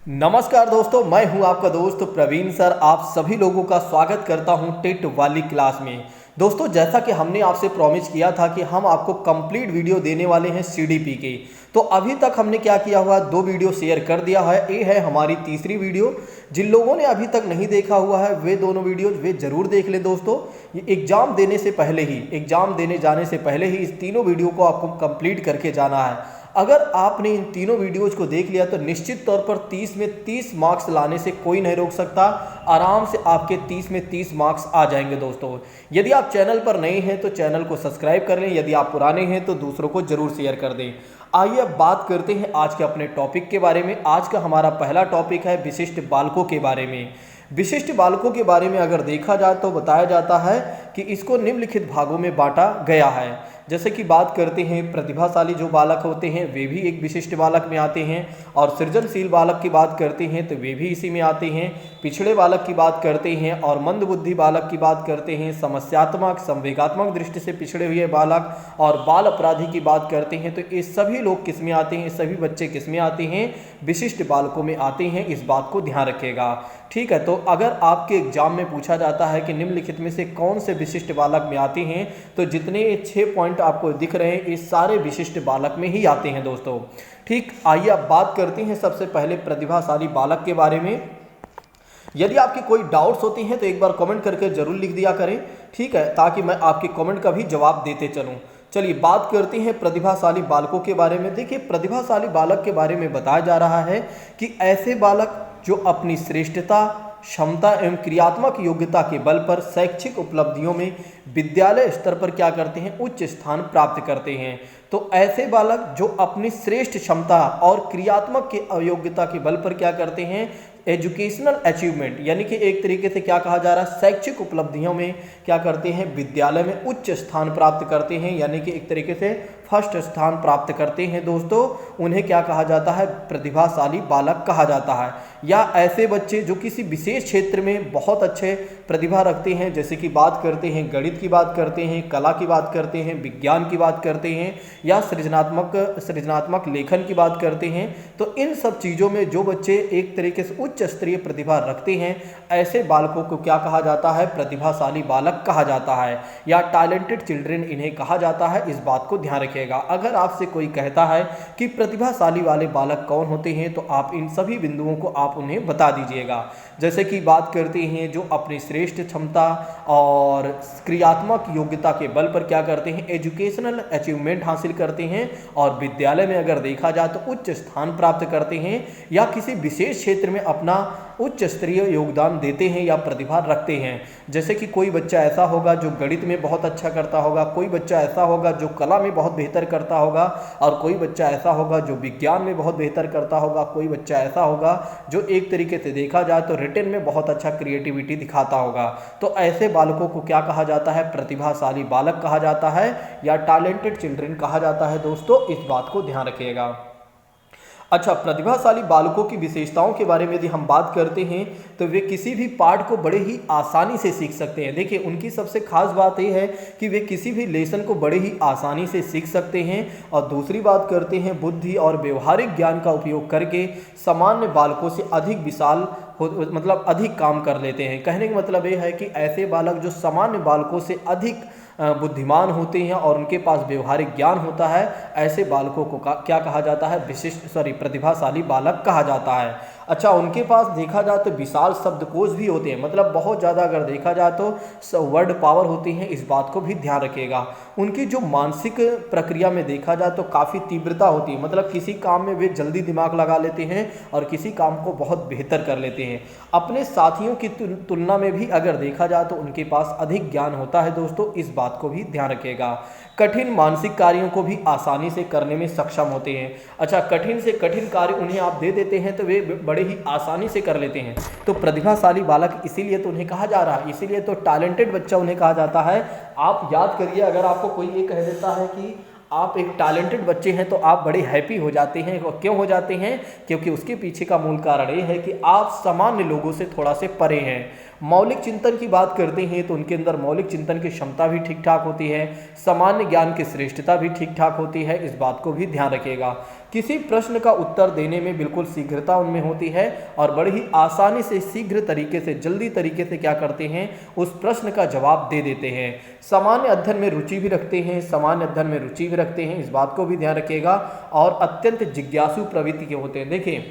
नमस्कार दोस्तों, मैं हूं आपका दोस्त प्रवीण सर। आप सभी लोगों का स्वागत करता हूं टेट वाली क्लास में। दोस्तों, जैसा कि हमने आपसे प्रॉमिस किया था कि हम आपको कंप्लीट वीडियो देने वाले हैं सीडीपी के, तो अभी तक हमने क्या किया हुआ, 2 वीडियो शेयर कर दिया है। ये है हमारी तीसरी वीडियो। जिन लोगों ने अभी तक नहीं देखा हुआ है वे दोनों वीडियो वे जरूर देख लें दोस्तों। ये एग्जाम देने से पहले ही, एग्जाम देने जाने से पहले ही इस तीनों वीडियो को आपको कंप्लीट करके जाना है। अगर आपने इन तीनों वीडियोज को देख लिया तो निश्चित तौर पर 30 में 30 मार्क्स लाने से कोई नहीं रोक सकता। आराम से आपके 30 में 30 मार्क्स आ जाएंगे दोस्तों। यदि आप चैनल पर नए हैं तो चैनल को सब्सक्राइब कर लें, यदि आप पुराने हैं तो दूसरों को जरूर शेयर कर दें। आइए अब बात करते हैं आज के अपने टॉपिक के बारे में। आज का हमारा पहला टॉपिक है विशिष्ट बालकों के बारे में। विशिष्ट बालकों के बारे में अगर देखा जाए तो बताया जाता है कि इसको निम्नलिखित भागों में बांटा गया है। जैसे कि बात करते हैं, प्रतिभाशाली जो बालक होते हैं वे भी एक विशिष्ट बालक में आते हैं, और सृजनशील बालक की बात करते हैं तो वे भी इसी में आते हैं। पिछड़े बालक की बात करते हैं और मंदबुद्धि बालक की बात करते हैं। समस्यात्मक, संवेगात्मक दृष्टि से पिछड़े हुए बालक और बाल अपराधी की बात करते हैं। तो ये सभी लोग किस में आते हैं, सभी बच्चे किस में आते हैं, विशिष्ट बालकों में आते हैं। इस बात को ध्यान रखिएगा, ठीक है। तो अगर आपके एग्जाम में पूछा जाता है कि निम्नलिखित में से कौन से विशिष्ट बालक में आते हैं, तो जितने 6 पॉइंट आपको दिख रहे हैं ये सारे विशिष्ट बालक में ही आते हैं दोस्तों, ठीक। आइए अब बात करते हैं सबसे पहले प्रतिभाशाली बालक के बारे में। यदि आपके कोई डाउट्स होती हैं तो एक बार कमेंट करके जरूर लिख दिया करें, ठीक है, ताकि मैं आपके कमेंट का भी जवाब देते चलूं। चलिए बात करते हैं प्रतिभाशाली बालकों के बारे में। देखिए, प्रतिभाशाली बालक के बारे में बताया जा रहा है कि ऐसे बालक जो अपनी श्रेष्ठता, क्षमता एवं क्रियात्मक योग्यता के बल पर शैक्षिक उपलब्धियों में विद्यालय स्तर पर क्या करते हैं, उच्च स्थान प्राप्त करते हैं। तो ऐसे बालक जो अपनी श्रेष्ठ क्षमता और क्रियात्मक के योग्यता के बल पर क्या करते हैं, एजुकेशनल अचीवमेंट, यानी कि एक तरीके से क्या कहा जा रहा है, शैक्षिक उपलब्धियों में क्या करते हैं, विद्यालय में उच्च स्थान प्राप्त करते हैं, यानी कि एक तरीके से फर्स्ट स्थान प्राप्त करते हैं दोस्तों। उन्हें क्या कहा जाता है, प्रतिभाशाली बालक कहा जाता है। या ऐसे बच्चे जो किसी विशेष क्षेत्र में बहुत अच्छे प्रतिभा रखते हैं, जैसे कि बात करते हैं गणित की बात करते हैं, कला की बात करते हैं, विज्ञान की बात करते हैं, या सृजनात्मक लेखन की बात करते हैं। तो इन सब चीज़ों में जो बच्चे एक तरीके से उच्च स्तरीय प्रतिभा रखते हैं, ऐसे बालकों को क्या कहा जाता है, प्रतिभाशाली बालक कहा जाता है, या टैलेंटेड चिल्ड्रन इन्हें कहा जाता है। इस बात को ध्यान रखिएगा। अगर आपसे कोई कहता है कि प्रतिभाशाली वाले बालक कौन होते हैं, तो आप इन सभी बिंदुओं को आप उन्हें बता दीजिएगा। जैसे कि बात करते हैं जो अपनी श्रेष्ठ क्षमता और क्रियात्मक योग्यता के बल पर क्या करते हैं, एजुकेशनल अचीवमेंट हासिल करते हैं, और विद्यालय में अगर देखा जाए तो उच्च स्थान प्राप्त करते हैं, या किसी विशेष क्षेत्र में अपना उच्च स्तरीय योगदान देते हैं या प्रतिभा रखते हैं। जैसे कि कोई बच्चा ऐसा होगा जो गणित में बहुत अच्छा करता होगा, कोई बच्चा ऐसा होगा जो कला में बहुत बेहतर करता होगा, और कोई बच्चा ऐसा होगा जो विज्ञान में बहुत बेहतर करता होगा, कोई बच्चा ऐसा होगा जो एक तरीके से देखा जाए तो रिटन में बहुत अच्छा क्रिएटिविटी दिखाता होगा। तो ऐसे बालकों को क्या कहा जाता है, प्रतिभाशाली बालक कहा जाता है, या टैलेंटेड चिल्ड्रन कहा जाता है दोस्तों। इस बात को ध्यान रखिएगा। अच्छा, प्रतिभाशाली बालकों की विशेषताओं के बारे में यदि हम बात करते हैं तो वे किसी भी पाठ को बड़े ही आसानी से सीख सकते हैं। देखिए, उनकी सबसे खास बात यह है कि वे किसी भी लेसन को बड़े ही आसानी से सीख सकते हैं। और दूसरी बात करते हैं, बुद्धि और व्यवहारिक ज्ञान का उपयोग करके सामान्य बालकों से अधिक विशाल मतलब अधिक काम कर लेते हैं। कहने का मतलब ये है कि ऐसे बालक जो सामान्य बालकों से अधिक बुद्धिमान होते हैं और उनके पास व्यवहारिक ज्ञान होता है, ऐसे बालकों को क्या कहा जाता है, प्रतिभाशाली बालक कहा जाता है। अच्छा, उनके पास देखा जाए तो विशाल शब्दकोश भी होते हैं, मतलब बहुत ज़्यादा अगर देखा जाए तो वर्ड पावर होती है। इस बात को भी ध्यान रखिएगा। उनकी जो मानसिक प्रक्रिया में देखा जाए तो काफ़ी तीव्रता होती है, मतलब किसी काम में वे जल्दी दिमाग लगा लेते हैं और किसी काम को बहुत बेहतर कर लेते हैं। अपने साथियों की तुलना में भी अगर देखा जाए तो उनके पास अधिक ज्ञान होता है दोस्तों। इस बात को भी ध्यान रखिएगा। कठिन मानसिक कार्यों को भी आसानी से करने में सक्षम होते हैं। अच्छा, कठिन से कठिन कार्य उन्हें आप दे देते हैं तो वे बड़े ही आसानी से कर लेते हैं। तो प्रतिभाशाली बालक इसीलिए तो उन्हें कहा जा रहा है, इसीलिए तो टैलेंटेड बच्चा उन्हें कहा जाता है। आप याद करिए, अगर आपको कोई ये कह देता है कि आप एक टैलेंटेड बच्चे हैं तो आप बड़े हैप्पी हो जाते हैं। और क्यों हो जाते हैं, क्योंकि उसके पीछे का मूल कारण ये है कि आप सामान्य लोगों से थोड़ा से परे हैं। मौलिक चिंतन की बात करते हैं तो उनके अंदर मौलिक चिंतन की क्षमता भी ठीक ठाक होती है, सामान्य ज्ञान की श्रेष्ठता भी ठीक ठाक होती है। इस बात को भी ध्यान रखिएगा। किसी प्रश्न का उत्तर देने में बिल्कुल शीघ्रता उनमें होती है और बड़ी ही आसानी से, शीघ्र तरीके से, जल्दी तरीके से क्या करते हैं, उस प्रश्न का जवाब दे देते हैं। सामान्य अध्ययन में रुचि भी रखते हैं, सामान्य अध्ययन में रुचि भी रखते हैं, इस बात को भी ध्यान रखिएगा। और अत्यंत जिज्ञासु प्रवृत्ति के होते हैं। देखिए,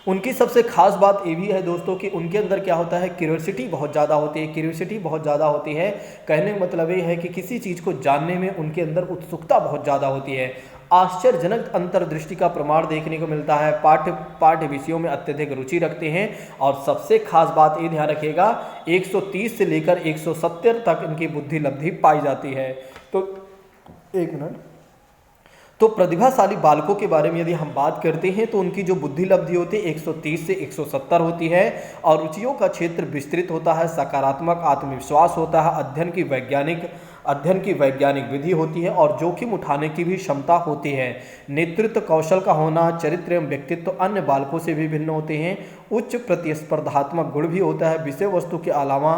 उनकी सबसे खास बात ये भी है दोस्तों कि उनके अंदर क्या होता है, क्यूरियोसिटी बहुत ज़्यादा होती है। क्यूरियोसिटी बहुत ज़्यादा होती है, कहने का मतलब ये है कि किसी चीज़ को जानने में उनके अंदर उत्सुकता बहुत ज़्यादा होती है। आश्चर्यजनक अंतर्दृष्टि का प्रमाण देखने को मिलता है। पाठ्य विषयों में अत्यधिक रुचि रखते हैं। और सबसे खास बात ये ध्यान रखिएगा, 130 से लेकर 170 तक इनकी बुद्धि लब्धि पाई जाती है। तो एक मिनट, तो प्रतिभाशाली बालकों के बारे में यदि हम बात करते हैं तो उनकी जो बुद्धि लब्धि होती है 130 से 170 होती है। और रुचियों का क्षेत्र विस्तृत होता है, सकारात्मक आत्मविश्वास होता है, अध्ययन की वैज्ञानिक विधि होती है और जोखिम उठाने की भी क्षमता होती है। नेतृत्व कौशल का होना, चरित्र एवं व्यक्तित्व अन्य बालकों से भी भिन्न होते हैं। उच्च प्रतिस्पर्धात्मक गुण भी होता है। विषय वस्तु के अलावा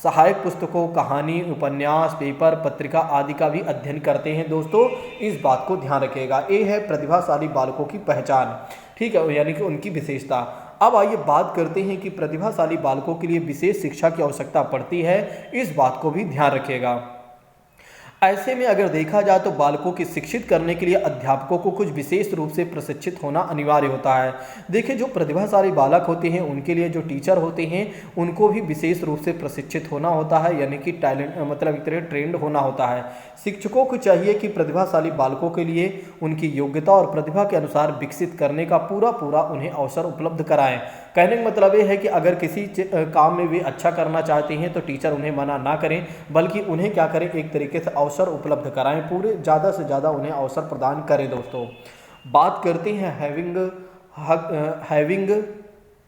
सहायक पुस्तकों, कहानी, उपन्यास, पेपर, पत्रिका आदि का भी अध्ययन करते हैं। दोस्तों, इस बात को ध्यान रखिएगा, ये है प्रतिभाशाली बालकों की पहचान, ठीक है, यानी कि उनकी विशेषता। अब आइए बात करते हैं कि प्रतिभाशाली बालकों के लिए विशेष शिक्षा की आवश्यकता पड़ती है, इस बात को भी ध्यान रखिएगा। ऐसे में अगर देखा जाए तो बालकों की शिक्षित करने के लिए अध्यापकों को कुछ विशेष रूप से प्रशिक्षित होना अनिवार्य होता है। देखिए, जो प्रतिभाशाली बालक होते हैं उनके लिए जो टीचर होते हैं उनको भी विशेष रूप से प्रशिक्षित होना होता है, यानी कि टैलेंट मतलब एक तरह ट्रेंड होना होता है। शिक्षकों को चाहिए कि प्रतिभाशाली बालकों के लिए उनकी योग्यता और प्रतिभा के अनुसार विकसित करने का पूरा उन्हें अवसर उपलब्ध कराएं। कहने का मतलब ये है कि अगर किसी काम में वे अच्छा करना चाहते हैं तो टीचर उन्हें मना ना करें, बल्कि उन्हें क्या करें, एक तरीके से अवसर उपलब्ध कराएं, पूरे ज़्यादा से ज़्यादा उन्हें अवसर प्रदान करें। दोस्तों, बात करते हैं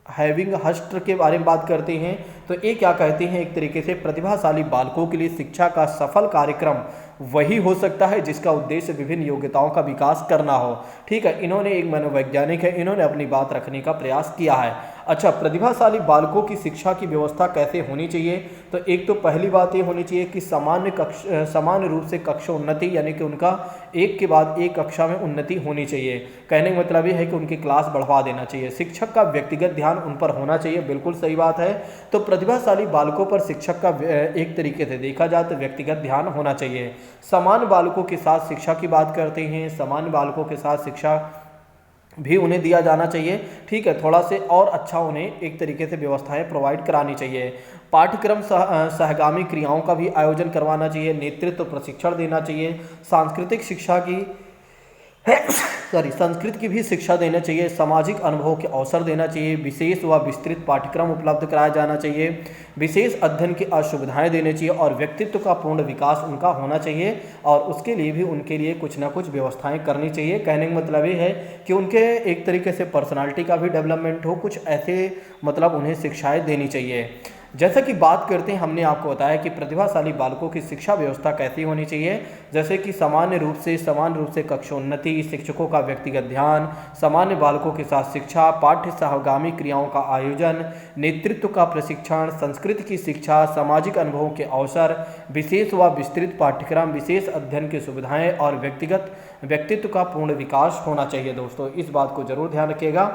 हैविंग हस्ट के बारे में बात करते हैं। तो ये क्या कहते हैं, एक तरीके से प्रतिभाशाली बालकों के लिए शिक्षा का सफल कार्यक्रम वही हो सकता है जिसका उद्देश्य विभिन्न योग्यताओं का विकास करना हो। ठीक है, इन्होंने, एक मनोवैज्ञानिक है, इन्होंने अपनी बात रखने का प्रयास किया है। अच्छा, प्रतिभाशाली बालकों की शिक्षा की व्यवस्था कैसे होनी चाहिए, तो एक तो पहली बात ये होनी चाहिए कि सामान्य रूप से कक्षोन्नति, यानी कि उनका एक के बाद एक कक्षा में उन्नति होनी चाहिए। कहने का मतलब ये है कि उनकी क्लास बढ़वा देना चाहिए। शिक्षक का व्यक्तिगत ध्यान उन पर होना चाहिए, बिल्कुल सही बात है। तो प्रतिभाशाली बालकों पर शिक्षक का एक तरीके से देखा जाए तो व्यक्तिगत ध्यान होना चाहिए। सामान्य बालकों के साथ शिक्षा की बात करते हैं, सामान्य बालकों के साथ शिक्षा भी उन्हें दिया जाना चाहिए। ठीक है, थोड़ा से और अच्छा उन्हें एक तरीके से व्यवस्थाएं प्रोवाइड करानी चाहिए। पाठ्यक्रम सहगामी क्रियाओं का भी आयोजन करवाना चाहिए। नेतृत्व प्रशिक्षण देना चाहिए। सांस्कृतिक शिक्षा की संस्कृत की भी शिक्षा देना चाहिए। सामाजिक अनुभव के अवसर देना चाहिए। विशेष व विस्तृत पाठ्यक्रम उपलब्ध कराया जाना चाहिए। विशेष अध्ययन की असुविधाएं देनी चाहिए और व्यक्तित्व का पूर्ण विकास उनका होना चाहिए और उसके लिए भी उनके लिए कुछ ना कुछ व्यवस्थाएं करनी चाहिए। कहने का मतलब ये है कि उनके एक तरीके से पर्सनालिटी का भी डेवलपमेंट हो, कुछ ऐसे मतलब उन्हें शिक्षाएँ देनी चाहिए। जैसा कि बात करते हैं, हमने आपको बताया कि प्रतिभाशाली बालकों की शिक्षा व्यवस्था कैसी होनी चाहिए, जैसे कि समान रूप से कक्षोन्नति, शिक्षकों का व्यक्तिगत ध्यान, सामान्य बालकों के साथ शिक्षा, पाठ्य सहगामी क्रियाओं का आयोजन, नेतृत्व का प्रशिक्षण, संस्कृत की शिक्षा, सामाजिक अनुभवों के अवसर, विशेष व विस्तृत पाठ्यक्रम, विशेष अध्ययन की सुविधाएँ और व्यक्तित्व का पूर्ण विकास होना चाहिए। दोस्तों, इस बात को जरूर ध्यान रखिएगा।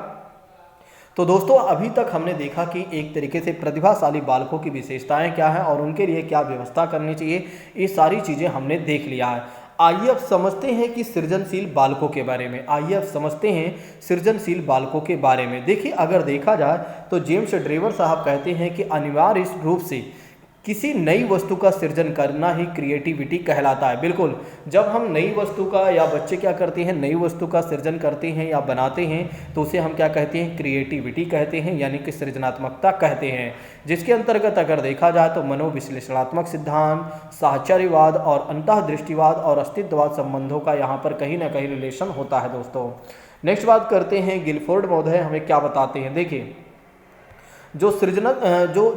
तो दोस्तों, अभी तक हमने देखा कि एक तरीके से प्रतिभाशाली बालकों की विशेषताएं क्या हैं और उनके लिए क्या व्यवस्था करनी चाहिए, ये सारी चीज़ें हमने देख लिया है। आइए अब समझते हैं कि सृजनशील बालकों के बारे में। देखिए, अगर देखा जाए तो जेम्स ड्रेवर साहब कहते हैं कि अनिवार्य रूप से किसी नई वस्तु का सृजन करना ही क्रिएटिविटी कहलाता है। बिल्कुल, जब हम नई वस्तु का या बच्चे क्या करते हैं, नई वस्तु का सृजन करते हैं या बनाते हैं तो उसे हम क्या कहते हैं, क्रिएटिविटी कहते हैं, यानी कि सृजनात्मकता कहते हैं। जिसके अंतर्गत अगर देखा जाए तो मनोविश्लेषणात्मक सिद्धांत, साहचर्यवाद और अंतःदृष्टिवाद और अस्तित्ववाद संबंधों का यहाँ पर कहीं ना कहीं रिलेशन होता है। दोस्तों, नेक्स्ट बात करते हैं, गिलफोर्ड महोदय हमें क्या बताते हैं। देखिए, जो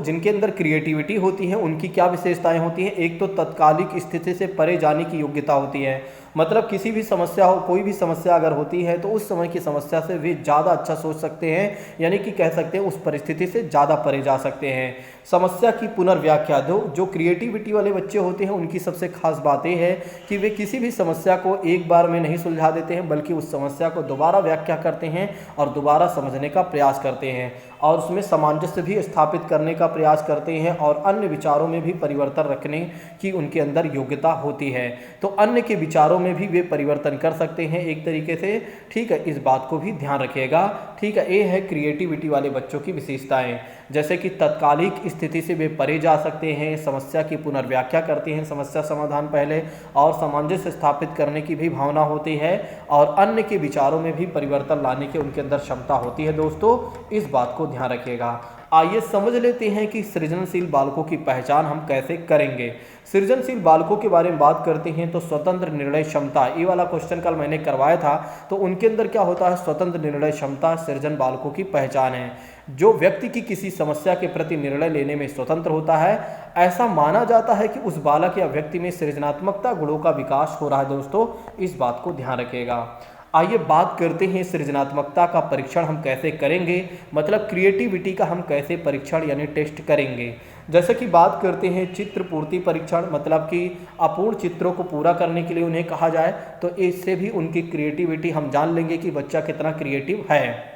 जिनके अंदर क्रिएटिविटी होती है उनकी क्या विशेषताएं होती हैं। एक तो तत्कालिक स्थिति से परे जाने की योग्यता होती है। मतलब किसी भी समस्या हो, कोई भी समस्या अगर होती है तो उस समय की समस्या से वे ज़्यादा अच्छा सोच सकते हैं, यानी कि कह सकते हैं उस परिस्थिति से ज़्यादा परे जा सकते हैं। समस्या की पुनर्व्याख्या दो। जो क्रिएटिविटी वाले बच्चे होते हैं उनकी सबसे खास बात यह है कि वे किसी भी समस्या को एक बार में नहीं सुलझा देते हैं, बल्कि उस समस्या को दोबारा व्याख्या करते हैं और दोबारा समझने का प्रयास करते हैं और उसमें सामंजस्य भी स्थापित करने का प्रयास करते हैं और अन्य विचारों में भी परिवर्तन रखने की उनके अंदर योग्यता होती है। तो अन्य के विचारों में भी वे परिवर्तन कर सकते हैं एक तरीके से, ठीक है, इस बात को भी ध्यान रखिएगा, ठीक है। ये है क्रिएटिविटी वाले बच्चों की विशेषताएं, जैसे कि तत्कालिक स्थिति से वे परे जा सकते हैं, समस्या की पुनर्व्याख्या करते हैं समस्या समाधान पहले, और सामंजस्य स्थापित करने की भी भावना होती है और अन्य के विचारों में भी परिवर्तन लाने की उनके अंदर क्षमता होती है। दोस्तों इस बात को ध्यान रखिएगा। आइए समझ लेते हैं कि सृजनशील बालकों की पहचान हम कैसे करेंगे। सृजनशील बालकों के बारे में बात करते हैं तो स्वतंत्र निर्णय क्षमता, ये वाला क्वेश्चन कल मैंने करवाया था, तो उनके अंदर क्या होता है, स्वतंत्र निर्णय क्षमता सृजन बालकों की पहचान है। जो व्यक्ति की किसी समस्या के प्रति निर्णय लेने में स्वतंत्र होता है, ऐसा माना जाता है कि उस बालक या व्यक्ति में सृजनात्मकता गुणों का विकास हो रहा है। दोस्तों इस बात को ध्यान रखिएगा। आइए बात करते हैं सृजनात्मकता का परीक्षण हम कैसे करेंगे, मतलब क्रिएटिविटी का हम कैसे परीक्षण यानी टेस्ट करेंगे। जैसे कि बात करते हैं चित्र पूर्ति परीक्षण, मतलब कि अपूर्ण चित्रों को पूरा करने के लिए उन्हें कहा जाए, तो इससे भी उनकी क्रिएटिविटी हम जान लेंगे कि बच्चा कितना क्रिएटिव है।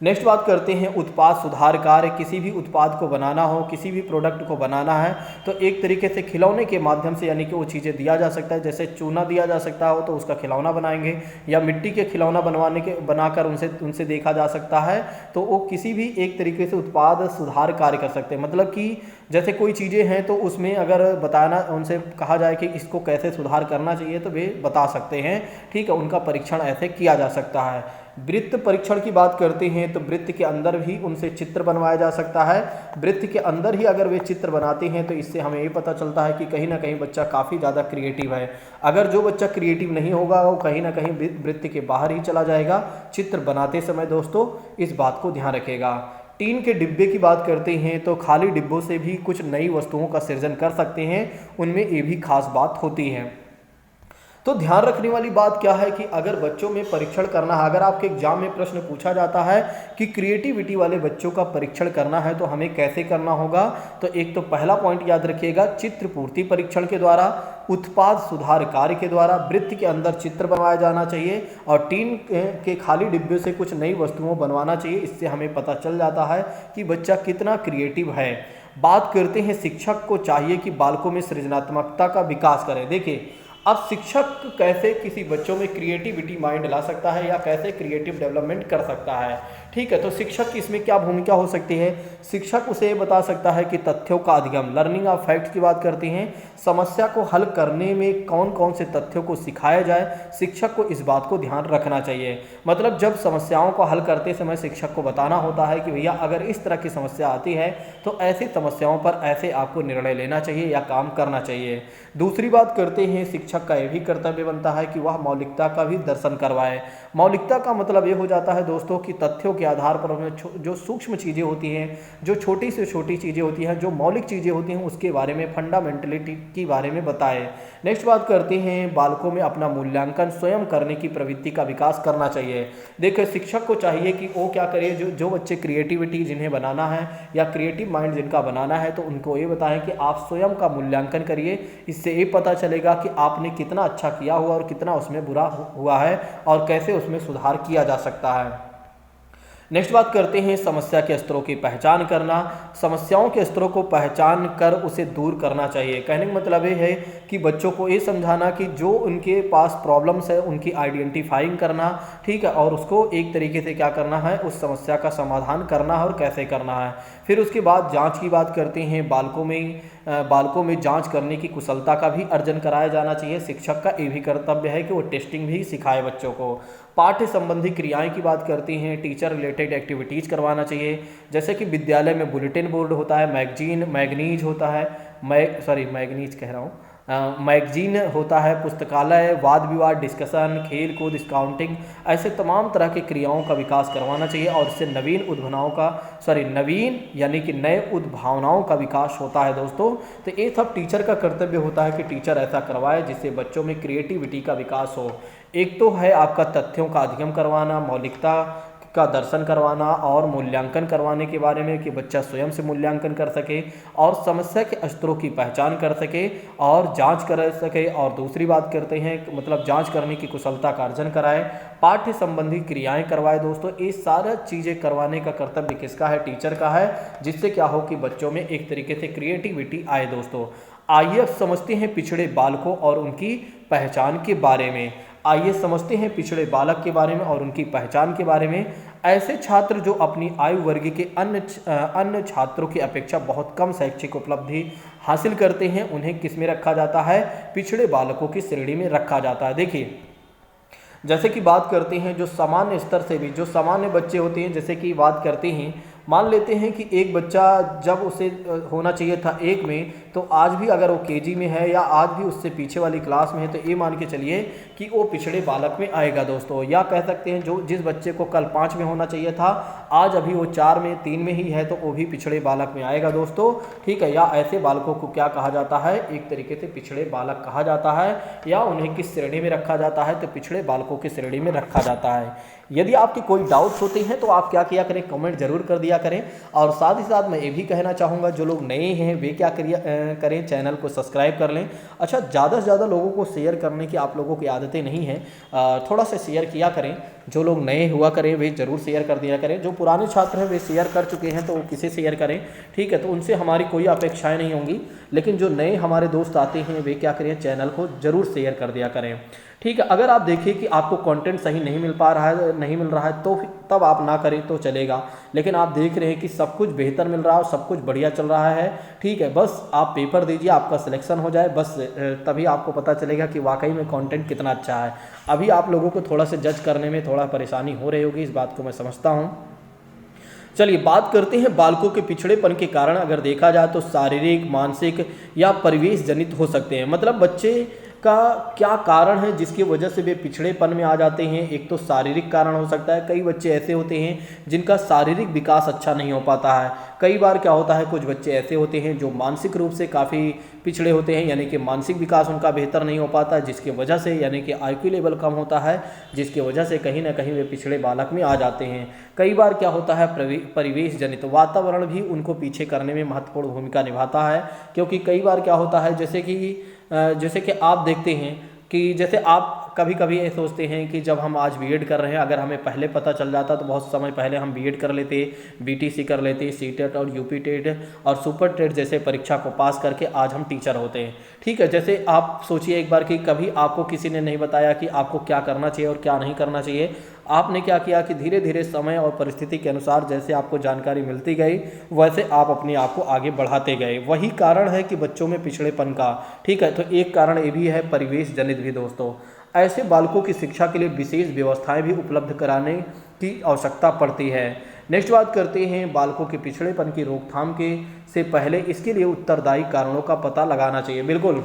नेक्स्ट बात करते हैं उत्पाद सुधार कार्य। किसी भी उत्पाद को बनाना हो, किसी भी प्रोडक्ट को बनाना है, तो एक तरीके से खिलौने के माध्यम से, यानी कि वो चीज़ें दिया जा सकता है, जैसे चूना दिया जा सकता हो तो उसका खिलौना बनाएंगे, या मिट्टी के खिलौना बनाकर उनसे देखा जा सकता है, तो वो किसी भी एक तरीके से उत्पाद सुधार कार्य कर सकते हैं। मतलब कि जैसे कोई चीज़ें हैं तो उसमें अगर बताना, उनसे कहा जाए कि इसको कैसे सुधार करना चाहिए तो वे बता सकते हैं, ठीक है, उनका परीक्षण ऐसे किया जा सकता है। वृत्त परीक्षण की बात करते हैं तो वृत्त के अंदर भी उनसे चित्र बनवाया जा सकता है। वृत्त के अंदर ही अगर वे चित्र बनाते हैं तो इससे हमें ये पता चलता है कि कहीं ना कहीं बच्चा काफ़ी ज़्यादा क्रिएटिव है। अगर जो बच्चा क्रिएटिव नहीं होगा वो कहीं ना कहीं वृत्त के बाहर ही चला जाएगा चित्र बनाते समय। दोस्तों इस बात को ध्यान रखेगा। टीन के डिब्बे की बात करते हैं तो खाली डिब्बों से भी कुछ नई वस्तुओं का सृजन कर सकते हैं, उनमें ये भी खास बात होती है। तो ध्यान रखने वाली बात क्या है कि अगर बच्चों में परीक्षण करना है, अगर आपके एग्जाम में प्रश्न पूछा जाता है कि क्रिएटिविटी वाले बच्चों का परीक्षण करना है तो हमें कैसे करना होगा, तो एक तो पहला पॉइंट याद रखिएगा, चित्र पूर्ति परीक्षण के द्वारा, उत्पाद सुधार कार्य के द्वारा, वृत्त के अंदर चित्र बनवाया जाना चाहिए और टीन के खाली डिब्बे से कुछ नई वस्तुओं बनवाना चाहिए। इससे हमें पता चल जाता है कि बच्चा कितना क्रिएटिव है। बात करते हैं शिक्षक को चाहिए कि बालकों में सृजनात्मकता का विकास करें। देखिए अब शिक्षक कैसे किसी बच्चों में क्रिएटिविटी माइंड ला सकता है या कैसे क्रिएटिव डेवलपमेंट कर सकता है, ठीक है। तो शिक्षक की इसमें क्या भूमिका हो सकती है, शिक्षक उसे बता सकता है कि तथ्यों का अधिगम, लर्निंग ऑफ फैक्ट्स की बात करते हैं, समस्या को हल करने में कौन कौन से तथ्यों को सिखाया जाए, शिक्षक को इस बात को ध्यान रखना चाहिए। मतलब जब समस्याओं को हल करते समय शिक्षक को बताना होता है कि भैया अगर इस तरह की समस्या आती है तो ऐसी समस्याओं पर ऐसे आपको निर्णय लेना चाहिए या काम करना चाहिए। दूसरी बात करते हैं, शिक्षक का यह भी कर्तव्य बनता है कि वह मौलिकता का भी दर्शन करवाए। मौलिकता का मतलब ये हो जाता है दोस्तों कि तथ्यों के आधार पर हमें जो सूक्ष्म चीज़ें होती हैं, जो छोटी से छोटी चीज़ें होती हैं, जो मौलिक चीज़ें होती हैं, उसके बारे में, फंडामेंटलिटी के बारे में बताए। नेक्स्ट बात करते हैं, बालकों में अपना मूल्यांकन स्वयं करने की प्रवृत्ति का विकास करना चाहिए। देखिए शिक्षक को चाहिए कि वो क्या करे, जो बच्चे क्रिएटिविटी जिन्हें बनाना है या क्रिएटिव माइंड जिनका बनाना है, तो उनको ये बताएं कि आप स्वयं का मूल्यांकन करिए। इससे ये पता चलेगा कि आपने कितना अच्छा किया हुआ और कितना उसमें बुरा हुआ है और कैसे उसमें सुधार किया जा सकता है। नेक्स्ट बात करते हैं, समस्या के स्तरों की पहचान करना। समस्याओं के स्तरों को पहचान कर उसे दूर करना चाहिए। कहने का मतलब ये है कि बच्चों को ये समझाना कि जो उनके पास प्रॉब्लम्स है उनकी आइडेंटिफाइंग करना, ठीक है, और उसको एक तरीके से क्या करना है, उस समस्या का समाधान करना है और कैसे करना है। फिर उसके बाद जांच की बात करते हैं, बालकों में जांच करने की कुशलता का भी अर्जन कराया जाना चाहिए। शिक्षक का ये भी कर्तव्य है कि वो टेस्टिंग भी सिखाए बच्चों को। पाठ्य संबंधी क्रियाएं की बात करती हैं, टीचर रिलेटेड एक्टिविटीज़ करवाना चाहिए। जैसे कि विद्यालय में बुलेटिन बोर्ड होता है, मैगजीन, मैगनीज होता है, मैगनीज कह रहा हूँ, मैगजीन होता है, पुस्तकालय, वाद विवाद, डिस्कशन, खेल कूद, स्काउटिंग, ऐसे तमाम तरह की क्रियाओं का विकास करवाना चाहिए और इससे नवीन यानी कि नए उद्भावनाओं का विकास होता है दोस्तों। तो ये सब टीचर का कर्तव्य होता है कि टीचर ऐसा करवाए जिससे बच्चों में क्रिएटिविटी का विकास हो। एक तो है आपका तथ्यों का अध्ययन करवाना, मौलिकता का दर्शन करवाना और मूल्यांकन करवाने के बारे में कि बच्चा स्वयं से मूल्यांकन कर सके और समस्या के स्तरों की पहचान कर सके और जांच कर सके। और दूसरी बात करते हैं मतलब जांच करने की कुशलता का अर्जन कराए, पाठ्य संबंधी क्रियाएं करवाए दोस्तों। ये सारा चीज़ें करवाने का कर्तव्य किसका है? टीचर का है, जिससे क्या हो कि बच्चों में एक तरीके से क्रिएटिविटी आए दोस्तों। आइए अब समझते हैं पिछड़े बालकों और उनकी पहचान के बारे में। आइए समझते हैं पिछड़े बालक के बारे में और उनकी पहचान के बारे में। ऐसे छात्र जो अपनी आयु वर्ग के अन्य छात्रों की अपेक्षा बहुत कम शैक्षिक उपलब्धि हासिल करते हैं, उन्हें किस में रखा जाता है? पिछड़े बालकों की श्रेणी में रखा जाता है। देखिए, जैसे कि बात करते हैं जो सामान्य स्तर से भी जो सामान्य बच्चे होते हैं, जैसे कि बात करते हैं, मान लेते हैं कि एक बच्चा जब उसे होना चाहिए था 1 में, तो आज भी अगर वो केजी में है या आज भी उससे पीछे वाली क्लास में है, तो ये मान के चलिए कि वो पिछड़े बालक में आएगा दोस्तों। या कह सकते हैं जो जिस बच्चे को कल 5 में होना चाहिए था, आज अभी वो 4 में 3 में ही है, तो वो भी पिछड़े बालक में आएगा दोस्तों, ठीक है। या ऐसे बालकों को क्या कहा जाता है? एक तरीके से पिछड़े बालक कहा जाता है। या उन्हें किस श्रेणी में रखा जाता है? तो पिछड़े बालकों की श्रेणी में रखा जाता है। यदि आपके कोई डाउट्स होते हैं तो आप क्या किया करें? कमेंट जरूर कर दिया करें। और साथ ही साथ मैं ये भी कहना चाहूँगा जो लोग नए हैं वे क्या करें, चैनल को सब्सक्राइब कर लें। अच्छा, ज़्यादा से ज़्यादा लोगों को शेयर करने की आप लोगों की आदतें नहीं हैं, थोड़ा सा शेयर किया करें। जो लोग नए हुआ करें वे ज़रूर शेयर कर दिया करें। जो पुराने छात्र हैं वे शेयर कर चुके हैं तो वो किसे शेयर करें, ठीक है। तो उनसे हमारी कोई अपेक्षाएँ नहीं होंगी, लेकिन जो नए हमारे दोस्त आते हैं वे क्या करें, चैनल को ज़रूर शेयर कर दिया करें, ठीक है। अगर आप देखिए कि आपको कंटेंट सही नहीं मिल रहा है तो तब आप ना करें तो चलेगा। लेकिन आप देख रहे हैं कि सब कुछ बेहतर मिल रहा है और सब कुछ बढ़िया चल रहा है, ठीक है। बस आप पेपर दीजिए, आपका सिलेक्शन हो जाए, बस तभी आपको पता चलेगा कि वाकई में कंटेंट कितना अच्छा है। अभी आप लोगों को थोड़ा सा जज करने में थोड़ा परेशानी हो रही होगी, इस बात को मैं समझता हूँ। चलिए बात करते हैं बालकों के पिछड़ेपन के कारण। अगर देखा जाए तो शारीरिक, मानसिक या परिवेश जनित हो सकते हैं। मतलब बच्चे का क्या कारण है जिसकी वजह से वे पिछड़ेपन में आ जाते हैं? एक तो शारीरिक कारण हो सकता है। कई बच्चे ऐसे होते हैं जिनका शारीरिक विकास अच्छा नहीं हो पाता है। कई बार क्या होता है, कुछ बच्चे ऐसे होते हैं जो मानसिक रूप से काफ़ी पिछड़े होते हैं, यानी कि मानसिक विकास उनका बेहतर नहीं हो पाता, जिसकी वजह से यानी कि IQ लेवल कम होता है, जिसकी वजह से कहीं ना कहीं वे पिछड़े बालक में आ जाते हैं। कई बार क्या होता है, परिवेश जनित वातावरण भी उनको पीछे करने में महत्वपूर्ण भूमिका निभाता है। क्योंकि कई बार क्या होता है, जैसे कि आप देखते हैं कि जैसे आप कभी कभी ये सोचते हैं कि जब हम आज बीएड कर रहे हैं, अगर हमें पहले पता चल जाता तो बहुत समय पहले हम बीएड कर लेते, बीटीसी कर लेते, सीटेट और यूपी टेट और सुपर टेट जैसे परीक्षा को पास करके आज हम टीचर होते हैं, ठीक है। जैसे आप सोचिए एक बार कि कभी आपको किसी ने नहीं बताया कि आपको क्या करना चाहिए और क्या नहीं करना चाहिए। आपने क्या किया कि धीरे धीरे समय और परिस्थिति के अनुसार जैसे आपको जानकारी मिलती गई वैसे आप अपने आप को आगे बढ़ाते गए। वही कारण है कि बच्चों में पिछड़ेपन का, ठीक है। तो एक कारण ये भी है परिवेश जनित भी दोस्तों। ऐसे बालकों की शिक्षा के लिए विशेष व्यवस्थाएं भी उपलब्ध कराने की आवश्यकता पड़ती है। नेक्स्ट बात करते हैं बालकों के पिछड़ेपन की रोकथाम के से पहले इसके लिए उत्तरदायी कारणों का पता लगाना चाहिए। बिल्कुल,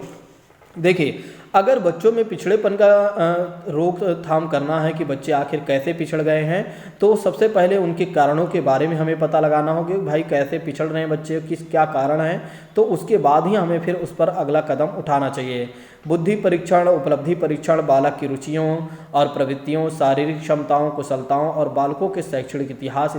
देखिए अगर बच्चों में पिछड़ेपन का रोकथाम करना है कि बच्चे आखिर कैसे पिछड़ गए हैं, तो सबसे पहले उनके कारणों के बारे में हमें पता लगाना होगा कि भाई कैसे पिछड़ रहे हैं बच्चे, किस क्या कारण है, तो उसके बाद ही हमें फिर उस पर अगला कदम उठाना चाहिए। बुद्धि परीक्षण, उपलब्धि परीक्षण, बालक की रुचियों और प्रवृत्तियों, शारीरिक क्षमताओं, कुशलताओं और बालकों के शैक्षणिक इतिहास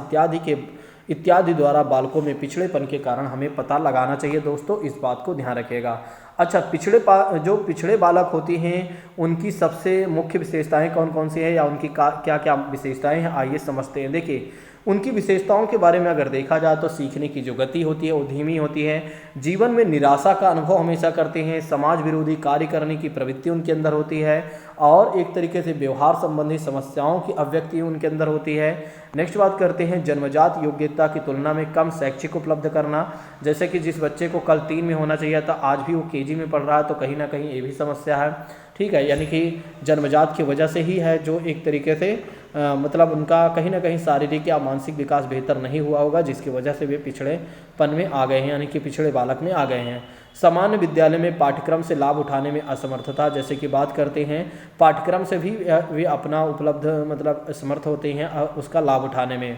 इत्यादि द्वारा बालकों में पिछड़ेपन के कारण हमें पता लगाना चाहिए दोस्तों, इस बात को ध्यान रखिएगा। अच्छा, जो पिछड़े बालक होती हैं उनकी सबसे मुख्य विशेषताएं कौन कौन सी हैं या उनकी क्या क्या विशेषताएं हैं, आइए समझते हैं। देखिए उनकी विशेषताओं के बारे में अगर देखा जाए तो सीखने की जो गति होती है वो धीमी होती है, जीवन में निराशा का अनुभव हमेशा करते हैं, समाज विरोधी कार्य करने की प्रवृत्ति उनके अंदर होती है और एक तरीके से व्यवहार संबंधी समस्याओं की अभिव्यक्ति उनके अंदर होती है। नेक्स्ट बात करते हैं जन्मजात योग्यता की तुलना में कम शैक्षिक उपलब्ध करना। जैसे कि जिस बच्चे को कल 3 में होना चाहिए था आज भी वो केजी में पढ़ रहा है, तो कहीं ना कहीं ये भी समस्या है। ठीक है, यानी कि जन्मजात की वजह से ही है, जो एक तरीके से मतलब उनका कहीं ना कहीं शारीरिक या मानसिक विकास बेहतर नहीं हुआ होगा, जिसकी वजह से वे पिछड़ेपन में आ गए हैं, यानी कि पिछड़े बालक में आ गए हैं। सामान्य विद्यालय में पाठ्यक्रम से लाभ उठाने में असमर्थता, जैसे कि बात करते हैं पाठ्यक्रम से भी वे अपना उपलब्ध मतलब असमर्थ होते हैं उसका लाभ उठाने में।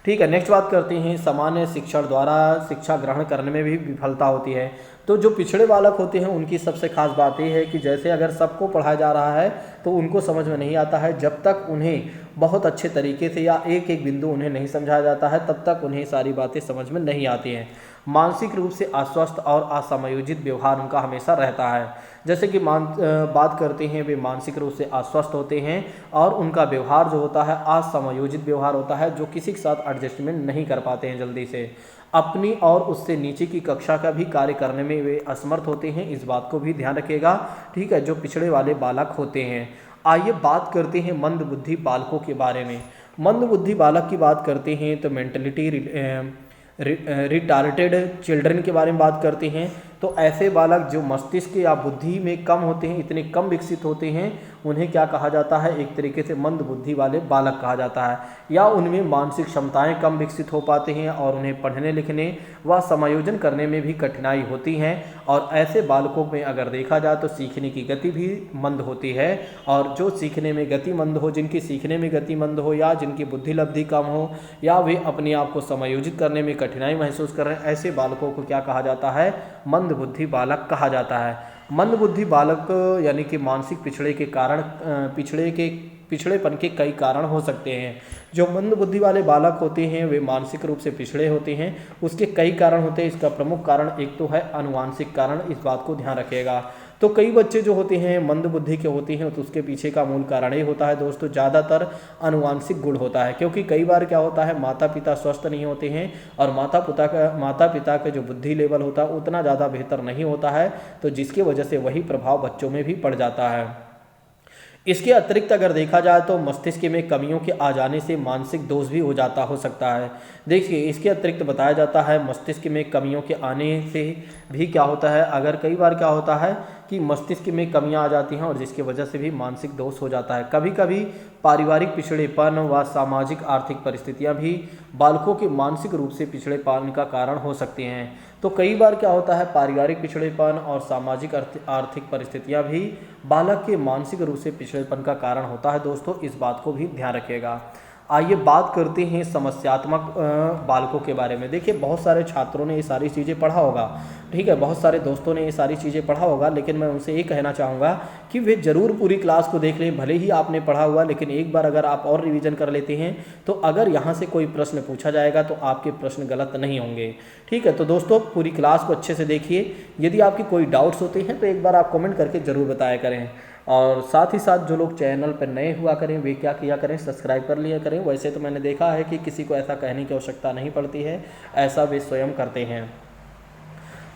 ठीक है, नेक्स्ट बात करते हैं सामान्य शिक्षण द्वारा शिक्षा ग्रहण करने में भी विफलता होती है। तो जो पिछड़े बालक होते हैं उनकी सबसे खास बात यह है कि जैसे अगर सबको पढ़ाया जा रहा है तो उनको समझ में नहीं आता है, जब तक उन्हें बहुत अच्छे तरीके से या एक एक बिंदु उन्हें नहीं समझाया जाता है तब तक उन्हें सारी बातें समझ में नहीं आती हैं। मानसिक रूप से अस्वस्थ और असमयोजित व्यवहार उनका हमेशा रहता है। जैसे कि बात करते हैं वे मानसिक रूप से अस्वस्थ होते हैं और उनका व्यवहार जो होता है असमयोजित व्यवहार होता है, जो किसी के साथ एडजस्टमेंट नहीं कर पाते हैं जल्दी से। अपनी और उससे नीचे की कक्षा का भी कार्य करने में वे असमर्थ होते हैं, इस बात को भी ध्यान रखिएगा। ठीक है, जो पिछड़े वाले बालक होते हैं। आइए बात करते हैं मंद बुद्धि बालकों के बारे में। मंद बुद्धि बालक की बात करते हैं तो मेंटलिटी रिटार्टेड चिल्ड्रन के बारे में बात करते हैं। तो ऐसे बालक जो मस्तिष्क या बुद्धि में कम होते हैं, इतने कम विकसित होते हैं, उन्हें क्या कहा जाता है, एक तरीके से मंद बुद्धि वाले बालक कहा जाता है। या उनमें मानसिक क्षमताएं कम विकसित हो पाते हैं और उन्हें पढ़ने लिखने व समायोजन करने में भी कठिनाई होती है। और ऐसे बालकों में अगर देखा जाए तो सीखने की गति भी मंद होती है। और जो सीखने में गति मंद हो, जिनकी सीखने में गति मंद हो या जिनकी बुद्धि लब्धि कम हो या वे अपने आप को समायोजित करने में कठिनाई महसूस कर रहे हैं, ऐसे बालकों को क्या कहा जाता है, मंद बुद्धि बालक कहा जाता है। मंद बुद्धि बालक यानी कि मानसिक पिछड़े के कारण पिछड़ेपन के कई कारण हो सकते हैं। जो मंद बुद्धि वाले बालक होते हैं वे मानसिक रूप से पिछड़े होते हैं, उसके कई कारण होते हैं। इसका प्रमुख कारण एक तो है आनुवांशिक कारण, इस बात को ध्यान रखिएगा। तो कई बच्चे जो होते हैं मंद बुद्धि के होते हैं तो उसके पीछे का मूल कारण ये होता है दोस्तों, ज़्यादातर आनुवांशिक गुण होता है। क्योंकि कई बार क्या होता है, माता पिता स्वस्थ नहीं होते हैं और माता पिता का जो बुद्धि लेवल होता है उतना ज़्यादा बेहतर नहीं होता है, तो जिसकी वजह से वही प्रभाव बच्चों में भी पड़ जाता है। इसके अतिरिक्त अगर देखा जाए तो मस्तिष्क में कमियों के आ जाने से मानसिक दोष भी हो सकता है। देखिए, इसके अतिरिक्त बताया जाता है मस्तिष्क में कमियों के आने से भी क्या होता है, अगर कई बार क्या होता है कि मस्तिष्क में कमियां आ जाती हैं और जिसकी वजह से भी मानसिक दोष हो जाता है। कभी कभी पारिवारिक पिछड़ेपन व सामाजिक आर्थिक परिस्थितियां भी बालकों के मानसिक रूप से पिछड़ेपन का कारण हो सकती हैं। तो कई बार क्या होता है, पारिवारिक पिछड़ेपन और सामाजिक आर्थिक परिस्थितियां भी बालक के मानसिक रूप से पिछड़ेपन का कारण होता है दोस्तों, इस बात को भी ध्यान रखिएगा। आइए बात करते हैं समस्यात्मक बालकों के बारे में। देखिए, बहुत सारे छात्रों ने ये सारी चीज़ें पढ़ा होगा, ठीक है, बहुत सारे दोस्तों ने ये सारी चीज़ें पढ़ा होगा, लेकिन मैं उनसे ये कहना चाहूँगा कि वे ज़रूर पूरी क्लास को देख लें। भले ही आपने पढ़ा हुआ, लेकिन एक बार अगर आप और रिवीजन कर लेते हैं तो अगर यहाँ से कोई प्रश्न पूछा जाएगा तो आपके प्रश्न गलत नहीं होंगे। ठीक है, तो दोस्तों पूरी क्लास को अच्छे से देखिए। यदि आपकी कोई डाउट्स होते हैं तो एक बार आप कमेंट करके ज़रूर बताया करें। और साथ ही साथ जो लोग चैनल पर नए हुआ करें वे क्या किया करें, सब्सक्राइब कर लिया करें। वैसे तो मैंने देखा है कि किसी को ऐसा कहने की आवश्यकता नहीं पड़ती है, ऐसा वे स्वयं करते हैं।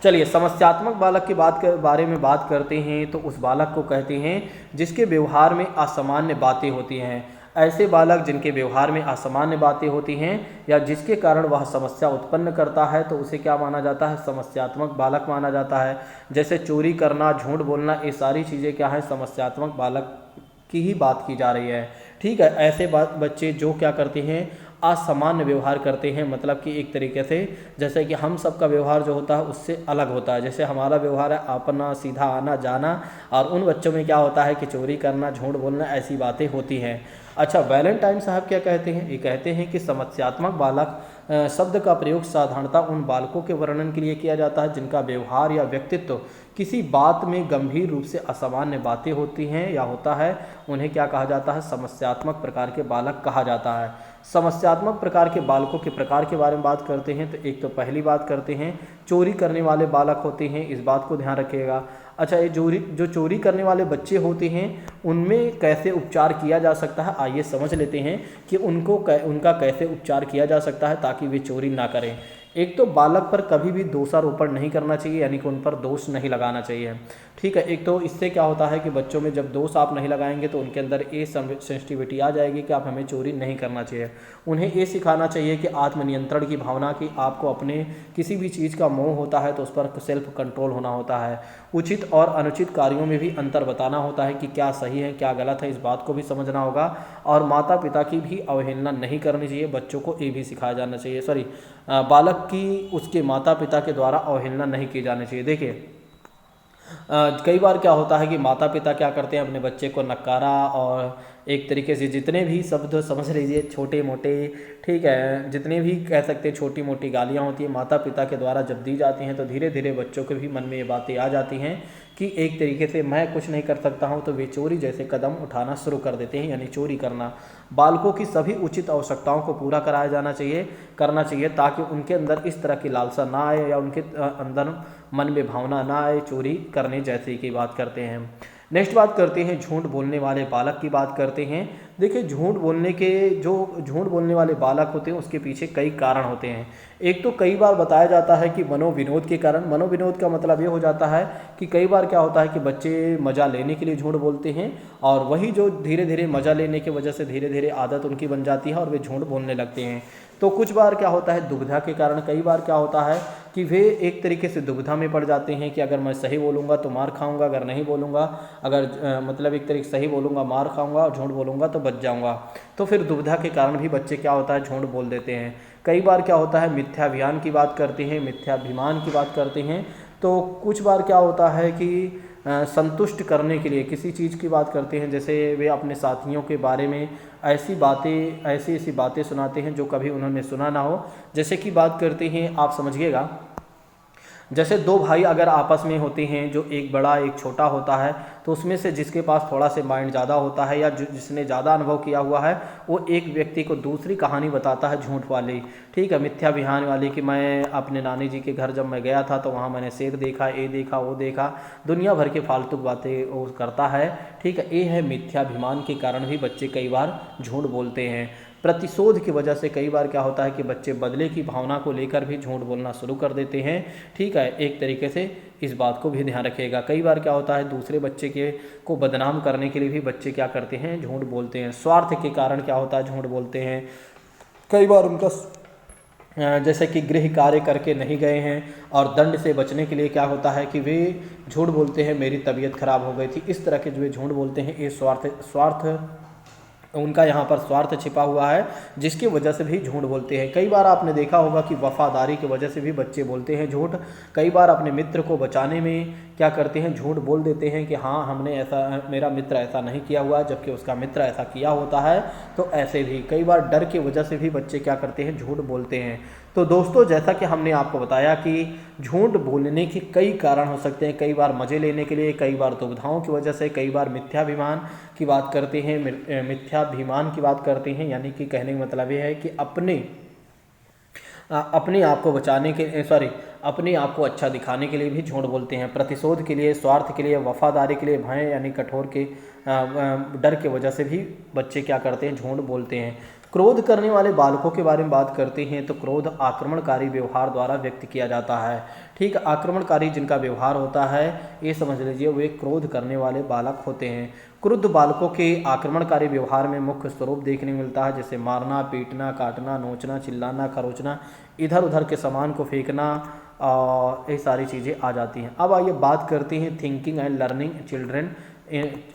चलिए, समस्यात्मक बालक के बारे में बात करते हैं। तो उस बालक को कहते हैं जिसके व्यवहार में असामान्य बातें होती हैं। ऐसे बालक जिनके व्यवहार में असामान्य बातें होती हैं या जिसके कारण वह समस्या उत्पन्न करता है तो उसे क्या माना जाता है, समस्यात्मक बालक माना जाता है। जैसे चोरी करना, झूठ बोलना, ये सारी चीज़ें क्या है, समस्यात्मक बालक की ही बात की जा रही है। ठीक है, ऐसे बच्चे जो क्या करते हैं, असामान्य व्यवहार करते हैं, मतलब कि एक तरीके से जैसे कि हम सबका व्यवहार जो होता है उससे अलग होता है। जैसे हमारा व्यवहार है अपना सीधा आना जाना, और उन बच्चों में क्या होता है कि चोरी करना, झूठ बोलना, ऐसी बातें होती हैं। अच्छा, वैलेंटाइन साहब क्या कहते हैं, ये कहते हैं कि समस्यात्मक बालक शब्द का प्रयोग साधारणतः उन बालकों के वर्णन के लिए किया जाता है जिनका व्यवहार या व्यक्तित्व किसी बात में गंभीर रूप से असामान्य बातें होती हैं या होता है, उन्हें क्या कहा जाता है, समस्यात्मक प्रकार के बालक कहा जाता है। समस्यात्मक प्रकार के बालकों के प्रकार के बारे में बात करते हैं तो एक तो पहली बात करते हैं चोरी करने वाले बालक होते हैं, इस बात को ध्यान रखिएगा। अच्छा, ये जो चोरी करने वाले बच्चे होते हैं उनमें कैसे उपचार किया जा सकता है, आइए समझ लेते हैं कि उनका कैसे उपचार किया जा सकता है ताकि वे चोरी ना करें। एक तो बालक पर कभी भी दोषारोपण नहीं करना चाहिए, यानी कि उन पर दोष नहीं लगाना चाहिए। ठीक है। एक तो इससे क्या होता है कि बच्चों में जब दोष आप नहीं लगाएंगे तो उनके अंदर ये सेंसिटिविटी आ जाएगी कि आप हमें चोरी नहीं करना चाहिए। उन्हें ये सिखाना चाहिए कि आत्मनियंत्रण की भावना, कि आपको अपने किसी भी चीज़ का मोह होता है तो उस पर सेल्फ कंट्रोल होना होता है। उचित और अनुचित कार्यों में भी अंतर बताना होता है कि क्या सही है क्या गलत है, इस बात को भी समझना होगा। और माता पिता की भी अवहेलना नहीं करनी चाहिए, बच्चों को ये भी सिखाया जाना चाहिए, बालक की उसके माता पिता के द्वारा अवहेलना नहीं की जानी चाहिए। देखिए कई बार क्या होता है कि माता पिता क्या करते हैं, अपने बच्चे को नकारा और एक तरीके से जितने भी शब्द समझ लीजिए छोटे मोटे, ठीक है, जितने भी कह सकते हैं छोटी मोटी गालियाँ होती हैं माता पिता के द्वारा जब दी जाती हैं तो धीरे धीरे बच्चों के भी मन में ये बातें आ जाती हैं कि एक तरीके से मैं कुछ नहीं कर सकता हूँ, तो वे चोरी जैसे कदम उठाना शुरू कर देते हैं, यानी चोरी करना। बालकों की सभी उचित आवश्यकताओं को पूरा कराया करना चाहिए ताकि उनके अंदर इस तरह की लालसा ना आए या उनके अंदर मन में भावना ना आए चोरी करने जैसे की बात करते हैं। नेक्स्ट बात करते हैं झूठ बोलने वाले बालक की बात करते हैं। देखिए झूठ बोलने वाले बालक होते हैं उसके पीछे कई कारण होते हैं। एक तो कई बार बताया जाता है कि मनोविनोद के कारण। मनोविनोद का मतलब ये हो जाता है कि कई बार क्या होता है कि बच्चे मज़ा लेने के लिए झूठ बोलते हैं और वही जो धीरे धीरे मज़ा लेने की वजह से धीरे धीरे आदत उनकी बन जाती है और वे झूठ बोलने लगते हैं। तो कुछ बार क्या होता है दुविधा के कारण, कई बार क्या होता है कि वे एक तरीके से दुविधा में पड़ जाते हैं कि अगर मैं सही बोलूँगा तो मार खाऊंगा, अगर नहीं बोलूँगा, अगर मतलब एक तरीके से सही बोलूँगा मार खाऊंगा और झूठ बोलूँगा तो बच जाऊँगा। तो फिर दुविधा के कारण भी बच्चे क्या होता है झूठ बोल देते हैं। कई बार क्या होता है मिथ्याभिमान की बात करते हैं। तो कुछ बार क्या होता है कि संतुष्ट करने के लिए किसी चीज़ की बात करते हैं, जैसे वे अपने साथियों के बारे में ऐसी बातें सुनाते हैं जो कभी उन्होंने सुना ना हो। जैसे कि बात करते हैं, आप समझिएगा, जैसे दो भाई अगर आपस में होते हैं, जो एक बड़ा एक छोटा होता है, तो उसमें से जिसके पास थोड़ा से माइंड ज़्यादा होता है या जिसने ज़्यादा अनुभव किया हुआ है वो एक व्यक्ति को दूसरी कहानी बताता है झूठ वाली, ठीक है, मिथ्याभिमान वाली, कि मैं अपने नानी जी के घर जब मैं गया था तो वहाँ मैंने शेर देखा, ये देखा, वो देखा, दुनिया भर के फालतू बातें वो करता है, ठीक है। ये है मिथ्याभिमान के कारण भी बच्चे कई बार झूठ बोलते हैं। प्रतिशोध की वजह से कई बार क्या होता है कि बच्चे बदले की भावना को लेकर भी झूठ बोलना शुरू कर देते हैं, ठीक है। एक तरीके से इस बात को भी ध्यान रखिएगा। कई बार क्या होता है दूसरे बच्चे को बदनाम करने के लिए भी बच्चे क्या करते हैं झूठ बोलते हैं। स्वार्थ के कारण क्या होता है झूठ बोलते हैं। कई बार उनका जैसे कि गृह कार्य करके नहीं गए हैं और दंड से बचने के लिए क्या होता है कि वे झूठ बोलते हैं मेरी तबीयत खराब हो गई थी। इस तरह के जो वे झूठ बोलते हैं ये स्वार्थ उनका यहाँ पर स्वार्थ छिपा हुआ है, जिसकी वजह से भी झूठ बोलते हैं। कई बार आपने देखा होगा कि वफादारी की वजह से भी बच्चे बोलते हैं झूठ। कई बार अपने मित्र को बचाने में क्या करते हैं झूठ बोल देते हैं कि हाँ हमने ऐसा, मेरा मित्र ऐसा नहीं किया हुआ, जबकि उसका मित्र ऐसा किया होता है। तो ऐसे भी कई बार डर की वजह से भी बच्चे क्या करते हैं झूठ बोलते हैं। तो दोस्तों जैसा कि हमने आपको बताया कि झूठ बोलने के कई कारण हो सकते हैं, कई बार मज़े लेने के लिए, कई बार दुविधाओं की वजह से, कई बार मिथ्याभिमान की बात करते हैं। यानी कि कहने का मतलब ये है कि अपने आप को बचाने के अपने आप को अच्छा दिखाने के लिए भी झूठ बोलते हैं। प्रतिशोध के लिए, स्वार्थ के लिए, वफादारी के लिए, भय यानी कठोर के डर की वजह से भी बच्चे क्या करते हैं झूठ बोलते हैं। क्रोध करने वाले बालकों के बारे में बात करते हैं तो क्रोध आक्रमणकारी व्यवहार द्वारा व्यक्त किया जाता है, ठीक है। आक्रमणकारी जिनका व्यवहार होता है ये समझ लीजिए वे क्रोध करने वाले बालक होते हैं। क्रुद्ध बालकों के आक्रमणकारी व्यवहार में मुख्य स्वरूप देखने को मिलता है, जैसे मारना, पीटना, काटना, नोचना, चिल्लाना, खरोचना, इधर उधर के सामान को फेंकना, ये सारी चीज़ें आ जाती हैं। अब आइए बात करते हैं thinking and learning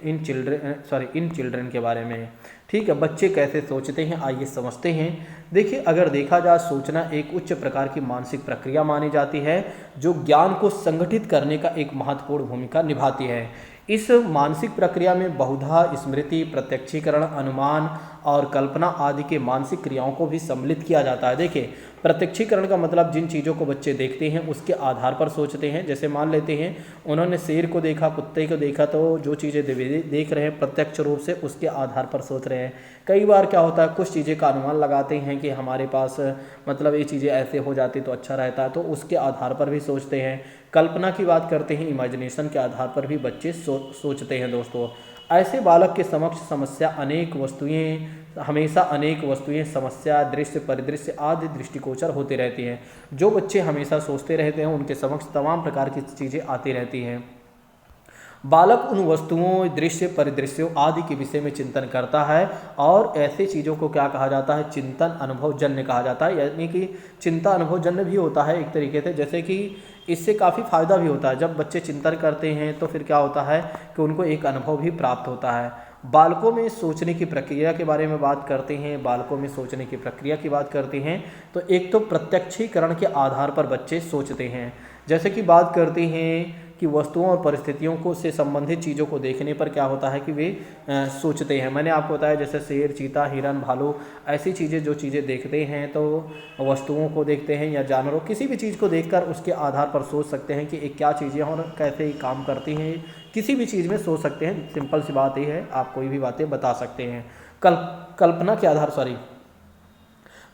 in children के बारे में, ठीक है। बच्चे कैसे सोचते हैं आइए समझते हैं। देखिए अगर देखा जाए सोचना एक उच्च प्रकार की मानसिक प्रक्रिया मानी जाती है जो ज्ञान को संगठित करने का एक महत्वपूर्ण भूमिका निभाती है। इस मानसिक प्रक्रिया में बहुधा स्मृति, प्रत्यक्षीकरण, अनुमान और कल्पना आदि के मानसिक क्रियाओं को भी सम्मिलित किया जाता है। देखिए प्रत्यक्षीकरण का मतलब जिन चीज़ों को बच्चे देखते हैं उसके आधार पर सोचते हैं। जैसे मान लेते हैं उन्होंने शेर को देखा, कुत्ते को देखा, तो जो चीज़ें देख रहे हैं प्रत्यक्ष रूप से उसके आधार पर सोच रहे हैं। कई बार क्या होता है कुछ चीज़ें का अनुमान लगाते हैं कि हमारे पास मतलब ये चीज़ें ऐसे हो जाती तो अच्छा रहता है, तो उसके आधार पर भी सोचते हैं। कल्पना की बात करते हैं, इमेजिनेशन के आधार पर भी बच्चे सोचते हैं। दोस्तों ऐसे बालक के समक्ष हमेशा अनेक वस्तुएं, समस्या, दृश्य, परिदृश्य आदि दृष्टिगोचर होते रहती हैं। जो बच्चे हमेशा सोचते रहते हैं उनके समक्ष तमाम प्रकार की चीज़ें आती रहती हैं। बालक उन वस्तुओं, दृश्य, परिदृश्यों आदि के विषय में चिंतन करता है और ऐसे चीज़ों को क्या कहा जाता है, चिंतन अनुभवजन्य कहा जाता है। यानी कि चिंता अनुभवजन्य भी होता है एक तरीके से, जैसे कि इससे काफ़ी फायदा भी होता है। जब बच्चे चिंतन करते हैं तो फिर क्या होता है कि उनको एक अनुभव भी प्राप्त होता है। बालकों में सोचने की प्रक्रिया के बारे में बात करते हैं। बालकों में सोचने की प्रक्रिया की बात करते हैं तो एक तो प्रत्यक्षीकरण के आधार पर बच्चे सोचते हैं। जैसे कि बात करते हैं कि वस्तुओं और परिस्थितियों को से संबंधित चीज़ों को देखने पर क्या होता है कि वे सोचते हैं। मैंने आपको बताया जैसे शेर, चीता, हिरन, भालू, ऐसी चीज़ें जो चीज़ें देखते हैं तो वस्तुओं को देखते हैं या जानवरों, किसी भी चीज़ को देखकर उसके आधार पर सोच सकते हैं कि एक क्या चीज़ें हैं और कैसे ये काम करती हैं। किसी भी चीज़ में सोच सकते हैं। सिंपल सी बात ये है, आप कोई भी बातें बता सकते हैं।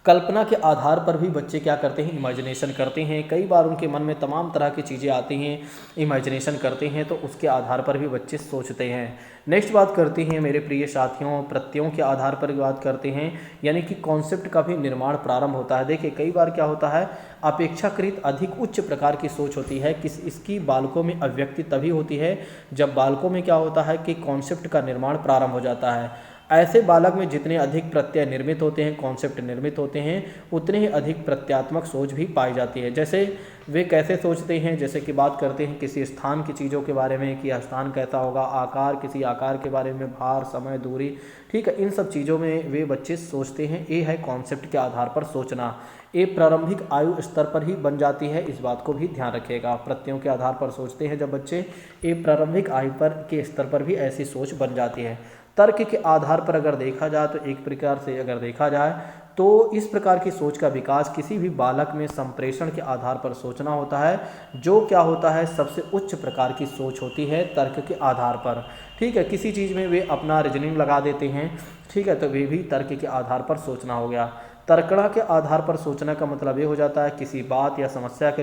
कल्पना के आधार पर भी बच्चे क्या करते हैं, इमेजिनेशन करते हैं। कई बार उनके मन में तमाम तरह की चीज़ें आती हैं, इमेजिनेशन करते हैं, तो उसके आधार पर भी बच्चे सोचते हैं। नेक्स्ट बात करते हैं मेरे प्रिय साथियों, प्रत्ययों के आधार पर बात करते हैं, यानी कि कॉन्सेप्ट का भी निर्माण प्रारंभ होता है। देखिए कई बार क्या होता है, अपेक्षाकृत अधिक उच्च प्रकार की सोच होती है कि इसकी बालकों में अभिव्यक्ति तभी होती है जब बालकों में क्या होता है कि कॉन्सेप्ट का निर्माण प्रारंभ हो जाता है। ऐसे बालक में जितने अधिक प्रत्यय निर्मित होते हैं, कॉन्सेप्ट निर्मित होते हैं, उतने ही अधिक प्रत्यात्मक सोच भी पाई जाती है। जैसे वे कैसे सोचते हैं, जैसे कि बात करते हैं किसी स्थान की चीज़ों के बारे में कि यह स्थान कैसा होगा, आकार, किसी आकार के बारे में, भार, समय, दूरी, ठीक है, इन सब चीज़ों में वे बच्चे सोचते हैं। ये है कॉन्सेप्ट के आधार पर सोचना। ये प्रारंभिक आयु स्तर पर ही बन जाती है, इस बात को भी ध्यान रखिएगा। प्रत्ययों के आधार पर सोचते हैं जब बच्चे, ये प्रारंभिक आयु पर के स्तर पर भी ऐसी सोच बन जाती है। तर्क के आधार पर अगर देखा जाए तो एक प्रकार से अगर देखा जाए तो इस प्रकार की सोच का विकास किसी भी बालक में संप्रेषण के आधार पर सोचना होता है, जो क्या होता है सबसे उच्च प्रकार की सोच होती है तर्क के आधार पर। ठीक है, किसी चीज़ में वे अपना रीजनिंग लगा देते हैं, ठीक है, तो वे भी तर्क के आधार पर सोचना हो गया। तर्कणा के आधार पर सोचने का मतलब ये हो जाता है किसी बात या समस्या के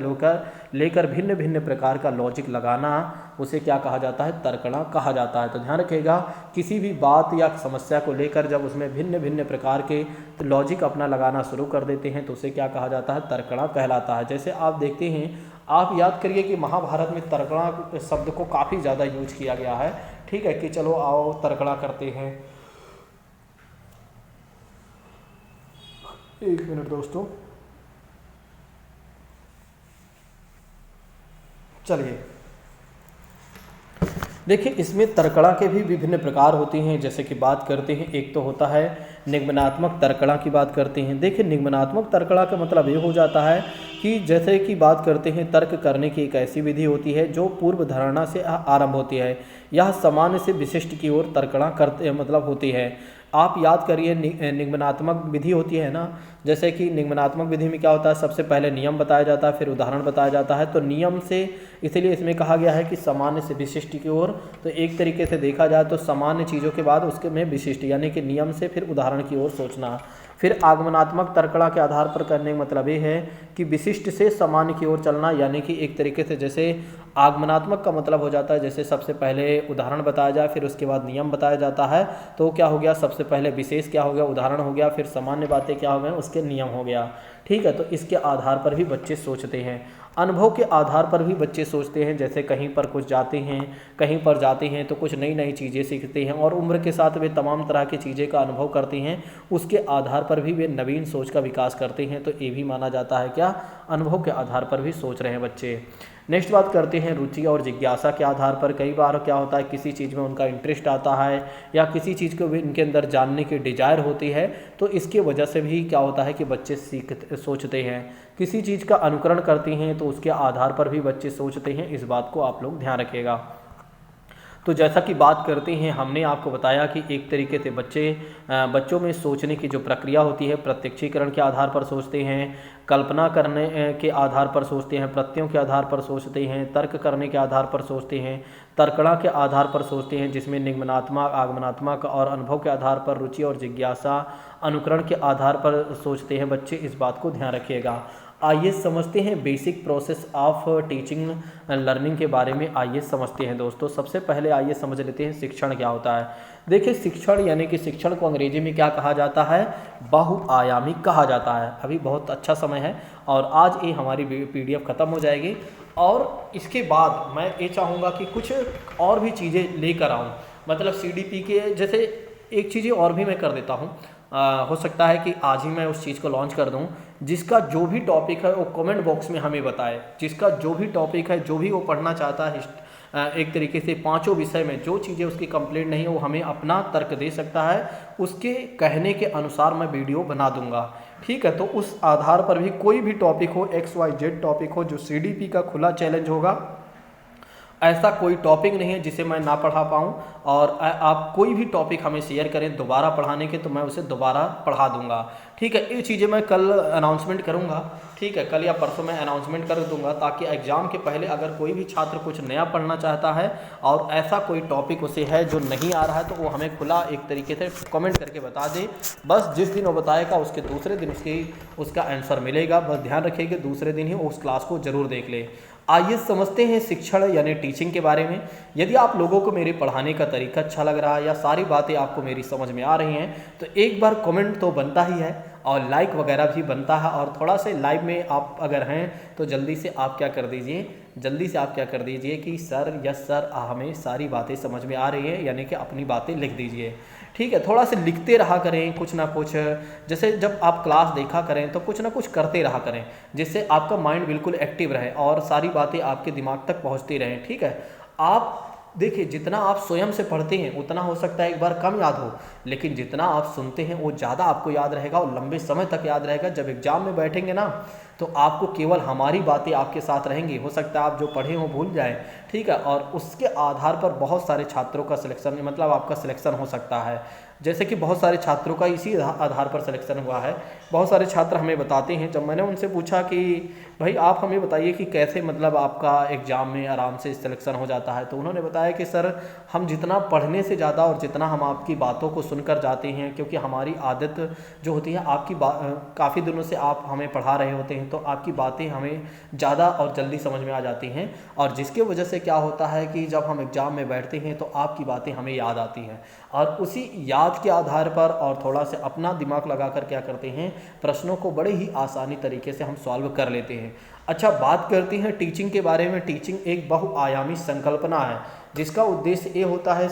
लेकर भिन्न भिन्न प्रकार का लॉजिक लगाना, उसे क्या कहा जाता है, तर्कणा कहा जाता है। तो ध्यान रखिएगा, किसी भी बात या समस्या को लेकर जब उसमें भिन्न भिन्न प्रकार के लॉजिक अपना लगाना शुरू कर देते हैं तो उसे क्या कहा जाता है, तर्कणा कहलाता है। जैसे आप देखते हैं, आप याद करिए कि महाभारत में तर्कणा शब्द को काफ़ी ज़्यादा यूज किया गया है। ठीक है कि चलो आओ तर्कणा करते हैं। एक मिनट दोस्तों, चलिए देखिए, इसमें तर्कणा के भी विभिन्न प्रकार होते हैं। जैसे कि बात करते हैं, एक तो होता है निगमनात्मक तर्कणा की बात करते हैं। देखिए निगमनात्मक तर्कणा का मतलब ये हो जाता है कि जैसे कि बात करते हैं, तर्क करने की एक ऐसी विधि होती है जो पूर्व धारणा से आरंभ होती है। यह सामान्य से विशिष्ट की ओर तर्कणा करते मतलब होती है। आप याद करिए, निगमनात्मक विधि होती है ना, जैसे कि निगमनात्मक विधि में क्या होता है, सबसे पहले नियम बताया जाता है, फिर उदाहरण बताया जाता है। तो नियम से, इसीलिए इसमें कहा गया है कि सामान्य से विशिष्ट की ओर। तो एक तरीके से देखा जाए तो सामान्य चीज़ों के बाद उसके में विशिष्ट, यानी कि नियम से फिर उदाहरण की ओर सोचना। फिर आगमनात्मक तर्कणा के आधार पर करने का मतलब ये है कि विशिष्ट से सामान्य की ओर चलना, यानी कि एक तरीके से जैसे आगमनात्मक का मतलब हो जाता है जैसे सबसे पहले उदाहरण बताया जाए, फिर उसके बाद नियम बताया जाता है। तो क्या हो गया, सबसे पहले विशेष क्या हो गया, उदाहरण हो गया, फिर सामान्य बातें क्या हो गए, उसके नियम हो गया। ठीक है, तो इसके आधार पर भी बच्चे सोचते हैं। अनुभव के आधार पर भी बच्चे सोचते हैं। जैसे कहीं पर कुछ जाते हैं, कहीं पर जाते हैं तो कुछ नई नई चीज़ें सीखते हैं और उम्र के साथ वे तमाम तरह की चीज़ें का अनुभव करते हैं, उसके आधार पर भी वे नवीन सोच का विकास करते हैं। तो ये भी माना जाता है क्या, अनुभव के आधार पर भी सोच रहे हैं बच्चे। नेक्स्ट बात करते हैं रुचि और जिज्ञासा के आधार पर। कई बार क्या होता है, किसी चीज़ में उनका इंटरेस्ट आता है या किसी चीज़ को भी इनके अंदर जानने की डिजायर होती है, तो इसके वजह से भी क्या होता है कि बच्चे सोचते हैं। किसी चीज़ का अनुकरण करते हैं तो उसके आधार पर भी बच्चे सोचते हैं। इस बात को आप लोग ध्यान रखिएगा। तो जैसा कि बात करते हैं, हमने आपको बताया कि एक तरीके से बच्चों में सोचने की जो प्रक्रिया होती है, प्रत्यक्षीकरण के आधार पर सोचते हैं, कल्पना करने के आधार पर सोचते हैं, प्रत्ययों के आधार पर सोचते हैं, तर्क करने के आधार पर सोचते हैं, तर्कणा के आधार पर सोचते हैं जिसमें निगमनात्मक, आगमनात्मक और अनुभव के आधार पर रुचि और जिज्ञासा, अनुकरण के आधार पर सोचते हैं बच्चे। इस बात को ध्यान रखिएगा। आइए समझते हैं basic process of teaching and learning के बारे में। आइए समझते हैं दोस्तों। सबसे पहले आइए समझ लेते हैं शिक्षण क्या होता है। देखिए, शिक्षण यानी कि शिक्षण को अंग्रेजी में क्या कहा जाता है? बहुआयामी कहा जाता है। अभी बहुत अच्छा समय है और आज ये हमारी PDF ख़त्म हो जाएगी और इसके बाद मैं ये चाहूँगा कि कुछ और भी चीज़ें लेकर आऊँ। मतलब CDP के जैसे एक चीज़ें और भी मैं कर देता हूँ। हो सकता है कि आज ही मैं उस चीज़ को लॉन्च कर दूं। जिसका जो भी टॉपिक है वो कमेंट बॉक्स में हमें बताए। जिसका जो भी टॉपिक है, जो भी वो पढ़ना चाहता है, एक तरीके से पांचों विषय में जो चीज़ें उसकी कंप्लीट नहीं है वो हमें अपना तर्क दे सकता है। उसके कहने के अनुसार मैं वीडियो बना दूंगा। ठीक है, तो उस आधार पर भी कोई भी टॉपिक हो, XYZ टॉपिक हो, जो CDP का खुला चैलेंज होगा, ऐसा कोई टॉपिक नहीं है जिसे मैं ना पढ़ा पाऊँ। और आप कोई भी टॉपिक हमें शेयर करें दोबारा पढ़ाने के, तो मैं उसे दोबारा पढ़ा दूंगा। ठीक है, ये चीज़ें मैं कल अनाउंसमेंट करूंगा। ठीक है, कल या परसों मैं अनाउंसमेंट कर दूंगा, ताकि एग्ज़ाम के पहले अगर कोई भी छात्र कुछ नया पढ़ना चाहता है और ऐसा कोई टॉपिक उसे है जो नहीं आ रहा है, तो वो हमें खुला एक तरीके से कमेंट करके बता दे। बस जिस दिन वो बताएगा उसके दूसरे दिन उसका आंसर मिलेगा। बस ध्यान रखिए दूसरे दिन ही वो उस क्लास को ज़रूर देख ले। आइए समझते हैं शिक्षण यानी टीचिंग के बारे में। यदि आप लोगों को मेरे पढ़ाने का तरीका अच्छा लग रहा है या सारी बातें आपको मेरी समझ में आ रही हैं, तो एक बार कमेंट तो बनता ही है और लाइक वगैरह भी बनता है। और थोड़ा से लाइव में आप अगर हैं तो जल्दी से आप क्या कर दीजिए कि सर यस सर हमें सारी बातें समझ में आ रही है, यानी कि अपनी बातें लिख दीजिए। ठीक है, थोड़ा सा लिखते रहा करें कुछ ना कुछ। जैसे जब आप क्लास देखा करें तो कुछ ना कुछ करते रहा करें, जिससे आपका माइंड बिल्कुल एक्टिव रहे और सारी बातें आपके दिमाग तक पहुंचती रहें। ठीक है, आप देखिए जितना आप स्वयं से पढ़ते हैं उतना हो सकता है एक बार कम याद हो, लेकिन जितना आप सुनते हैं वो ज़्यादा आपको याद रहेगा और लंबे समय तक याद रहेगा। जब एग्जाम में बैठेंगे ना, तो आपको केवल हमारी बातें आपके साथ रहेंगी। हो सकता है आप जो पढ़े हो भूल जाएं। ठीक है, और उसके आधार पर बहुत सारे छात्रों का सिलेक्शन, मतलब आपका सिलेक्शन हो सकता है। जैसे कि बहुत सारे छात्रों का इसी आधार पर सिलेक्शन हुआ है। बहुत सारे छात्र हमें बताते हैं, जब मैंने उनसे पूछा कि भाई आप हमें बताइए कि कैसे मतलब आपका एग्ज़ाम में आराम से सिलेक्शन हो जाता है, तो उन्होंने बताया कि सर हम जितना पढ़ने से ज़्यादा और जितना हम आपकी बातों को सुनकर जाते हैं, क्योंकि हमारी आदत जो होती है आपकी काफ़ी दिनों से आप हमें पढ़ा रहे होते हैं, तो आपकी बातें हमें ज़्यादा और जल्दी समझ में आ जाती हैं। और जिसके वजह से क्या होता है कि जब हम एग्ज़ाम में बैठते हैं तो आपकी बातें हमें याद आती हैं और उसी याद के आधार पर और थोड़ा सा अपना दिमाग लगाकर क्या करते हैं, प्रश्नों को बड़े ही आसानी तरीके से हम सॉल्व कर लेते हैं। अच्छा, बात करते हैं टीचिंग के बारे में। टीचिंग एक बहुआयामी संकल्पना है जिसका उद्देश्य ये होता है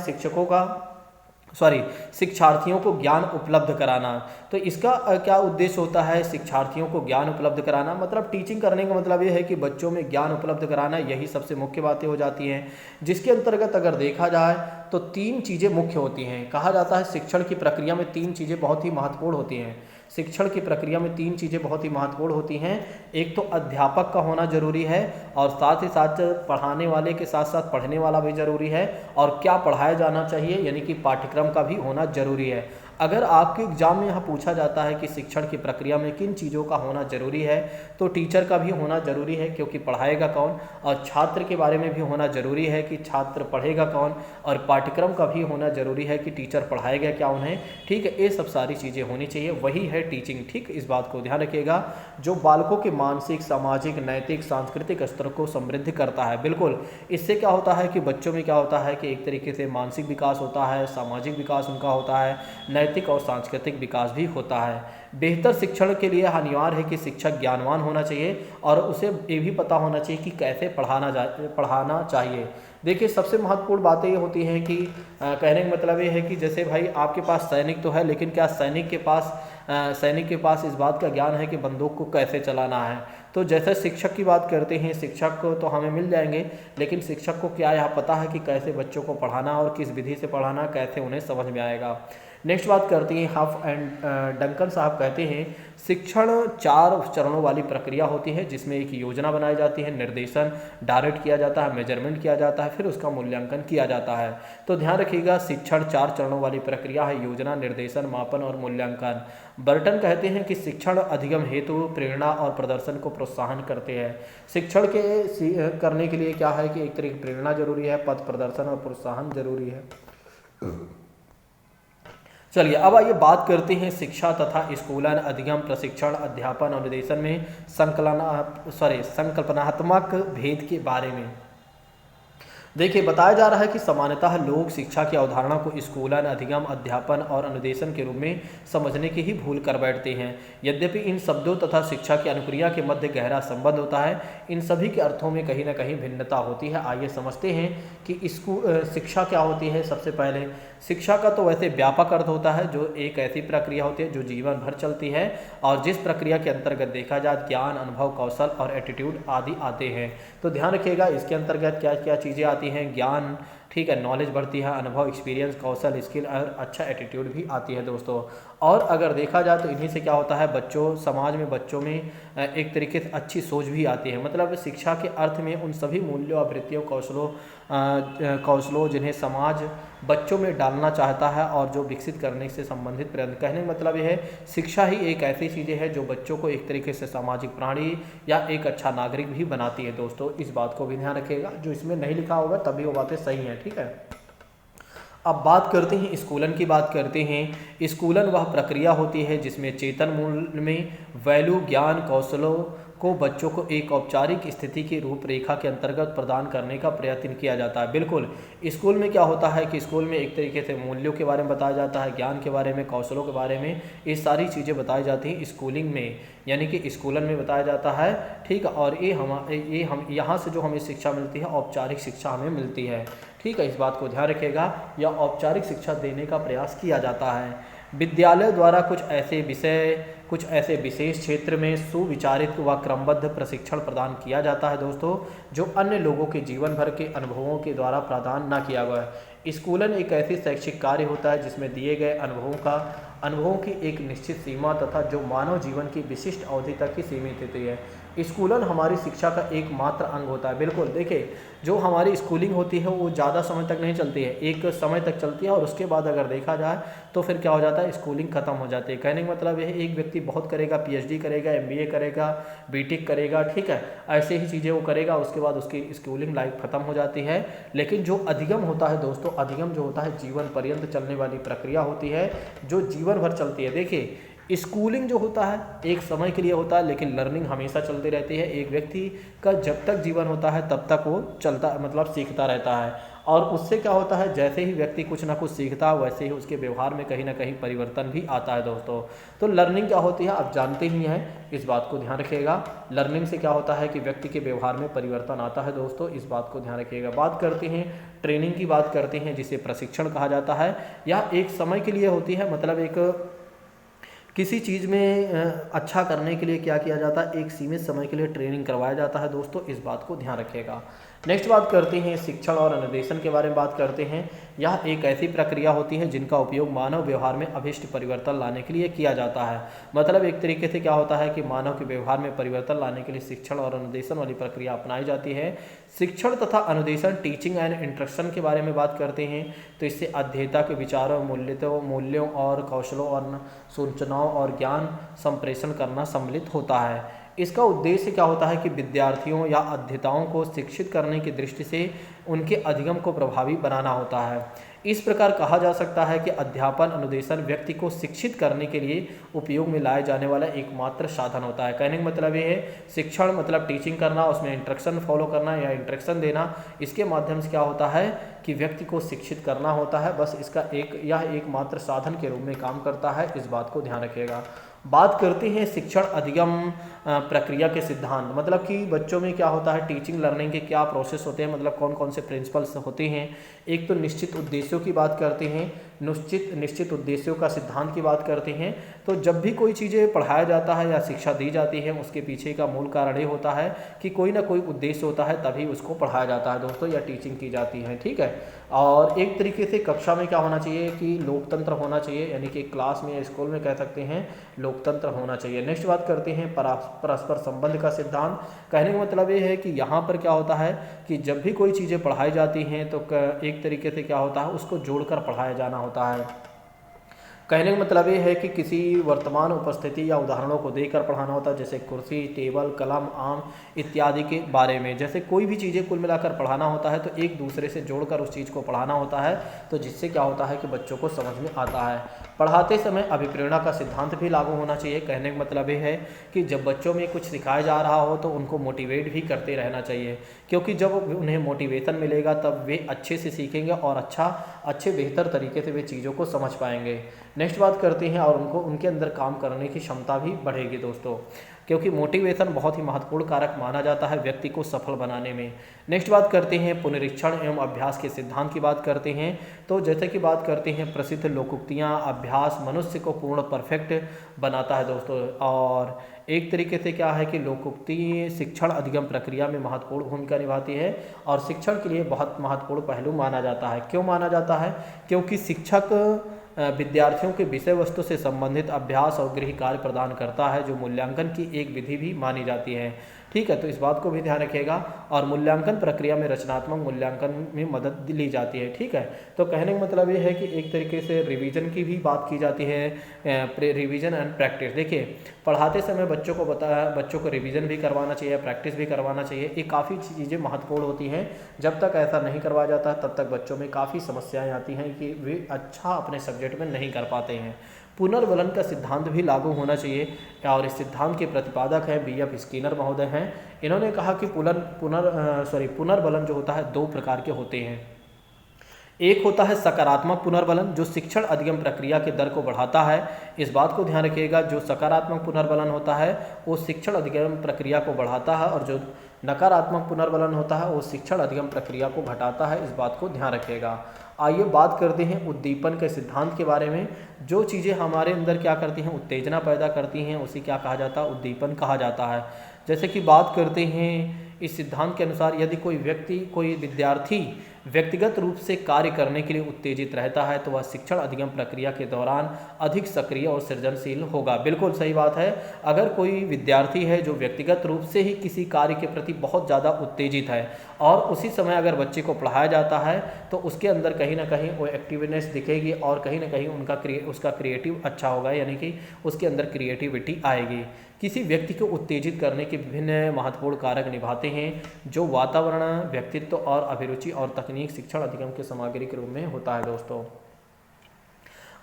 शिक्षार्थियों को ज्ञान उपलब्ध कराना। तो इसका क्या उद्देश्य होता है? शिक्षार्थियों को ज्ञान उपलब्ध कराना, मतलब टीचिंग करने का मतलब ये है कि बच्चों में ज्ञान उपलब्ध कराना, यही सबसे मुख्य बातें हो जाती हैं। जिसके अंतर्गत अगर देखा जाए तो 3 चीज़ें मुख्य होती हैं। कहा जाता है शिक्षण की प्रक्रिया में 3 चीज़ें बहुत ही महत्वपूर्ण होती हैं। शिक्षण की प्रक्रिया में 3 चीज़ें बहुत ही महत्वपूर्ण होती हैं। एक तो अध्यापक का होना जरूरी है और साथ ही साथ पढ़ाने वाले के साथ साथ पढ़ने वाला भी जरूरी है, और क्या पढ़ाया जाना चाहिए यानी कि पाठ्यक्रम का भी होना जरूरी है। अगर आपके एग्जाम में यहाँ पूछा जाता है कि शिक्षण की प्रक्रिया में किन चीज़ों का होना जरूरी है, तो टीचर का भी होना जरूरी है क्योंकि पढ़ाएगा कौन, और छात्र के बारे में भी होना जरूरी है कि छात्र पढ़ेगा कौन, और पाठ्यक्रम का भी होना जरूरी है कि टीचर पढ़ाएगा क्या उन्हें। ठीक है, ये सब सारी चीज़ें होनी चाहिए, वही है टीचिंग। ठीक, इस बात को ध्यान रखिएगा, जो बालकों के मानसिक, सामाजिक, नैतिक, सांस्कृतिक स्तर को समृद्ध करता है। बिल्कुल, इससे क्या होता है कि बच्चों में क्या होता है कि एक तरीके से मानसिक विकास होता है, सामाजिक विकास उनका होता है, नैतिक और सांस्कृतिक विकास भी होता है। बेहतर शिक्षण के लिए अनिवार्य है कि शिक्षक ज्ञानवान होना चाहिए और उसे ये भी पता होना चाहिए कि कैसे पढ़ाना चाहिए। देखिए, सबसे महत्वपूर्ण बातें ये होती हैं कि कहने का मतलब ये है कि जैसे भाई आपके पास सैनिक तो है, लेकिन क्या सैनिक के पास इस बात का ज्ञान है कि बंदूक को कैसे चलाना है? तो जैसे शिक्षक की बात करते हैं, शिक्षक को तो हमें मिल जाएंगे, लेकिन शिक्षक को क्या यह पता है कि कैसे बच्चों को पढ़ाना और किस विधि से पढ़ाना, कैसे उन्हें समझ में आएगा। नेक्स्ट बात करते हैं, हफ एंड डंकन साहब कहते हैं शिक्षण 4 चरणों वाली प्रक्रिया होती है, जिसमें एक योजना बनाई जाती है, निर्देशन डायरेक्ट किया जाता है, मेजरमेंट किया जाता है, फिर उसका मूल्यांकन किया जाता है। तो ध्यान रखिएगा, शिक्षण 4 चरणों वाली प्रक्रिया है, योजना, निर्देशन, मापन और मूल्यांकन। बर्टन कहते हैं कि शिक्षण अधिगम हेतु प्रेरणा और प्रदर्शन को प्रोत्साहन करते हैं। शिक्षण के करने के लिए क्या है कि एक तरह की प्रेरणा जरूरी है, पथ प्रदर्शन और प्रोत्साहन जरूरी है। चलिए अब आइए बात करते हैं शिक्षा तथा स्कूलन अधिगम प्रशिक्षण अध्यापन और निर्देशन में संकल्पनात्मक भेद के बारे में। देखिए बताया जा रहा है कि सामान्यतः लोग शिक्षा की अवधारणा को स्कूलन अधिगम अध्यापन और अनुदेशन के रूप में समझने की ही भूल कर बैठते हैं। यद्यपि इन शब्दों तथा शिक्षा की अनुक्रिया के मध्य गहरा संबंध होता है, इन सभी के अर्थों में कहीं ना कहीं भिन्नता होती है। आइए समझते हैं कि शिक्षा क्या होती है। सबसे पहले शिक्षा का तो वैसे व्यापक अर्थ होता है जो एक ऐसी प्रक्रिया होती है जो जीवन भर चलती है और जिस प्रक्रिया के अंतर्गत देखा जाए ज्ञान, अनुभव, कौशल और एटीट्यूड आदि आते हैं। तो ध्यान रखिएगा इसके अंतर्गत क्या क्या चीज़ें आती हैं। ज्ञान, ठीक है, नॉलेज बढ़ती है, अनुभव, एक्सपीरियंस, कौशल, स्किल और अच्छा एटीट्यूड भी आती है दोस्तों। और अगर देखा जाए तो इन्हीं से क्या होता है, बच्चों समाज में बच्चों में एक तरीके से अच्छी सोच भी आती है। मतलब शिक्षा के अर्थ में उन सभी मूल्यों, आवृत्तियों, कौशलों जिन्हें समाज बच्चों में डालना चाहता है और जो विकसित करने से संबंधित प्रयत्न। कहने का मतलब यह है शिक्षा ही एक ऐसी चीज़ें है जो बच्चों को एक तरीके से सामाजिक प्राणी या एक अच्छा नागरिक भी बनाती है दोस्तों। इस बात को भी ध्यान रखिएगा, जो इसमें नहीं लिखा होगा तभी वो बातें सही हैं, ठीक है। अब बात करते हैं स्कूलन की। बात करते हैं स्कूलन वह प्रक्रिया होती है जिसमें चेतन मूल में वैल्यू, ज्ञान, कौशलों को बच्चों को एक औपचारिक स्थिति की रूपरेखा के अंतर्गत प्रदान करने का प्रयत्न किया जाता है। बिल्कुल, स्कूल में क्या होता है कि स्कूल में एक तरीके से मूल्यों के बारे में बताया जाता है, ज्ञान के बारे में, कौशलों के बारे में, ये सारी चीज़ें बताई जाती हैं स्कूलिंग में, यानी कि स्कूलन में बताया जाता है, ठीक है। और ये हम यहाँ से जो हमें शिक्षा मिलती है औपचारिक शिक्षा हमें मिलती है, ठीक है। इस बात को ध्यान रखिएगा, या औपचारिक शिक्षा देने का प्रयास किया जाता है। विद्यालय द्वारा कुछ ऐसे विशेष क्षेत्र में सुविचारित व क्रमबद्ध प्रशिक्षण प्रदान किया जाता है दोस्तों, जो अन्य लोगों के जीवन भर के अनुभवों के द्वारा प्रदान न किया गया है। स्कूलन एक ऐसी शैक्षिक कार्य होता है जिसमें दिए गए अनुभवों की एक निश्चित सीमा तथा जो मानव जीवन की विशिष्ट अवधि तक ही सीमित होती है। स्कूलन हमारी शिक्षा का एकमात्र अंग होता है। बिल्कुल, देखिए जो हमारी स्कूलिंग होती है वो ज़्यादा समय तक नहीं चलती है, एक समय तक चलती है और उसके बाद अगर देखा जाए तो फिर क्या हो जाता है, स्कूलिंग खत्म हो जाती है। कहने का मतलब यह एक व्यक्ति बहुत करेगा, पीएचडी करेगा, एमबीए करेगा, बीटेक करेगा, ठीक है, ऐसे ही चीज़ें वो करेगा, उसके बाद उसकी स्कूलिंग लाइफ खत्म हो जाती है। लेकिन जो अधिगम होता है दोस्तों, अधिगम जो होता है जीवन पर्यंत चलने वाली प्रक्रिया होती है जो जीवन भर चलती है। देखिए स्कूलिंग जो होता है एक समय के लिए होता है, लेकिन लर्निंग हमेशा चलती रहती है। एक व्यक्ति का जब तक जीवन होता है तब तक वो चलता, मतलब सीखता रहता है। और उससे क्या होता है, जैसे ही व्यक्ति कुछ ना कुछ सीखता है वैसे ही उसके व्यवहार में कहीं ना कहीं परिवर्तन भी आता है दोस्तों। तो लर्निंग क्या होती है आप जानते ही हैं, इस बात को ध्यान रखिएगा। लर्निंग से क्या होता है कि व्यक्ति के व्यवहार में परिवर्तन आता है दोस्तों, इस बात को ध्यान रखिएगा। बात करते हैं ट्रेनिंग की, बात करते हैं जिसे प्रशिक्षण कहा जाता है। यह एक समय के लिए होती है, मतलब एक किसी चीज़ में अच्छा करने के लिए क्या किया जाता है, एक सीमित समय के लिए ट्रेनिंग करवाया जाता है दोस्तों, इस बात को ध्यान रखिएगा। नेक्स्ट बात करते हैं शिक्षण और अनुदेशन के बारे में बात करते हैं। यह एक ऐसी प्रक्रिया होती है जिनका उपयोग मानव व्यवहार में अभिष्ट परिवर्तन लाने के लिए किया जाता है। मतलब एक तरीके से क्या होता है कि मानव के व्यवहार में परिवर्तन लाने के लिए शिक्षण और अनुदेशन वाली प्रक्रिया अपनाई जाती है। शिक्षण तथा अनुदेशन, टीचिंग एंड इंस्ट्रक्शन के बारे में बात करते हैं तो इससे अध्येता के विचारों, मूल्यों और कौशलों और सूचनाओं और ज्ञान संप्रेषण करना सम्मिलित होता है। इसका उद्देश्य क्या होता है कि विद्यार्थियों या अध्येताओं को शिक्षित करने की दृष्टि से उनके अधिगम को प्रभावी बनाना होता है। इस प्रकार कहा जा सकता है कि अध्यापन, अनुदेशन व्यक्ति को शिक्षित करने के लिए उपयोग में लाए जाने वाला एकमात्र साधन होता है। कहने का मतलब ये है शिक्षण मतलब टीचिंग करना, उसमें इंस्ट्रक्शन फॉलो करना या इंस्ट्रक्शन देना, इसके माध्यम से क्या होता है कि व्यक्ति को शिक्षित करना होता है। बस इसका यह एकमात्र साधन के रूप में काम करता है, इस बात को ध्यान रखिएगा। बात करते हैं शिक्षण अधिगम प्रक्रिया के सिद्धांत, मतलब कि बच्चों में क्या होता है, टीचिंग लर्निंग के क्या प्रोसेस होते हैं, मतलब कौन कौन से प्रिंसिपल्स होते हैं। एक तो निश्चित उद्देश्यों की बात करते हैं, निश्चित उद्देश्यों का सिद्धांत की बात करते हैं। तो जब भी कोई चीज़ें पढ़ाया जाता है या शिक्षा दी जाती है उसके पीछे का मूल कारण ये होता है कि कोई ना कोई उद्देश्य होता है, तभी उसको पढ़ाया जाता है दोस्तों या टीचिंग की जाती है, ठीक है। और एक तरीके से कक्षा में क्या होना चाहिए कि लोकतंत्र होना चाहिए, यानी कि क्लास में या स्कूल में कह सकते हैं लोकतंत्र होना चाहिए। नेक्स्ट बात करते हैं परस्पर संबंध का सिद्धांत। कहने का मतलब ये है कि यहाँ पर क्या होता है कि जब भी कोई चीज़ें पढ़ाई जाती हैं तो एक तरीके से क्या होता है उसको जोड़कर पढ़ाया जाना होता है। कहने का मतलब ये है कि किसी वर्तमान उपस्थिति या उदाहरणों को देकर पढ़ाना होता है, जैसे कुर्सी, टेबल, कलम, आम इत्यादि के बारे में। जैसे कोई भी चीज़ें कुल मिलाकर पढ़ाना होता है तो एक दूसरे से जोड़कर उस चीज़ को पढ़ाना होता है, तो जिससे क्या होता है कि बच्चों को समझ में आता है। पढ़ाते समय अभिप्रेरणा का सिद्धांत भी लागू होना चाहिए। कहने का मतलब ये है कि जब बच्चों में कुछ सिखाया जा रहा हो तो उनको मोटिवेट भी करते रहना चाहिए, क्योंकि जब उन्हें मोटिवेशन मिलेगा तब वे अच्छे से सीखेंगे और अच्छे बेहतर तरीके से वे चीज़ों को समझ पाएंगे। नेक्स्ट बात करते हैं और उनके अंदर काम करने की क्षमता भी बढ़ेगी दोस्तों, क्योंकि मोटिवेशन बहुत ही महत्वपूर्ण कारक माना जाता है व्यक्ति को सफल बनाने में। नेक्स्ट बात करते हैं पुनरीक्षण एवं अभ्यास के सिद्धांत की बात करते हैं। तो जैसे कि बात करते हैं प्रसिद्ध लोकोक्तियाँ, अभ्यास मनुष्य को पूर्ण परफेक्ट बनाता है दोस्तों। और एक तरीके से क्या है कि लोकोक्ति शिक्षण अधिगम प्रक्रिया में महत्वपूर्ण भूमिका निभाती है और शिक्षण के लिए बहुत महत्वपूर्ण पहलू माना जाता है। क्यों माना जाता है? क्योंकि शिक्षक विद्यार्थियों के विषय वस्तु से संबंधित अभ्यास और गृह कार्य प्रदान करता है, जो मूल्यांकन की एक विधि भी मानी जाती है। ठीक है, तो इस बात को भी ध्यान रखिएगा। और मूल्यांकन प्रक्रिया में रचनात्मक मूल्यांकन में मदद ली जाती है। ठीक है, तो कहने का मतलब ये है कि एक तरीके से रिवीजन की भी बात की जाती है, रिवीजन एंड प्रैक्टिस। देखिए, पढ़ाते समय बच्चों को रिवीजन भी करवाना चाहिए, प्रैक्टिस भी करवाना चाहिए। ये काफ़ी चीज़ें महत्वपूर्ण होती हैं। जब तक ऐसा नहीं करवाया जाता तब तक बच्चों में काफ़ी समस्याएं आती हैं कि वे अच्छा अपने सब्जेक्ट में नहीं कर पाते हैं। पुनर्बलन का सिद्धांत भी लागू होना चाहिए और इस सिद्धांत के प्रतिपादक हैं BF स्किनर महोदय हैं। इन्होंने कहा कि पुनर्बलन जो होता है दो प्रकार के होते हैं। एक होता है सकारात्मक पुनर्बलन, जो शिक्षण अधिगम प्रक्रिया के दर को बढ़ाता है। इस बात को ध्यान रखिएगा, जो सकारात्मक पुनर्बलन होता है वो शिक्षण अधिगम प्रक्रिया को बढ़ाता है और जो नकारात्मक पुनर्बलन होता है वो शिक्षण अधिगम प्रक्रिया को घटाता है। इस बात को ध्यान रखिएगा। आइए बात करते हैं उद्दीपन के सिद्धांत के बारे में। जो चीज़ें हमारे अंदर क्या करती हैं, उत्तेजना पैदा करती हैं, उसे क्या कहा जाता है? उद्दीपन कहा जाता है। जैसे कि बात करते हैं इस सिद्धांत के अनुसार, यदि कोई विद्यार्थी व्यक्तिगत रूप से कार्य करने के लिए उत्तेजित रहता है तो वह शिक्षण अधिगम प्रक्रिया के दौरान अधिक सक्रिय और सृजनशील होगा। बिल्कुल सही बात है। अगर कोई विद्यार्थी है जो व्यक्तिगत रूप से ही किसी कार्य के प्रति बहुत ज़्यादा उत्तेजित है और उसी समय अगर बच्चे को पढ़ाया जाता है तो उसके अंदर कहीं ना कहीं वो एक्टिवनेस दिखेगी और कहीं ना कहीं उसका क्रिएटिव अच्छा होगा, यानी कि उसके अंदर क्रिएटिविटी आएगी। किसी व्यक्ति को उत्तेजित करने के विभिन्न महत्वपूर्ण कारक निभाते हैं, जो वातावरण, व्यक्तित्व और अभिरुचि और तकनीक शिक्षण अधिगम के सामग्री के रूप में होता है दोस्तों।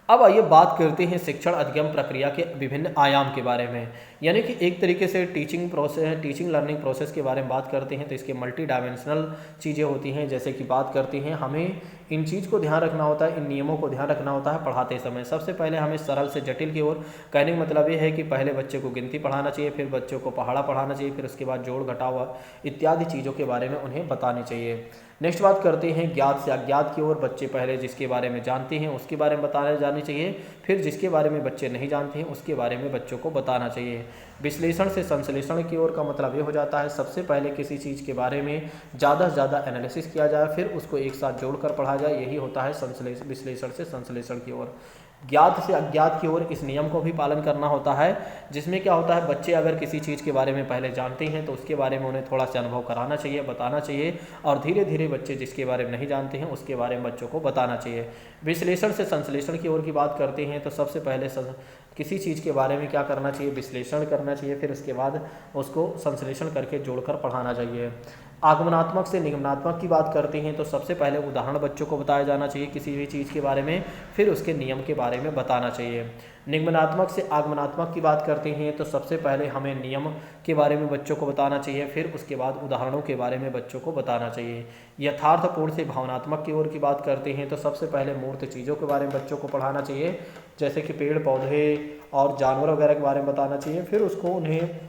अब आइए बात करते हैं शिक्षण अधिगम प्रक्रिया के विभिन्न आयाम के बारे में, यानी कि एक तरीके से टीचिंग लर्निंग प्रोसेस के बारे में बात करते हैं तो इसके मल्टी डायमेंशनल चीज़ें होती हैं। जैसे कि बात करते हैं, हमें इन चीज़ को ध्यान रखना होता है, इन नियमों को ध्यान रखना होता है पढ़ाते समय। सबसे पहले हमें सरल से जटिल की ओर, कहने का मतलब ये है कि पहले बच्चे को गिनती पढ़ाना चाहिए, फिर बच्चों को पहाड़ा पढ़ाना चाहिए, फिर उसके बाद जोड़ घटाव इत्यादि चीज़ों के बारे में उन्हें बतानी चाहिए। नेक्स्ट बात करते हैं ज्ञात से अज्ञात की ओर। बच्चे पहले जिसके बारे में जानते हैं उसके बारे में बताने जानी चाहिए, फिर जिसके बारे में बच्चे नहीं जानते हैं उसके बारे में बच्चों को बताना चाहिए। विश्लेषण से संश्लेषण की ओर का मतलब ये हो जाता है, सबसे पहले किसी चीज़ के बारे में ज़्यादा से ज़्यादा एनालिसिस किया जाए, फिर उसको एक साथ जोड़कर पढ़ा जाए। यही होता है विश्लेषण से संश्लेषण की ओर। ज्ञात से अज्ञात की ओर, इस नियम को भी पालन करना होता है, जिसमें क्या होता है, बच्चे अगर किसी चीज़ के बारे में पहले जानते हैं तो उसके बारे में उन्हें थोड़ा सा अनुभव कराना चाहिए, बताना चाहिए, और धीरे धीरे बच्चे जिसके बारे में नहीं जानते हैं उसके बारे में बच्चों को बताना चाहिए। विश्लेषण से संश्लेषण की ओर की बात करते हैं तो सबसे पहले किसी चीज़ के बारे में क्या करना चाहिए, विश्लेषण करना चाहिए, फिर उसके बाद उसको संश्लेषण करके जोड़कर पढ़ाना चाहिए। आगमनात्मक से निगमनात्मक की बात करते हैं तो सबसे पहले उदाहरण बच्चों को बताया जाना चाहिए किसी भी चीज़ के बारे में, फिर उसके नियम के बारे में बताना चाहिए। निगमनात्मक से आगमनात्मक की बात करते हैं तो सबसे पहले हमें नियम के बारे में बच्चों को बताना चाहिए, फिर उसके बाद उदाहरणों के बारे में बच्चों को बताना चाहिए। यथार्थपूर्ण से भावनात्मक की ओर की बात करते हैं तो सबसे पहले मूर्त चीज़ों के बारे में बच्चों को पढ़ाना चाहिए, जैसे कि पेड़ पौधे और जानवर वगैरह के बारे में बताना चाहिए, फिर उसको उन्हें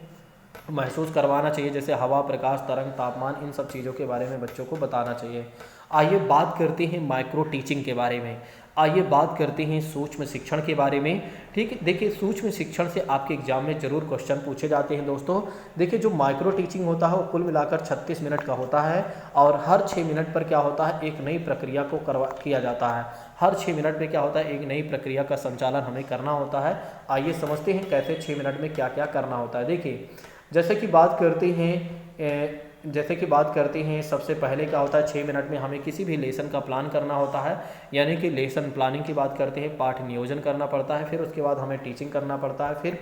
महसूस करवाना चाहिए, जैसे हवा, प्रकाश, तरंग, तापमान, इन सब चीज़ों के बारे में बच्चों को बताना चाहिए। आइए बात करते हैं माइक्रो टीचिंग के बारे में। आइए बात करते हैं सूक्ष्म शिक्षण के बारे में। ठीक है, देखिए सूक्ष्म शिक्षण से आपके एग्जाम में जरूर क्वेश्चन पूछे जाते हैं दोस्तों। देखिए जो माइक्रो टीचिंग होता है वो कुल मिलाकर 36 मिनट का होता है और हर 6 मिनट पर क्या होता है, एक नई प्रक्रिया को किया जाता है। हर 6 मिनट में क्या होता है, एक नई प्रक्रिया का संचालन हमें करना होता है। आइए समझते हैं कैसे 6 मिनट में क्या क्या करना होता है। देखिए जैसे कि बात करते हैं जैसे कि बात करते हैं, सबसे पहले क्या होता है 6 मिनट में हमें किसी भी लेसन का प्लान करना होता है, यानी कि लेसन प्लानिंग की बात करते हैं, पाठ नियोजन करना पड़ता है, फिर उसके बाद हमें टीचिंग करना पड़ता है, फिर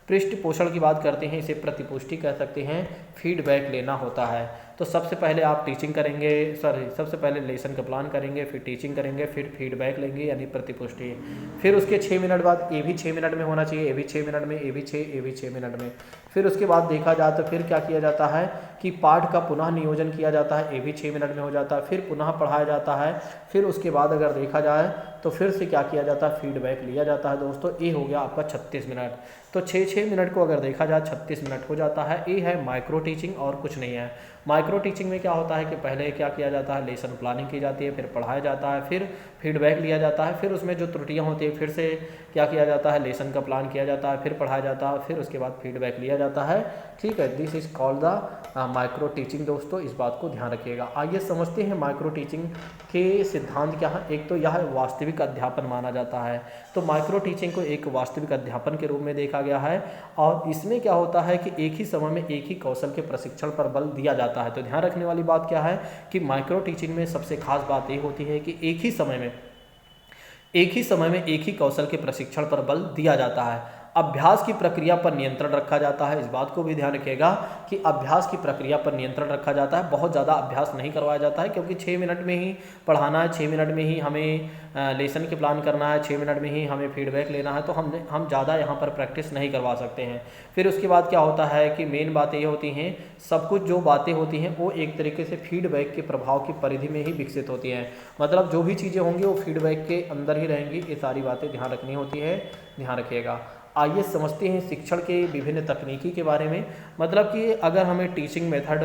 पृष्ठ पोषण की बात करते हैं, इसे प्रतिपुष्टि कह सकते हैं, फीडबैक लेना होता है। तो सबसे पहले आप टीचिंग करेंगे, सबसे पहले लेसन का प्लान करेंगे, फिर टीचिंग करेंगे, फिर फीडबैक लेंगे यानी प्रतिपुष्टि, फिर उसके 6 मिनट बाद ए भी 6 मिनट में होना चाहिए, ए भी 6 मिनट में, ए भी 6 मिनट में। फिर उसके बाद देखा जाए तो फिर क्या किया जाता है कि पाठ का पुनः नियोजन किया जाता है, ए भी 6 मिनट में हो जाता है, फिर पुनः पढ़ाया जाता है, फिर उसके बाद अगर देखा जाए तो फिर से क्या किया जाता है, फीडबैक लिया जाता है। दोस्तों ए हो गया आपका 36 मिनट। तो 6 मिनट को अगर देखा जाए 36 मिनट हो जाता है। ए है माइक्रो टीचिंग और कुछ नहीं है। माइक्रो टीचिंग में क्या होता है कि पहले क्या किया जाता है, लेसन प्लानिंग की जाती है, फिर पढ़ाया जाता है, फिर फीडबैक लिया जाता है, फिर उसमें जो त्रुटियां होती है फिर से क्या किया जाता है, लेसन का प्लान किया जाता है, फिर पढ़ाया जाता है, फिर उसके बाद फीडबैक लिया जाता है। ठीक है, this is called the micro teaching. दोस्तों इस बात को ध्यान रखिएगा। आइए समझते हैं माइक्रो टीचिंग के सिद्धांत क्या है। एक तो यह वास्तविक अध्यापन माना जाता है, तो माइक्रो टीचिंग को एक वास्तविक अध्यापन के रूप में देखा गया है, और इसमें क्या होता है कि एक ही समय में एक ही कौशल के प्रशिक्षण पर बल दिया जाता है। तो ध्यान रखने वाली बात क्या है कि माइक्रो टीचिंग में सबसे खास बात ये होती है कि एक ही समय में एक ही कौशल के प्रशिक्षण पर बल दिया जाता है। अभ्यास की प्रक्रिया पर नियंत्रण रखा जाता है। इस बात को भी ध्यान रखिएगा कि अभ्यास की प्रक्रिया पर नियंत्रण रखा जाता है। बहुत ज़्यादा अभ्यास नहीं करवाया जाता है, क्योंकि 6 मिनट में ही पढ़ाना है, 6 मिनट में ही हमें लेसन के प्लान करना है, 6 मिनट में ही हमें फीडबैक लेना है, तो हम ज़्यादा यहाँ पर प्रैक्टिस नहीं करवा सकते हैं। फिर उसके बाद क्या होता है कि मेन बातें ये होती हैं, सब कुछ जो बातें होती हैं वो एक तरीके से फीडबैक के प्रभाव की परिधि में ही विकसित होती हैं। मतलब जो भी चीज़ें होंगी वो फीडबैक के अंदर ही रहेंगी। ये सारी बातें ध्यान रखनी होती है, ध्यान रखिएगा। आइए समझते हैं शिक्षण के विभिन्न तकनीकी के बारे में। मतलब कि अगर हमें टीचिंग मेथड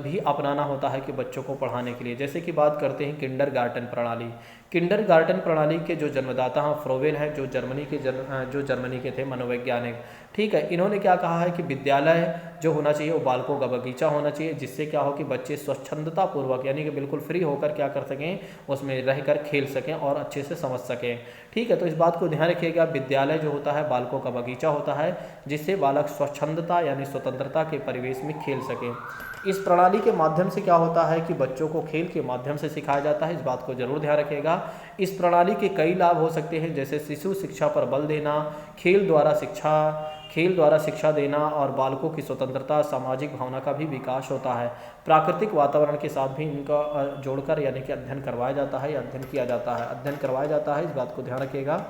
भी अपनाना होता है कि बच्चों को पढ़ाने के लिए, जैसे कि बात करते हैं किंडरगार्टन प्रणाली। किंडरगार्टन प्रणाली के जो जन्मदाता हैं फ्रोवेल हैं, जो जर्मनी के थे मनोवैज्ञानिक। ठीक है, इन्होंने क्या कहा है कि विद्यालय जो होना चाहिए वो बालकों का बगीचा होना चाहिए, जिससे क्या हो कि बच्चे स्वच्छंदता पूर्वक यानी कि बिल्कुल फ्री होकर क्या कर सकें, उसमें रहकर खेल सकें और अच्छे से समझ सकें। ठीक है, तो इस बात को ध्यान रखिएगा, विद्यालय जो होता है बालकों का बगीचा होता है, जिससे बालक स्वच्छंदता यानी स्वतंत्रता के परिवेश में खेल सकें। इस प्रणाली के माध्यम से क्या होता है कि बच्चों को खेल के माध्यम से सिखाया जाता है। इस बात को जरूर ध्यान रखिएगा। इस प्रणाली के कई लाभ हो सकते हैं, जैसे शिशु शिक्षा पर बल देना, खेल द्वारा शिक्षा देना, और बालकों की स्वतंत्रता, सामाजिक भावना का भी विकास होता है। प्राकृतिक वातावरण के साथ भी इनका जोड़कर यानी कि अध्ययन करवाया जाता है या अध्ययन करवाया जाता है। इस बात को ध्यान रखिएगा।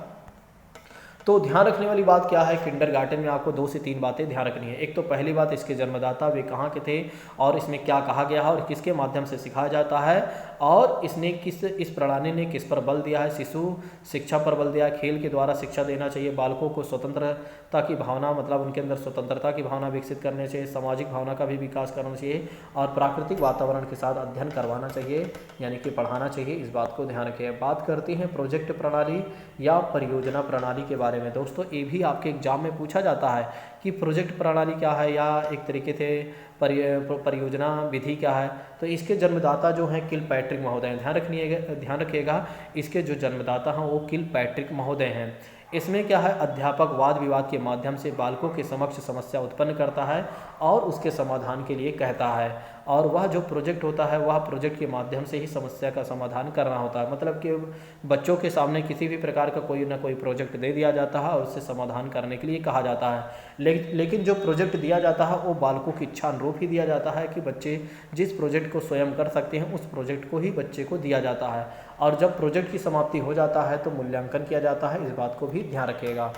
तो ध्यान रखने वाली बात क्या है, किंडरगार्टन में आपको 2 से 3 बातें ध्यान रखनी है। एक तो पहली बात, इसके जन्मदाता वे कहाँ के थे और इसमें क्या कहा गया है और किसके माध्यम से सिखाया जाता है, और इस प्रणाली ने किस पर बल दिया है। शिशु शिक्षा पर बल दिया है, खेल के द्वारा शिक्षा देना चाहिए, बालकों को स्वतंत्रता की भावना मतलब उनके अंदर स्वतंत्रता की भावना विकसित करनी चाहिए, सामाजिक भावना का भी विकास करना चाहिए, और प्राकृतिक वातावरण के साथ अध्ययन करवाना चाहिए यानी कि पढ़ाना चाहिए। इस बात को ध्यान रखिए। बात करते हैं प्रोजेक्ट प्रणाली या परियोजना प्रणाली के बारे में। दोस्तों ये भी आपके एग्जाम में पूछा जाता है कि प्रोजेक्ट प्रणाली क्या है या एक तरीके से परियोजना विधि क्या है। तो इसके जन्मदाता जो हैं किलपैट्रिक महोदय हैं। ध्यान रखिएगा, इसके जो जन्मदाता हैं वो किलपैट्रिक महोदय हैं। इसमें क्या है, अध्यापक वाद विवाद के माध्यम से बालकों के समक्ष समस्या उत्पन्न करता है और उसके समाधान के लिए कहता है, और वह जो प्रोजेक्ट होता है वह प्रोजेक्ट के माध्यम से ही समस्या का समाधान करना होता है। मतलब कि बच्चों के सामने किसी भी प्रकार का कोई ना कोई प्रोजेक्ट दे दिया जाता है और उससे समाधान करने के लिए कहा जाता है। लेकिन जो प्रोजेक्ट दिया जाता है वो बालकों की इच्छा अनुरूप ही दिया जाता है कि बच्चे जिस प्रोजेक्ट को स्वयं कर सकते हैं उस प्रोजेक्ट को ही बच्चे को दिया जाता है, और जब प्रोजेक्ट की समाप्ति हो जाता है तो मूल्यांकन किया जाता है। इस बात को भी ध्यान रखिएगा।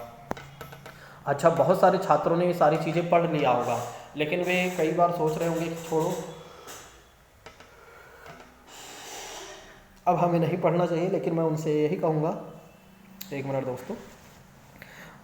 अच्छा, बहुत सारे छात्रों ने ये सारी चीज़ें पढ़ लिया होगा, लेकिन वे कई बार सोच रहे होंगे कि छोड़ो अब हमें नहीं पढ़ना चाहिए, लेकिन मैं उनसे यही कहूँगा, एक मिनट दोस्तों,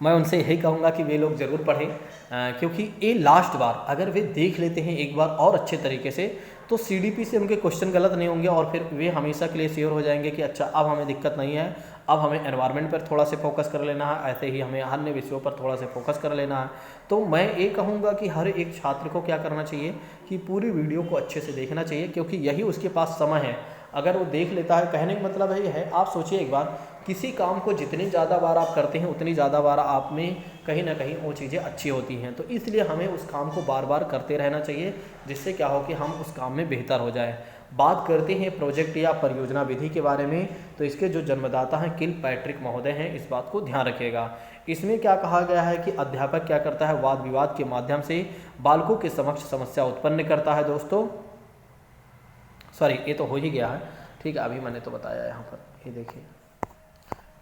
मैं उनसे यही कहूँगा कि वे लोग ज़रूर पढ़ें, क्योंकि ये लास्ट बार अगर वे देख लेते हैं एक बार और अच्छे तरीके से तो CDP से उनके क्वेश्चन गलत नहीं होंगे, और फिर वे हमेशा के लिए श्योर हो जाएंगे कि अच्छा अब हमें दिक्कत नहीं है, अब हमें एनवायरनमेंट पर थोड़ा से फोकस कर लेना है, ऐसे ही हमें अन्य विषयों पर थोड़ा से फोकस कर लेना है। तो मैं ये कहूँगा कि हर एक छात्र को क्या करना चाहिए कि पूरी वीडियो को अच्छे से देखना चाहिए, क्योंकि यही उसके पास समय है। अगर वो देख लेता है, कहने का मतलब ये है, आप सोचिए एक बार किसी काम को जितनी ज़्यादा बार आप करते हैं उतनी ज़्यादा बार आप में कहीं ना कहीं वो चीज़ें अच्छी होती हैं। तो इसलिए हमें उस काम को बार बार करते रहना चाहिए, जिससे क्या हो कि हम उस काम में बेहतर हो जाए। बात करते हैं प्रोजेक्ट या परियोजना विधि के बारे में, तो इसके जो जन्मदाता हैं किलपैट्रिक महोदय हैं, इस बात को ध्यान रखिएगा। इसमें क्या कहा गया है कि अध्यापक क्या करता है, वाद विवाद के माध्यम से बालकों के समक्ष समस्या उत्पन्न करता है। दोस्तों सॉरी, ये तो हो ही गया है, ठीक है, अभी मैंने तो बताया यहाँ पर, ये देखिए।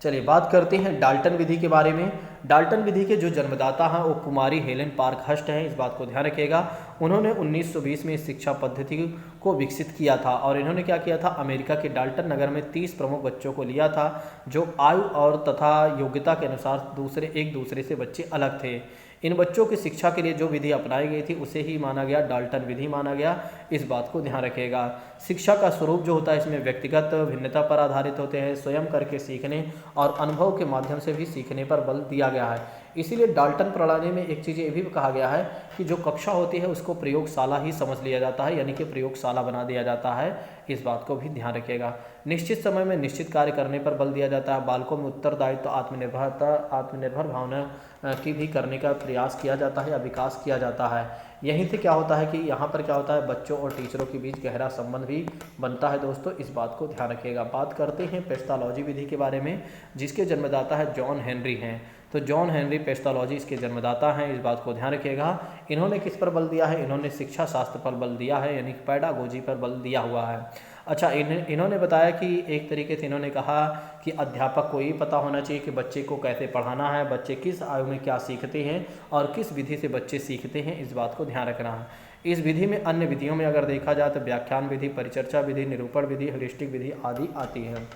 चलिए बात करते हैं डाल्टन विधि के बारे में। डाल्टन विधि के जो जन्मदाता हैं वो कुमारी हेलेन पार्कहर्स्ट हैं, इस बात को ध्यान रखिएगा। उन्होंने 1920 में इस शिक्षा पद्धति को विकसित किया था और इन्होंने क्या किया था, अमेरिका के डाल्टन नगर में 30 प्रमुख बच्चों को लिया था जो आयु और तथा योग्यता के अनुसार एक दूसरे से बच्चे अलग थे। इन बच्चों की शिक्षा के लिए जो विधि अपनाई गई थी उसे ही माना गया डाल्टन विधि माना गया, इस बात को ध्यान रखिएगा। शिक्षा का स्वरूप जो होता है इसमें व्यक्तिगत भिन्नता पर आधारित होते हैं, स्वयं करके सीखने और अनुभव के माध्यम से भी सीखने पर बल दिया गया है। इसीलिए डाल्टन प्रणाली में एक चीज़ ये भी कहा गया है कि जो कक्षा होती है उसको प्रयोगशाला ही समझ लिया जाता है, यानी कि प्रयोगशाला बना दिया जाता है, इस बात को भी ध्यान रखिएगा। निश्चित समय में निश्चित कार्य करने पर बल दिया जाता है। बालकों में उत्तरदायित्व, आत्मनिर्भर भावना की भी करने का प्रयास किया जाता है या विकास किया जाता है। यहीं से क्या होता है कि यहाँ पर क्या होता है, बच्चों और टीचरों के बीच गहरा संबंध भी बनता है। दोस्तों इस बात को ध्यान रखिएगा। बात करते हैं पेस्टालॉजी विधि के बारे में, जिसके जन्मदाता है जॉन हेनरी हैं। तो जॉन हेनरी पेस्टालॉजी इसके जन्मदाता हैं, इस बात को ध्यान रखिएगा। इन्होंने किस पर बल दिया है, इन्होंने शिक्षा शास्त्र पर बल दिया है, यानी पैडागोजी पर बल दिया हुआ है। अच्छा, इन्होंने बताया कि एक तरीके से इन्होंने कहा कि अध्यापक को ये पता होना चाहिए कि बच्चे को कैसे पढ़ाना है, बच्चे किस आयु में क्या सीखते हैं और किस विधि से बच्चे सीखते हैं, इस बात को ध्यान रखना है। इस विधि में अन्य विधियों में अगर देखा जाए तो व्याख्यान विधि, परिचर्चा विधि, निरूपण विधि, ह्यूरिस्टिक विधि आदि आती है।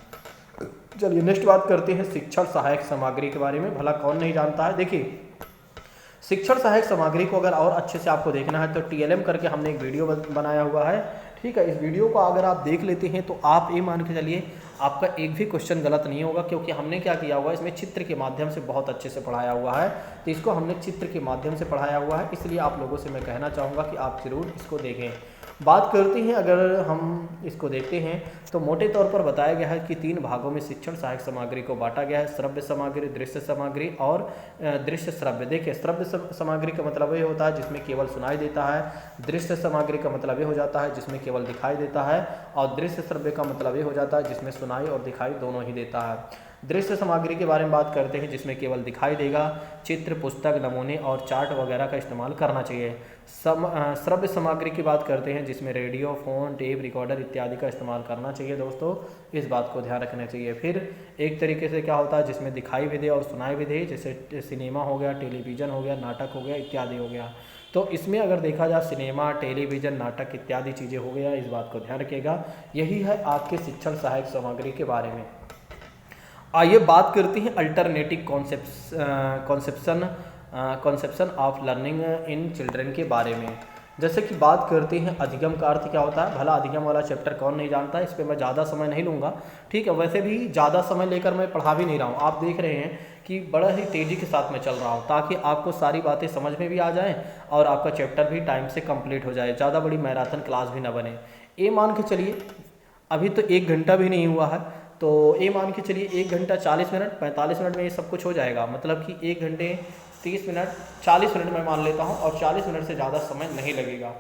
चलिए नेक्स्ट बात करते हैं शिक्षण सहायक सामग्री के बारे में। भला कौन नहीं जानता है। देखिए, शिक्षण सहायक सामग्री को अगर और अच्छे से आपको देखना है तो TLM करके हमने एक वीडियो बनाया हुआ है, ठीक है। इस वीडियो को अगर आप देख लेते हैं तो आप ये मान के चलिए आपका एक भी क्वेश्चन गलत नहीं होगा, क्योंकि हमने क्या किया हुआ है, इसमें चित्र के माध्यम से बहुत अच्छे से पढ़ाया हुआ है। तो इसको हमने चित्र के माध्यम से पढ़ाया हुआ है, इसलिए आप लोगों से मैं कहना चाहूँगा कि आप ज़रूर इसको देखें। बात करते हैं, अगर हम इसको देखते हैं तो मोटे तौर पर बताया गया है कि 3 भागों में शिक्षण सहायक सामग्री को बांटा गया है, श्रव्य सामग्री, दृश्य सामग्री और दृश्य श्रव्य। देखिए, श्रव्य सामग्री का मतलब ये होता है जिसमें केवल सुनाई देता है, दृश्य सामग्री का मतलब ये हो जाता है जिसमें केवल दिखाई देता है, और दृश्य श्रव्य का मतलब ये हो जाता है जिसमें सुनाई और दिखाई दोनों ही देता है। दृश्य सामग्री के बारे में बात करते हैं जिसमें केवल दिखाई देगा, चित्र, पुस्तक, नमूने और चार्ट वगैरह का इस्तेमाल करना चाहिए। श्रव्य सामग्री की बात करते हैं जिसमें रेडियो, फ़ोन, टेप रिकॉर्डर इत्यादि का इस्तेमाल करना चाहिए। दोस्तों इस बात को ध्यान रखना चाहिए। फिर एक तरीके से क्या होता है जिसमें दिखाई भी दे और सुनाई भी दे, जैसे सिनेमा हो गया, टेलीविज़न हो गया, नाटक हो गया इत्यादि हो गया। तो इसमें अगर देखा जाए सिनेमा, टेलीविज़न, नाटक इत्यादि चीज़ें हो गया, इस बात को ध्यान रखिएगा। यही है आपके शिक्षण सहायक सामग्री के बारे में। आइए बात करते हैं alternative conception of learning in children के बारे में। जैसे कि बात करते हैं अधिगम का अर्थ क्या होता है। भला अधिगम वाला चैप्टर कौन नहीं जानता है, इस पर मैं ज़्यादा समय नहीं लूँगा, ठीक है। वैसे भी ज़्यादा समय लेकर मैं पढ़ा भी नहीं रहा हूँ, आप देख रहे हैं कि बड़ा ही तेज़ी के साथ मैं चल रहा हूँ, ताकि आपको सारी बातें समझ में भी आ जाएँ और आपका चैप्टर भी टाइम से कंप्लीट हो जाए, ज़्यादा बड़ी मैराथन क्लास भी ना बने। ये मान के चलिए अभी तो 1 घंटा भी नहीं हुआ है, तो ये मान के चलिए 1 घंटा 40 मिनट 45 मिनट में ये सब कुछ हो जाएगा। मतलब कि 1 घंटे 30 मिनट 40 मिनट मैं मान लेता हूँ, और 40 मिनट से ज़्यादा समय नहीं लगेगा।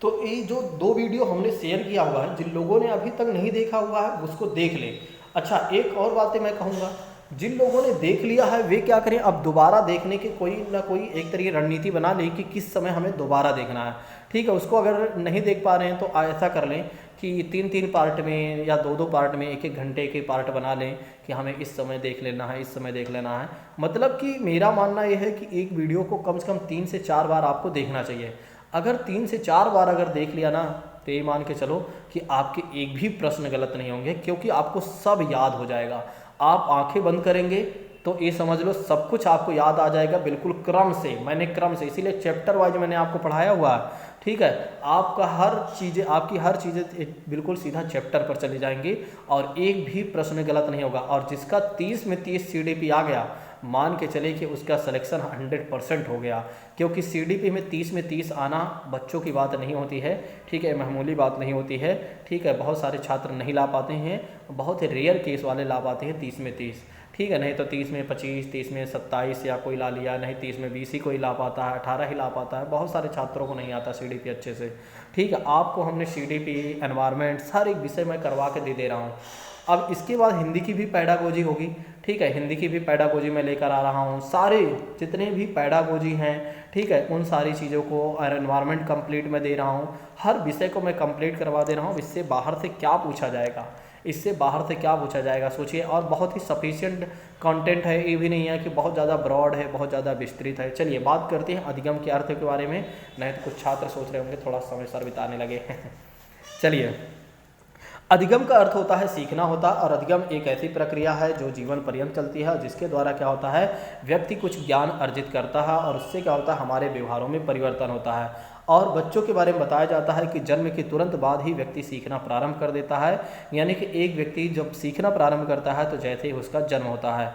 तो ये जो 2 वीडियो हमने शेयर किया हुआ है, जिन लोगों ने अभी तक नहीं देखा हुआ है उसको देख ले। अच्छा, एक और बातें मैं कहूँगा, जिन लोगों ने देख लिया है वे क्या करें, अब दोबारा देखने की कोई ना कोई एक तरीके रणनीति बना लें कि किस समय हमें दोबारा देखना है, ठीक है। उसको अगर नहीं देख पा रहे हैं तो ऐसा कर लें कि 3-3 पार्ट में या 2-2 पार्ट में 1-1 घंटे के पार्ट बना लें कि हमें इस समय देख लेना है, इस समय देख लेना है। मतलब कि मेरा मानना यह है कि एक वीडियो को कम से कम 3 से 4 बार आपको देखना चाहिए। अगर 3 से 4 बार अगर देख लिया ना, तो ये मान के चलो कि आपके एक भी प्रश्न गलत नहीं होंगे, क्योंकि आपको सब याद हो जाएगा। आप आंखें बंद करेंगे तो ये समझ लो सब कुछ आपको याद आ जाएगा, बिल्कुल क्रम से। मैंने क्रम से, इसीलिए चैप्टर वाइज मैंने आपको पढ़ाया हुआ है, ठीक है। आपका आपकी हर चीज़ें बिल्कुल सीधा चैप्टर पर चली जाएंगी और एक भी प्रश्न गलत नहीं होगा। और जिसका 30 में 30 CDP आ गया, मान के चले कि उसका सिलेक्शन 100% हो गया, क्योंकि CDP में 30 में 30 आना बच्चों की बात नहीं होती है, ठीक है, मामूली बात नहीं होती है, ठीक है। बहुत सारे छात्र नहीं ला पाते हैं, बहुत ही रेयर केस वाले ला पाते हैं 30 में 30, ठीक है। नहीं तो 30 में 25, 30 में 27 या कोई ला लिया, नहीं 30 में 20 ही कोई ला पाता है, 18 ही ला पाता है। बहुत सारे छात्रों को नहीं आता CDP अच्छे से, ठीक है। आपको हमने CDP, एनवायरनमेंट, सारे विषय मैं करवा के दे रहा हूँ। अब इसके बाद हिंदी की भी पैडागोजी होगी, ठीक है, हिंदी की भी पैडागोजी मैं लेकर आ रहा हूँ। सारे जितने भी पैडागोजी हैं, ठीक है, उन सारी चीज़ों को, और एनवायरनमेंट कंप्लीट मैं दे रहा हूँ, हर विषय को मैं कंप्लीट करवा दे रहा हूँ। इससे बाहर से क्या पूछा जाएगा, इससे बाहर से क्या पूछा जाएगा, सोचिए। और बहुत ही सफिशिएंट कंटेंट है, ये भी नहीं है कि बहुत ज़्यादा ब्रॉड है, बहुत ज़्यादा विस्तृत है। चलिए बात करते हैं अधिगम के अर्थ के बारे में, नहीं तो कुछ छात्र सोच रहे होंगे थोड़ा समय सर बिताने लगे चलिए, अधिगम का अर्थ होता है सीखना होता है, और अधिगम एक ऐसी प्रक्रिया है जो जीवन पर्यंत चलती है, जिसके द्वारा क्या होता है, व्यक्ति कुछ ज्ञान अर्जित करता है, और उससे क्या होता है, हमारे व्यवहारों में परिवर्तन होता है। और बच्चों के बारे में बताया जाता है कि जन्म के तुरंत बाद ही व्यक्ति सीखना प्रारंभ कर देता है, यानी कि एक व्यक्ति जब सीखना प्रारंभ करता है तो जैसे ही उसका जन्म होता है।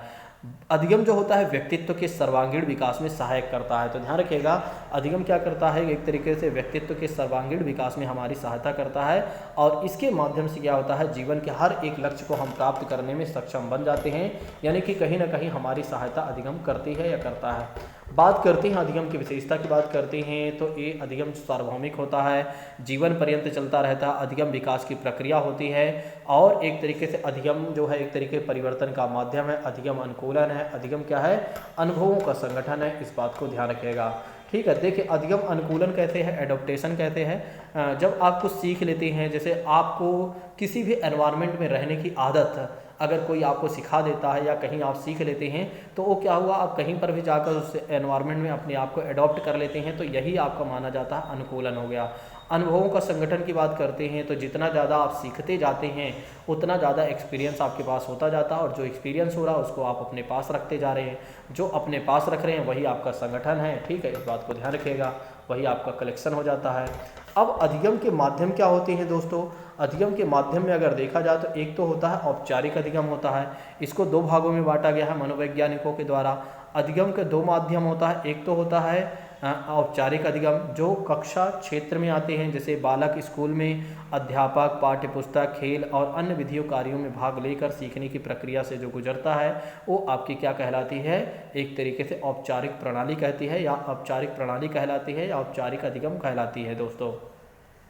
अधिगम जो होता है व्यक्तित्व के सर्वांगीण विकास में सहायक करता है। तो ध्यान रखिएगा, अधिगम क्या करता है, एक तरीके से व्यक्तित्व के सर्वांगीण विकास में हमारी सहायता करता है, और इसके माध्यम से क्या होता है, जीवन के हर एक लक्ष्य को हम प्राप्त करने में सक्षम बन जाते हैं, यानी कि कहीं ना कहीं हमारी सहायता अधिगम करती है या करता है। बात करते हैं अधिगम की विशेषता की बात करते हैं, तो ये अधिगम सार्वभौमिक होता है, जीवन पर्यंत चलता रहता है, अधिगम विकास की प्रक्रिया होती है, और एक तरीके से अधिगम जो है एक तरीके परिवर्तन का माध्यम है, अधिगम अनुकूलन है, अधिगम क्या है, अनुभवों का संगठन है। इस बात को ध्यान रखिएगा, ठीक है। देखिए अधिगम अनुकूलन कहते हैं, एडोप्टेशन कहते हैं, जब आप कुछ सीख लेते हैं, जैसे आपको किसी भी एनवायरनमेंट में रहने की आदत अगर कोई आपको सिखा देता है या कहीं आप सीख लेते हैं, तो वो क्या हुआ, आप कहीं पर भी जाकर उस एनवायरनमेंट में अपने आप को एडॉप्ट कर लेते हैं, तो यही आपका माना जाता है अनुकूलन हो गया। अनुभवों का संगठन की बात करते हैं, तो जितना ज़्यादा आप सीखते जाते हैं उतना ज़्यादा एक्सपीरियंस आपके पास होता जाता है, और जो एक्सपीरियंस हो रहा है उसको आप अपने पास रखते जा रहे हैं, जो अपने पास रख रहे हैं वही आपका संगठन है, ठीक है। इस बात को ध्यान रखिएगा, वही आपका कलेक्शन हो जाता है। अब अधिगम के माध्यम क्या होते हैं दोस्तों, अधिगम के माध्यम में अगर देखा जाए तो एक तो होता है औपचारिक अधिगम होता है, इसको दो भागों में बांटा गया है मनोवैज्ञानिकों के द्वारा। अधिगम के दो माध्यम होता है, एक तो होता है औपचारिक अधिगम जो कक्षा क्षेत्र में आते हैं, जैसे बालक स्कूल में अध्यापक पाठ्य पुस्तक, खेल और अन्य विधियों कार्यों में भाग लेकर सीखने की प्रक्रिया से जो गुजरता है वो आपकी क्या कहलाती है, एक तरीके से औपचारिक प्रणाली कहती है, या औपचारिक प्रणाली कहलाती है, या औपचारिक अधिगम कहलाती है दोस्तों,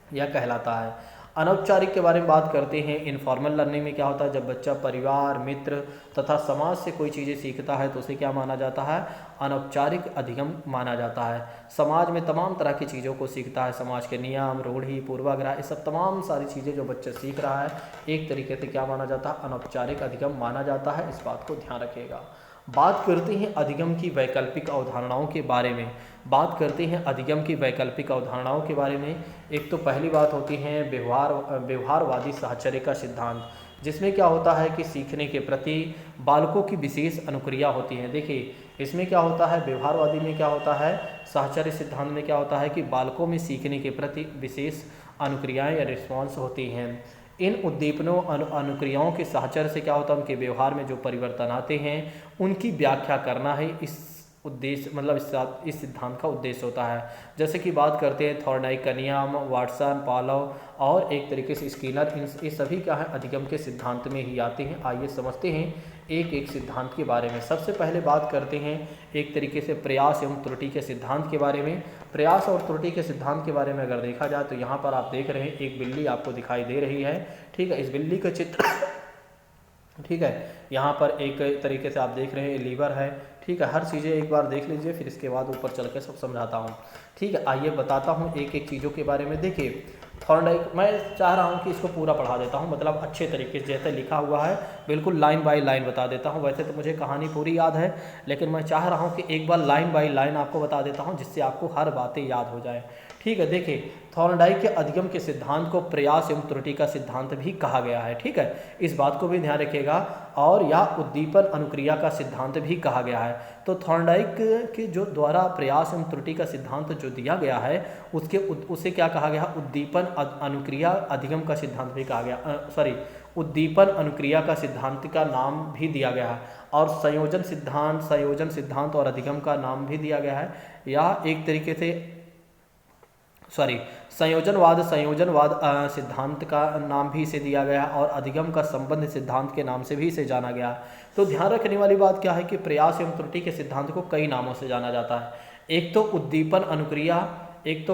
यह कहलाता है। अनौपचारिक के बारे में बात करते हैं, इनफॉर्मल लर्निंग में क्या होता है, जब बच्चा परिवार, मित्र तथा समाज से कोई चीज़ें सीखता है तो उसे क्या माना जाता है, अनौपचारिक अधिगम माना जाता है। समाज में तमाम तरह की चीज़ों को सीखता है, समाज के नियम, रूढ़ि, पूर्वाग्रह, ये सब तमाम सारी चीज़ें जो बच्चा सीख रहा है एक तरीके से क्या माना जाता है, अनौपचारिक अधिगम माना जाता है। इस बात को ध्यान रखिएगा। बात करते हैं अधिगम की वैकल्पिक अवधारणाओं के बारे में, बात करते हैं अधिगम की वैकल्पिक अवधारणाओं के बारे में। एक तो पहली बात होती है व्यवहारवादी साहचर्य का सिद्धांत, जिसमें क्या होता है कि सीखने के प्रति बालकों की विशेष अनुक्रिया होती है। देखिए इसमें क्या होता है, व्यवहारवादी में क्या होता है, साहचर्य सिद्धांत में क्या होता है कि बालकों में सीखने के प्रति विशेष अनुक्रियाएं या रिस्पॉन्स होती हैं। इन उद्दीपनों अनुक्रियाओं के साहचर्य से क्या होता है, उनके व्यवहार में जो परिवर्तन आते हैं उनकी व्याख्या करना है इस उद्देश्य, मतलब इस सिद्धांत का उद्देश्य होता है। जैसे कि बात करते हैं थॉर्नडाइक का नियम, वाटसन, पालोव और एक तरीके से स्किनर, ये सभी क्या है अधिगम के सिद्धांत में ही आते हैं। आइए समझते हैं एक एक सिद्धांत के बारे में। सबसे पहले बात करते हैं एक तरीके से प्रयास एवं त्रुटि के सिद्धांत के बारे में। प्रयास और त्रुटि के सिद्धांत के बारे में अगर देखा जाए तो यहाँ पर आप देख रहे हैं एक बिल्ली आपको दिखाई दे रही है, ठीक है। इस बिल्ली का चित्र ठीक है, यहाँ पर एक तरीके से आप देख रहे हैं लीवर है, ठीक है। हर चीज़ें एक बार देख लीजिए, फिर इसके बाद ऊपर चल के सब समझाता हूँ, ठीक है। आइए बताता हूँ एक एक चीज़ों के बारे में। देखिए थॉर्नडाइक, मैं चाह रहा हूँ कि इसको पूरा पढ़ा देता हूँ, मतलब अच्छे तरीके से जैसे लिखा हुआ है बिल्कुल लाइन बाय लाइन बता देता हूँ। वैसे तो मुझे कहानी पूरी याद है, लेकिन मैं चाह रहा हूँ कि एक बार लाइन बाय लाइन आपको बता देता हूँ, जिससे आपको हर बातें याद हो जाए, ठीक है। देखिए थॉर्नडाइक के अधिगम के सिद्धांत को प्रयास एवं त्रुटि का सिद्धांत भी कहा गया है, ठीक है। इस बात को भी ध्यान रखिएगा। और या उद्दीपन अनुक्रिया का सिद्धांत भी कहा गया है। तो थॉर्नडाइक के जो द्वारा प्रयास एवं त्रुटि का सिद्धांत जो दिया गया है उसे क्या कहा गया, उद्दीपन अनुक्रिया अधिगम का सिद्धांत भी कहा गया, उद्दीपन अनुक्रिया का सिद्धांत का नाम भी दिया गया है, और संयोजन सिद्धांत और अधिगम का नाम भी दिया गया है। यह एक तरीके से संयोजनवाद सिद्धांत का नाम भी इसे दिया गया, और अधिगम का संबंध सिद्धांत के नाम से भी इसे जाना गया। तो ध्यान रखने वाली बात क्या है कि प्रयास एवं त्रुटि के सिद्धांत को कई नामों से जाना जाता है। एक तो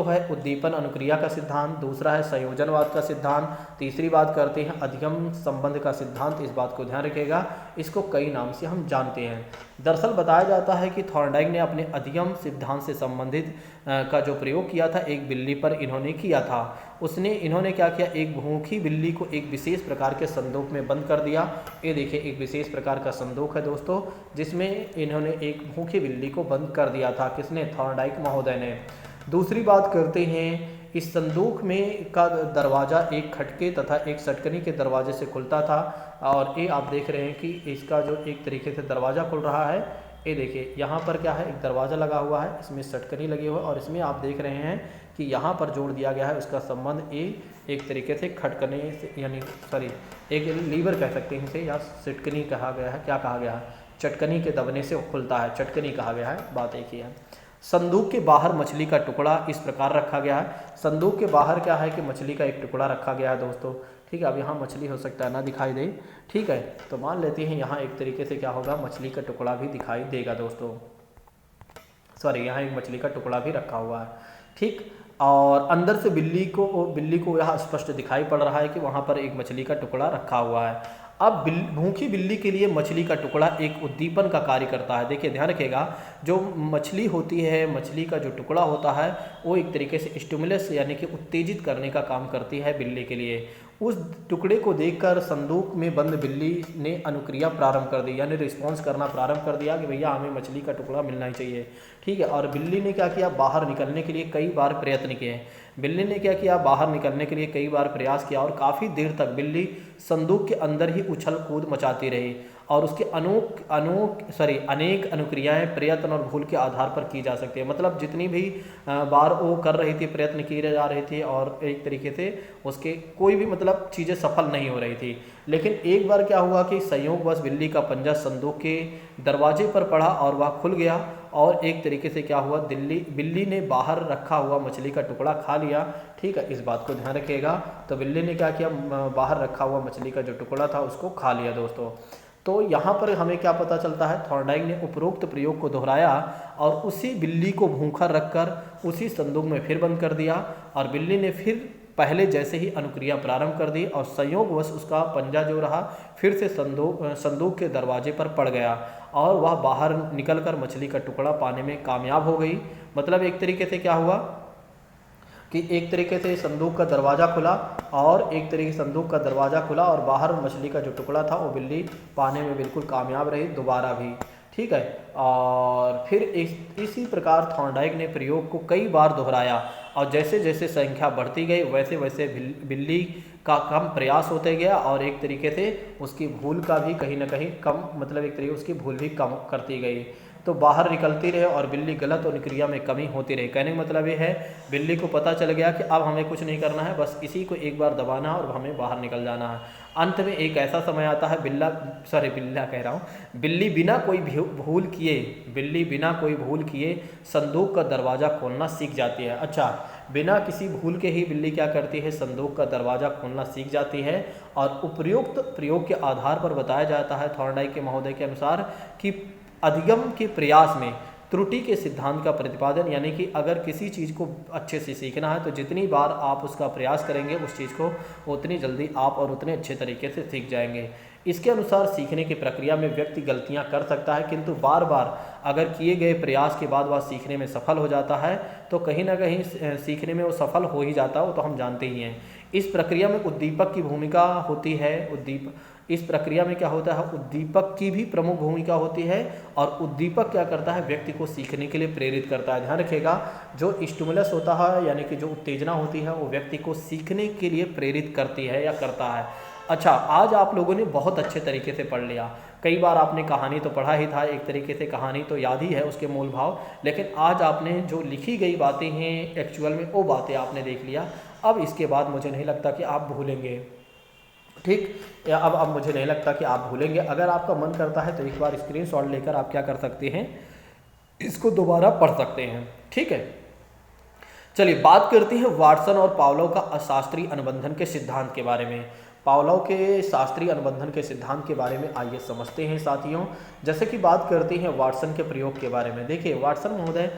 है उद्दीपन अनुक्रिया का सिद्धांत, दूसरा है संयोजनवाद का सिद्धांत, तीसरी बात करते हैं अधिगम संबंध का सिद्धांत। इस बात को ध्यान रखिएगा, इसको कई नाम से हम जानते हैं। दरअसल बताया जाता है कि थॉर्नडाइक ने अपने अधिगम सिद्धांत से संबंधित का जो प्रयोग किया था एक बिल्ली पर इन्होंने किया था। इन्होंने क्या किया, एक भूखी बिल्ली को एक विशेष प्रकार के संदूक में बंद कर दिया। ये देखिए एक विशेष प्रकार का संदूक है दोस्तों, जिसमें इन्होंने एक भूखी बिल्ली को बंद कर दिया था। किसने? थॉर्नडाइक महोदय ने। दूसरी बात करते हैं, इस संदूक में का दरवाज़ा एक खटके तथा एक सटकनी के दरवाजे से खुलता था, और ये आप देख रहे हैं कि इसका जो एक तरीके से दरवाज़ा खुल रहा है, ये देखिए यहाँ पर क्या है, एक दरवाज़ा लगा हुआ है, इसमें सटकनी लगी हुई है, और इसमें आप देख रहे हैं कि यहाँ पर जोड़ दिया गया है उसका संबंध एक तरीके से खटकने से, यानी एक लीवर कह सकते हैं इसे, या सटकनी कहा गया है, क्या कहा गया है, चटकनी के दबने से खुलता है, चटकनी कहा गया है, बात एक ही है। संदूक के बाहर मछली का टुकड़ा इस प्रकार रखा गया है। संदूक के बाहर क्या है कि मछली का एक टुकड़ा रखा गया है दोस्तों, ठीक है। अब यहाँ मछली हो सकता है ना दिखाई दे, ठीक है, तो मान लेते हैं यहाँ एक तरीके से क्या होगा, मछली का टुकड़ा भी दिखाई देगा दोस्तों, यहाँ एक मछली का टुकड़ा भी रखा हुआ है, ठीक। और अंदर से बिल्ली को यहाँ स्पष्ट दिखाई पड़ रहा है कि वहाँ पर एक मछली का टुकड़ा रखा हुआ है। अब भूखी बिल्ली के लिए मछली का टुकड़ा एक उद्दीपन का कार्य करता है। देखिए ध्यान रखिएगा, जो मछली होती है, मछली का जो टुकड़ा होता है वो एक तरीके से स्टिमुलस यानी कि उत्तेजित करने का काम करती है बिल्ली के लिए। उस टुकड़े को देखकर संदूक में बंद बिल्ली ने अनुक्रिया प्रारंभ कर दी, यानी रिस्पॉन्स करना प्रारंभ कर दिया कि भैया हमें मछली का टुकड़ा मिलना ही चाहिए, ठीक है। और बिल्ली ने क्या किया, बाहर निकलने के लिए कई बार प्रयत्न किए। बिल्ली ने क्या किया, बाहर निकलने के लिए कई बार प्रयास किया, और काफ़ी देर तक बिल्ली संदूक के अंदर ही उछल कूद मचाती रही, और उसके अनेक अनुक्रियाएं प्रयत्न और भूल के आधार पर की जा सकती है। मतलब जितनी भी बार वो कर रही थी, प्रयत्न किए जा रहे थे, और एक तरीके से उसके कोई भी मतलब चीज़ें सफल नहीं हो रही थी। लेकिन एक बार क्या हुआ कि संयोगवश बिल्ली का पंजा संदूक के दरवाजे पर पड़ा और वह खुल गया, और एक तरीके से क्या हुआ, बिल्ली ने बाहर रखा हुआ मछली का टुकड़ा खा लिया, ठीक है। इस बात को ध्यान रखिएगा। तो बिल्ली ने क्या किया, बाहर रखा हुआ मछली का जो टुकड़ा था उसको खा लिया दोस्तों। तो यहाँ पर हमें क्या पता चलता है, थॉर्नडाइक ने उपरोक्त प्रयोग को दोहराया और उसी बिल्ली को भूखा रखकर उसी संदूक में फिर बंद कर दिया, और बिल्ली ने फिर पहले जैसे ही अनुक्रिया प्रारंभ कर दी, और संयोगवश उसका पंजा जो रहा फिर से संदूक के दरवाजे पर पड़ गया, और वह बाहर निकलकर मछली का टुकड़ा पाने में कामयाब हो गई। मतलब एक तरीके से क्या हुआ कि एक तरीके से संदूक का दरवाज़ा खुला, और एक तरीके से संदूक का दरवाज़ा खुला और बाहर मछली का जो टुकड़ा था वो बिल्ली पाने में बिल्कुल कामयाब रही दोबारा भी, ठीक है। और फिर इसी प्रकार थॉर्नडाइक ने प्रयोग को कई बार दोहराया, और जैसे जैसे संख्या बढ़ती गई वैसे वैसे बिल्ली का कम प्रयास होते गया, और एक तरीके से उसकी भूल का भी कहीं ना कहीं कम, मतलब एक तरीके उसकी भूल भी कम करती गई। तो बाहर निकलती रहे और बिल्ली गलत अनुक्रिया में कमी होती रही। कहने का मतलब ये है, बिल्ली को पता चल गया कि अब हमें कुछ नहीं करना है, बस इसी को एक बार दबाना है और हमें बाहर निकल जाना है। अंत में एक ऐसा समय आता है, बिल्ली बिना कोई भूल किए संदूक का दरवाज़ा खोलना सीख जाती है। अच्छा, बिना किसी भूल के ही बिल्ली क्या करती है, संदूक का दरवाज़ा खोलना सीख जाती है। और उपयुक्त प्रयोग के आधार पर बताया जाता है थॉर्नडाइक के महोदय के अनुसार कि अधिगम के प्रयास में त्रुटि के सिद्धांत का प्रतिपादन, यानी कि अगर किसी चीज़ को अच्छे से सीखना है तो जितनी बार आप उसका प्रयास करेंगे उस चीज़ को उतनी जल्दी आप और उतने अच्छे तरीके से सीख जाएंगे। इसके अनुसार सीखने की प्रक्रिया में व्यक्ति गलतियां कर सकता है, किंतु बार बार अगर किए गए प्रयास के बाद वह सीखने में सफल हो जाता है तो कहीं ना कहीं सीखने में वो सफल हो ही जाता है, वो तो हम जानते ही हैं। इस प्रक्रिया में उद्दीपक की भूमिका होती है। इस प्रक्रिया में क्या होता है, उद्दीपक की भी प्रमुख भूमिका होती है, और उद्दीपक क्या करता है, व्यक्ति को सीखने के लिए प्रेरित करता है। ध्यान रखिएगा, जो स्टिमुलस होता है यानी कि जो उत्तेजना होती है वो व्यक्ति को सीखने के लिए प्रेरित करती है या करता है। अच्छा, आज आप लोगों ने बहुत अच्छे तरीके से पढ़ लिया। कई बार आपने कहानी तो पढ़ा ही था, एक तरीके से कहानी तो याद ही है उसके मूल भाव, लेकिन आज आपने जो लिखी गई बातें हैं एक्चुअल में वो बातें आपने देख लिया। अब इसके बाद मुझे नहीं लगता कि आप भूलेंगे। ठीक। या अब मुझे नहीं लगता कि आप भूलेंगे। अगर आपका मन करता है तो एक बार स्क्रीनशॉट लेकर आप क्या कर सकते हैं, इसको दोबारा पढ़ सकते हैं। ठीक है, चलिए बात करते हैं वाटसन और पावलोव का अशास्त्रीय अनुबंधन के सिद्धांत के बारे में। पावलोव के शास्त्रीय अनुबंधन के सिद्धांत के बारे में आइए समझते हैं साथियों। जैसे कि बात करते हैं वाटसन के प्रयोग के बारे में। देखिए वाटसन महोदय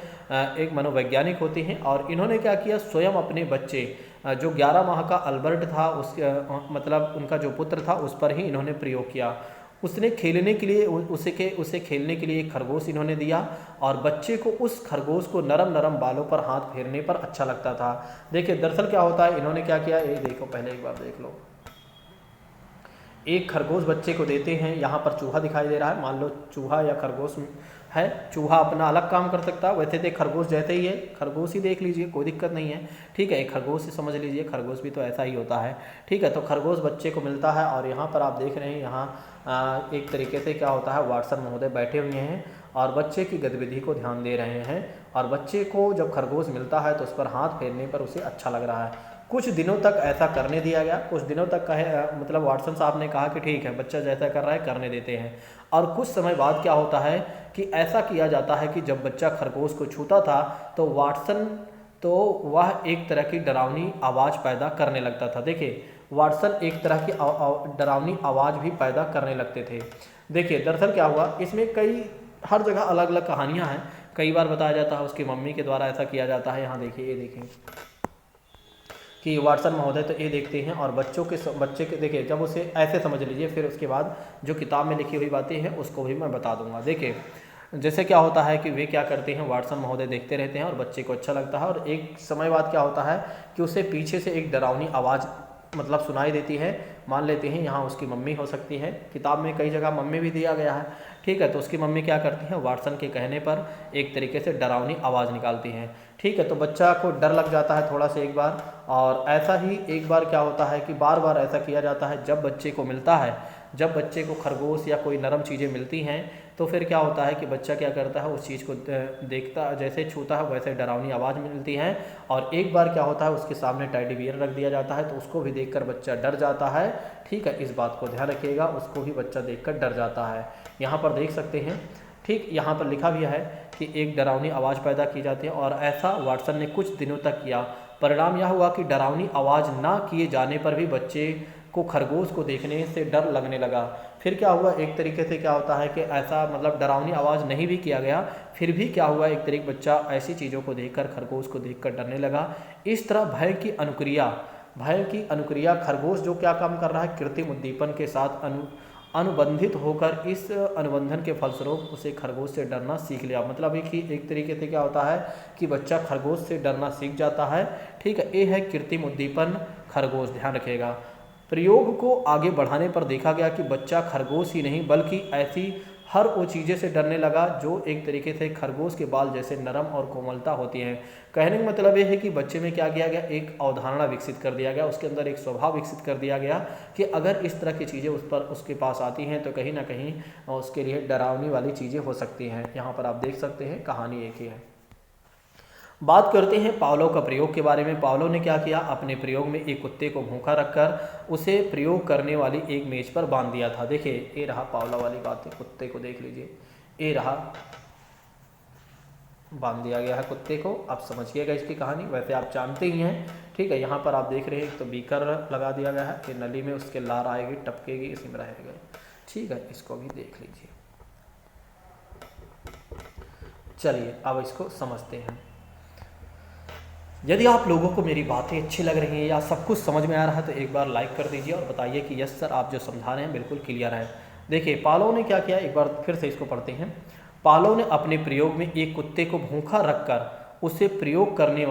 एक मनोवैज्ञानिक होते हैं और इन्होंने क्या किया, स्वयं अपने बच्चे जो 11 माह का अल्बर्ट था, उसके मतलब उनका जो पुत्र था उस पर ही इन्होंने प्रयोग किया। उसने खेलने के लिए उसे खेलने के लिए एक खरगोश इन्होंने दिया और बच्चे को उस खरगोश को नरम नरम बालों पर हाथ फेरने पर अच्छा लगता था। देखिए दरअसल क्या होता है, इन्होंने क्या किया, ये देखो पहले एक बार देख लो। एक खरगोश बच्चे को देते हैं, यहाँ पर चूहा दिखाई दे रहा है, मान लो चूहा या खरगोश है। चूहा अपना अलग काम कर सकता है, वैसे तो खरगोश जैसे ही है, खरगोश ही देख लीजिए, कोई दिक्कत नहीं है। ठीक है, एक खरगोश ही समझ लीजिए, खरगोश भी तो ऐसा ही होता है। ठीक है, तो खरगोश बच्चे को मिलता है और यहाँ पर आप देख रहे हैं, यहाँ एक तरीके से क्या होता है, वाटसन महोदय बैठे हुए हैं और बच्चे की गतिविधि को ध्यान दे रहे हैं। और बच्चे को जब खरगोश मिलता है तो उस पर हाथ फेरने पर उसे अच्छा लग रहा है। कुछ दिनों तक ऐसा करने दिया गया, कुछ दिनों तक कहे मतलब वाटसन साहब ने कहा कि ठीक है बच्चा जैसा कर रहा है करने देते हैं। और कुछ समय बाद क्या होता है कि ऐसा किया जाता है कि जब बच्चा खरगोश को छूता था तो वाटसन तो वह एक तरह की डरावनी आवाज़ पैदा करने लगता था। देखिए वाटसन एक तरह की डरावनी आवाज़ भी पैदा करने लगते थे। देखिए दरअसल क्या हुआ, इसमें कई हर जगह अलग अलग कहानियाँ हैं। कई बार बताया जाता है उसकी मम्मी के द्वारा ऐसा किया जाता है। यहाँ देखिए, ये देखें कि वाटसन महोदय तो ये देखते हैं और बच्चे के देखिए, जब उसे ऐसे समझ लीजिए, फिर उसके बाद जो किताब में लिखी हुई बातें हैं उसको भी मैं बता दूंगा। देखिए जैसे क्या होता है कि वे क्या करते हैं, वाटसन महोदय देखते रहते हैं और बच्चे को अच्छा लगता है और एक समय बाद क्या होता है कि उसे पीछे से एक डरावनी आवाज़ मतलब सुनाई देती है। मान लेते हैं यहाँ उसकी मम्मी हो सकती है, किताब में कई जगह मम्मी भी दिया गया है। ठीक है, तो उसकी मम्मी क्या करती है, वाटसन के कहने पर एक तरीके से डरावनी आवाज़ निकालती हैं। ठीक है, तो बच्चा को डर लग जाता है थोड़ा सा एक बार, और ऐसा ही एक बार क्या होता है कि बार बार ऐसा किया जाता है। जब बच्चे को मिलता है, जब बच्चे को खरगोश या कोई नरम चीज़ें मिलती हैं तो फिर क्या होता है कि बच्चा क्या करता है, उस चीज़ को देखता, जैसे छूता है वैसे डरावनी आवाज़ मिलती है। और एक बार क्या होता है, उसके सामने टेडी बियर रख दिया जाता है तो उसको भी देखकर बच्चा डर जाता है। ठीक है, इस बात को ध्यान रखिएगा, उसको भी बच्चा देखकर डर जाता है। यहाँ पर देख सकते हैं, ठीक यहाँ पर लिखा भी है कि एक डरावनी आवाज़ पैदा की जाती है और ऐसा वाटसन ने कुछ दिनों तक किया। परिणाम यह हुआ कि डरावनी आवाज़ ना किए जाने पर भी बच्चे को खरगोश को देखने से डर लगने लगा। फिर क्या हुआ, एक तरीके से क्या होता है कि ऐसा मतलब डरावनी आवाज़ नहीं भी किया गया, फिर भी क्या हुआ, एक तरीके बच्चा ऐसी चीज़ों को देखकर, खरगोश को देखकर डरने लगा। इस तरह भय की अनुक्रिया खरगोश जो क्या काम कर रहा है, कृत्रिम उद्दीपन के साथ अनुबंधित होकर इस अनुबंधन के फलस्वरूप उसे खरगोश से डरना सीख लिया। मतलब एक तरीके से क्या होता है कि बच्चा खरगोश से डरना सीख जाता है। ठीक है, ये है कृत्रिम उद्दीपन खरगोश, ध्यान रखिएगा। प्रयोग को आगे बढ़ाने पर देखा गया कि बच्चा खरगोश ही नहीं बल्कि ऐसी हर वो चीज़ें से डरने लगा जो एक तरीके से खरगोश के बाल जैसे नरम और कोमलता होती हैं। कहने का मतलब ये है कि बच्चे में क्या किया गया, एक अवधारणा विकसित कर दिया गया, उसके अंदर एक स्वभाव विकसित कर दिया गया कि अगर इस तरह की चीज़ें उसके पास आती हैं तो कहीं ना कहीं उसके लिए डरावनी वाली चीज़ें हो सकती हैं। यहाँ पर आप देख सकते हैं, कहानी एक ही है। बात करते हैं पावलोव का प्रयोग के बारे में। पावलोव ने क्या किया, अपने प्रयोग में एक कुत्ते को भूखा रखकर उसे प्रयोग करने वाली एक मेज पर बांध दिया था। देखिए ये रहा पावलोव वाली बात है, कुत्ते को देख लीजिए, ये रहा बांध दिया गया है कुत्ते को। आप समझिएगा इसकी कहानी, वैसे आप जानते ही हैं। ठीक है, यहाँ पर आप देख रहे हैं तो बीकर लगा दिया गया है कि नली में उसके लार आएगी, टपकेगी, इसी में रहेगा। ठीक है, इसको भी देख लीजिए। चलिए अब इसको समझते हैं। यदि आप लोगों को मेरी बातें अच्छी लग रही हैं या सब कुछ समझ में आ रहा है तो एक बार लाइक कर दीजिए और बताइए कि यस सर, आप जो समझा रहे हैं बिल्कुल क्लियर है। देखिए पावलोव ने क्या किया, एक बार फिर से इसको पढ़ते हैं। पावलोव ने अपने प्रयोग में एक कुत्ते को भूखा रखकर उसे प्रयोग करने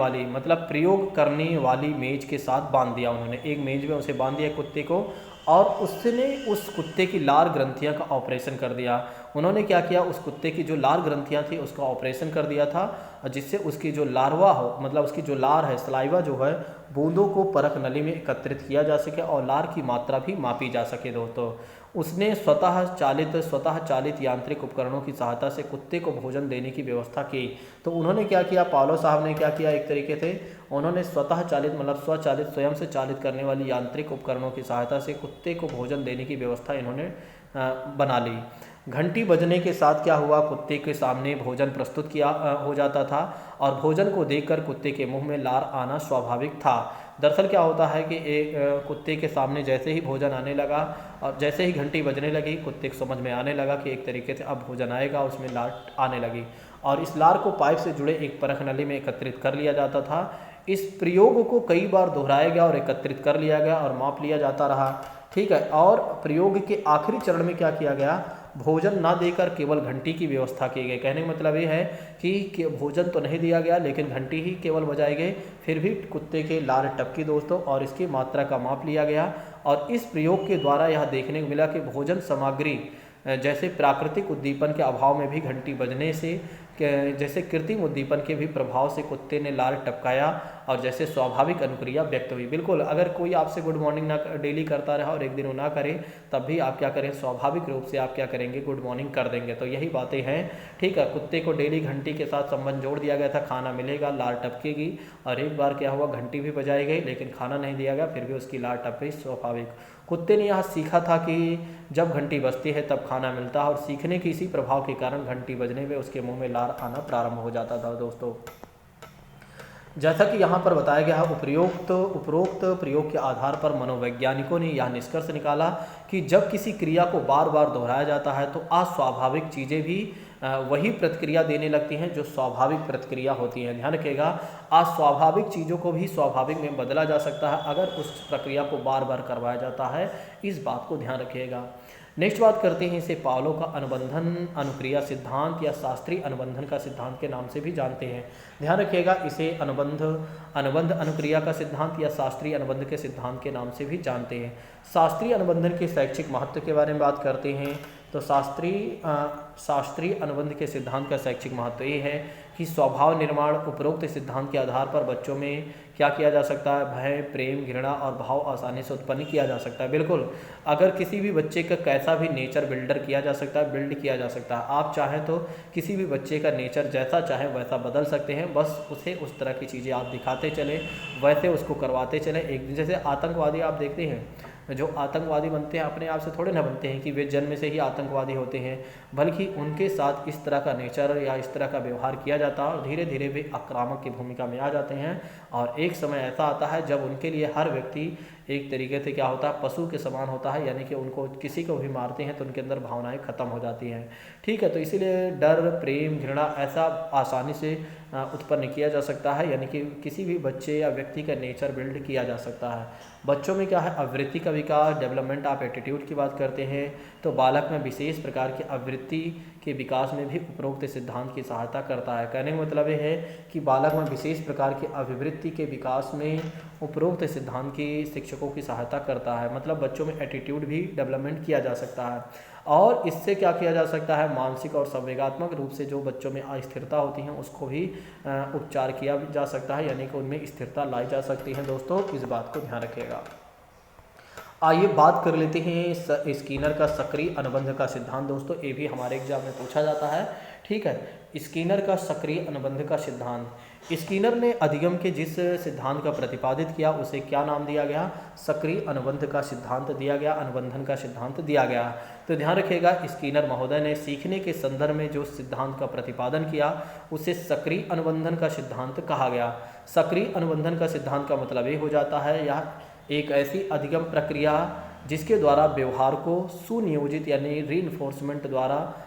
वाली मेज के साथ बांध दिया। उन्होंने एक मेज में उसे बांध दिया कुत्ते को और उसने उस कुत्ते की लार ग्रंथियां का ऑपरेशन कर दिया। उन्होंने क्या किया, उस कुत्ते की जो लार ग्रंथियां थी उसका ऑपरेशन कर दिया था, जिससे उसकी जो लार्वा हो, मतलब उसकी जो लार है, सलाइवा जो है, बूंदों को परख नली में एकत्रित किया जा सके और लार की मात्रा भी मापी जा सके। दोस्तों उसने स्वतः चालित यांत्रिक उपकरणों की सहायता से कुत्ते को भोजन देने की व्यवस्था की। तो उन्होंने क्या किया, पावलो साहब ने क्या किया, एक तरीके से उन्होंने स्वतः चालित मतलब स्वचालित स्वयं से चालित करने वाली यांत्रिक उपकरणों की सहायता से कुत्ते को भोजन देने की व्यवस्था इन्होंने बना ली। घंटी बजने के साथ क्या हुआ, कुत्ते के सामने भोजन प्रस्तुत किया हो जाता था और भोजन को देखकर कुत्ते के मुंह में लार आना स्वाभाविक था। दरअसल क्या होता है कि एक कुत्ते के सामने जैसे ही भोजन आने लगा और जैसे ही घंटी बजने लगी, कुत्ते को समझ में आने लगा कि एक तरीके से अब भोजन आएगा, उसमें लार आने लगी और इस लार को पाइप से जुड़े एक परख नली में एकत्रित कर लिया जाता था। इस प्रयोग को कई बार दोहराया गया और एकत्रित कर लिया गया और माप लिया जाता रहा। ठीक है, और प्रयोग के आखिरी चरण में क्या किया गया, भोजन ना देकर केवल घंटी की व्यवस्था की गई। कहने का मतलब ये है कि भोजन तो नहीं दिया गया लेकिन घंटी ही केवल बजाई गई, फिर भी कुत्ते के लार टपकी दोस्तों और इसकी मात्रा का माप लिया गया। और इस प्रयोग के द्वारा यह देखने को मिला कि भोजन सामग्री जैसे प्राकृतिक उद्दीपन के अभाव में भी घंटी बजने से जैसे कृत्रिम उद्दीपन के भी प्रभाव से कुत्ते ने लार टपकाया और जैसे स्वाभाविक अनुक्रिया व्यक्त हुई। बिल्कुल, अगर कोई आपसे गुड मॉर्निंग ना डेली करता रहा और एक दिन वो ना करे, तब भी आप क्या करें, स्वाभाविक रूप से आप क्या करेंगे, गुड मॉर्निंग कर देंगे। तो यही बातें हैं। ठीक है, कुत्ते को डेली घंटी के साथ संबंध जोड़ दिया गया था, खाना मिलेगा, लार टपकेगी। और एक बार क्या हुआ, घंटी भी बजाई गई लेकिन खाना नहीं दिया गया, फिर भी उसकी लार टप गई, स्वाभाविक। कुत्ते ने यहाँ सीखा था कि जब घंटी बजती है तब खाना मिलता है और सीखने के इसी प्रभाव के कारण घंटी बजने में उसके मुंह में लार आना प्रारंभ हो जाता था दोस्तों। जैसा कि यहाँ पर बताया गया है, उपरोक्त प्रयोग के आधार पर मनोवैज्ञानिकों ने यह निष्कर्ष निकाला कि जब किसी क्रिया को बार बार दोहराया जाता है तो अस्वाभाविक चीज़ें भी वही प्रतिक्रिया देने लगती हैं जो स्वाभाविक प्रतिक्रिया होती है। ध्यान रखिएगा, अस्वाभाविक चीज़ों को भी स्वाभाविक में बदला जा सकता है अगर उस प्रक्रिया को बार बार करवाया जाता है। इस बात को ध्यान रखिएगा। नेक्स्ट बात करते हैं, इसे पावलो का अनुबंधन अनुक्रिया सिद्धांत या शास्त्रीय अनुबंधन का सिद्धांत के नाम से भी जानते हैं। ध्यान रखिएगा, इसे अनुबंध अनुक्रिया का सिद्धांत या शास्त्रीय अनुबंध के सिद्धांत के नाम से भी जानते हैं। शास्त्रीय अनुबंधन के शैक्षिक महत्व के बारे में बात करते हैं। तो शास्त्रीय अनुबंध के सिद्धांत का शैक्षिक महत्व ये है कि स्वभाव निर्माण उपरोक्त सिद्धांत के आधार पर बच्चों में क्या किया जा सकता है, भय, प्रेम, घृणा और भाव आसानी से उत्पन्न किया जा सकता है। बिल्कुल, अगर किसी भी बच्चे का कैसा भी नेचर बिल्ड किया जा सकता है। आप चाहें तो किसी भी बच्चे का नेचर जैसा चाहे वैसा बदल सकते हैं, बस उसे उस तरह की चीज़ें आप दिखाते चले, वैसे उसको करवाते चले। एक जैसे आतंकवादी आप देखते हैं, जो आतंकवादी बनते हैं अपने आप से थोड़े ना बनते हैं कि वे जन्म से ही आतंकवादी होते हैं, बल्कि उनके साथ इस तरह का नेचर या इस तरह का व्यवहार किया जाता है और धीरे धीरे वे आक्रामक की भूमिका में आ जाते हैं। और एक समय ऐसा आता है जब उनके लिए हर व्यक्ति एक तरीके से क्या होता है, पशु के समान होता है, यानी कि उनको किसी को भी मारते हैं तो उनके अंदर भावनाएं खत्म हो जाती हैं। ठीक है, तो इसीलिए डर, प्रेम, घृणा ऐसा आसानी से उत्पन्न किया जा सकता है, यानी कि किसी भी बच्चे या व्यक्ति का नेचर बिल्ड किया जा सकता है। बच्चों में क्या है, आवृत्ति का विकास, डेवलपमेंट ऑफ एटीट्यूड की बात करते हैं तो बालक में विशेष प्रकार की आवृत्ति के विकास में भी उपरोक्त सिद्धांत की सहायता करता है। कहने का मतलब ये है कि बालक में विशेष प्रकार की अभिवृत्ति के विकास में उपरोक्त सिद्धांत की शिक्षकों की सहायता करता है। मतलब बच्चों में एटीट्यूड भी डेवलपमेंट किया जा सकता है और इससे क्या किया जा सकता है, मानसिक और संवेगात्मक रूप से जो बच्चों में अस्थिरता होती है उसको भी उपचार किया जा सकता है, यानी कि उनमें स्थिरता लाई जा सकती है। दोस्तों, इस बात को ध्यान रखिएगा। आइए बात कर लेते हैं स्किनर का सक्रिय अनुबंध का सिद्धांत। दोस्तों, ये भी हमारे एग्जाम में पूछा जाता है। ठीक है, स्किनर का सक्रिय अनुबंध का सिद्धांत। स्किनर ने अधिगम के जिस सिद्धांत का प्रतिपादित किया उसे क्या नाम दिया गया, सक्रिय अनुबंध का सिद्धांत दिया गया, अनुबंधन का सिद्धांत दिया गया। तो ध्यान रखिएगा, स्किनर महोदय ने सीखने के संदर्भ में जो सिद्धांत का प्रतिपादन किया उसे सक्रिय अनुबंधन का सिद्धांत कहा गया। सक्रिय अनुबंधन का सिद्धांत का मतलब ये हो जाता है, यह एक ऐसी अधिगम प्रक्रिया जिसके द्वारा व्यवहार को सुनियोजित यानी रीइंफोर्समेंट द्वारा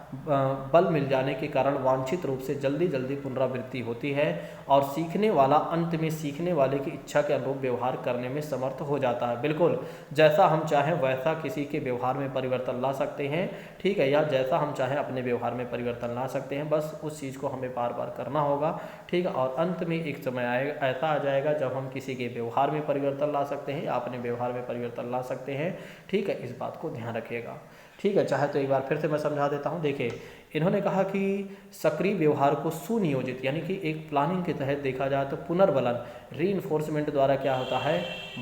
बल मिल जाने के कारण वांछित रूप से जल्दी पुनरावृत्ति होती है और सीखने वाला अंत में सीखने वाले की इच्छा के अनुरूप व्यवहार करने में समर्थ हो जाता है। बिल्कुल, जैसा हम चाहें वैसा किसी के व्यवहार में परिवर्तन ला सकते हैं। ठीक है, या जैसा हम चाहें अपने व्यवहार में परिवर्तन ला सकते हैं, बस उस चीज़ को हमें बार बार करना होगा। ठीक है, और अंत में एक समय ऐसा आ जाएगा जब हम किसी के व्यवहार में परिवर्तन ला सकते हैं या अपने व्यवहार में परिवर्तन ला सकते हैं। ठीक है, इस बात को ध्यान रखिएगा। ठीक है, चाहे तो एक बार फिर से मैं समझा देता हूँ। देखिए, इन्होंने कहा कि सक्रिय व्यवहार को सुनियोजित यानी कि एक प्लानिंग के तहत देखा जाए तो पुनर्बलन रीइंफोर्समेंट द्वारा क्या होता है,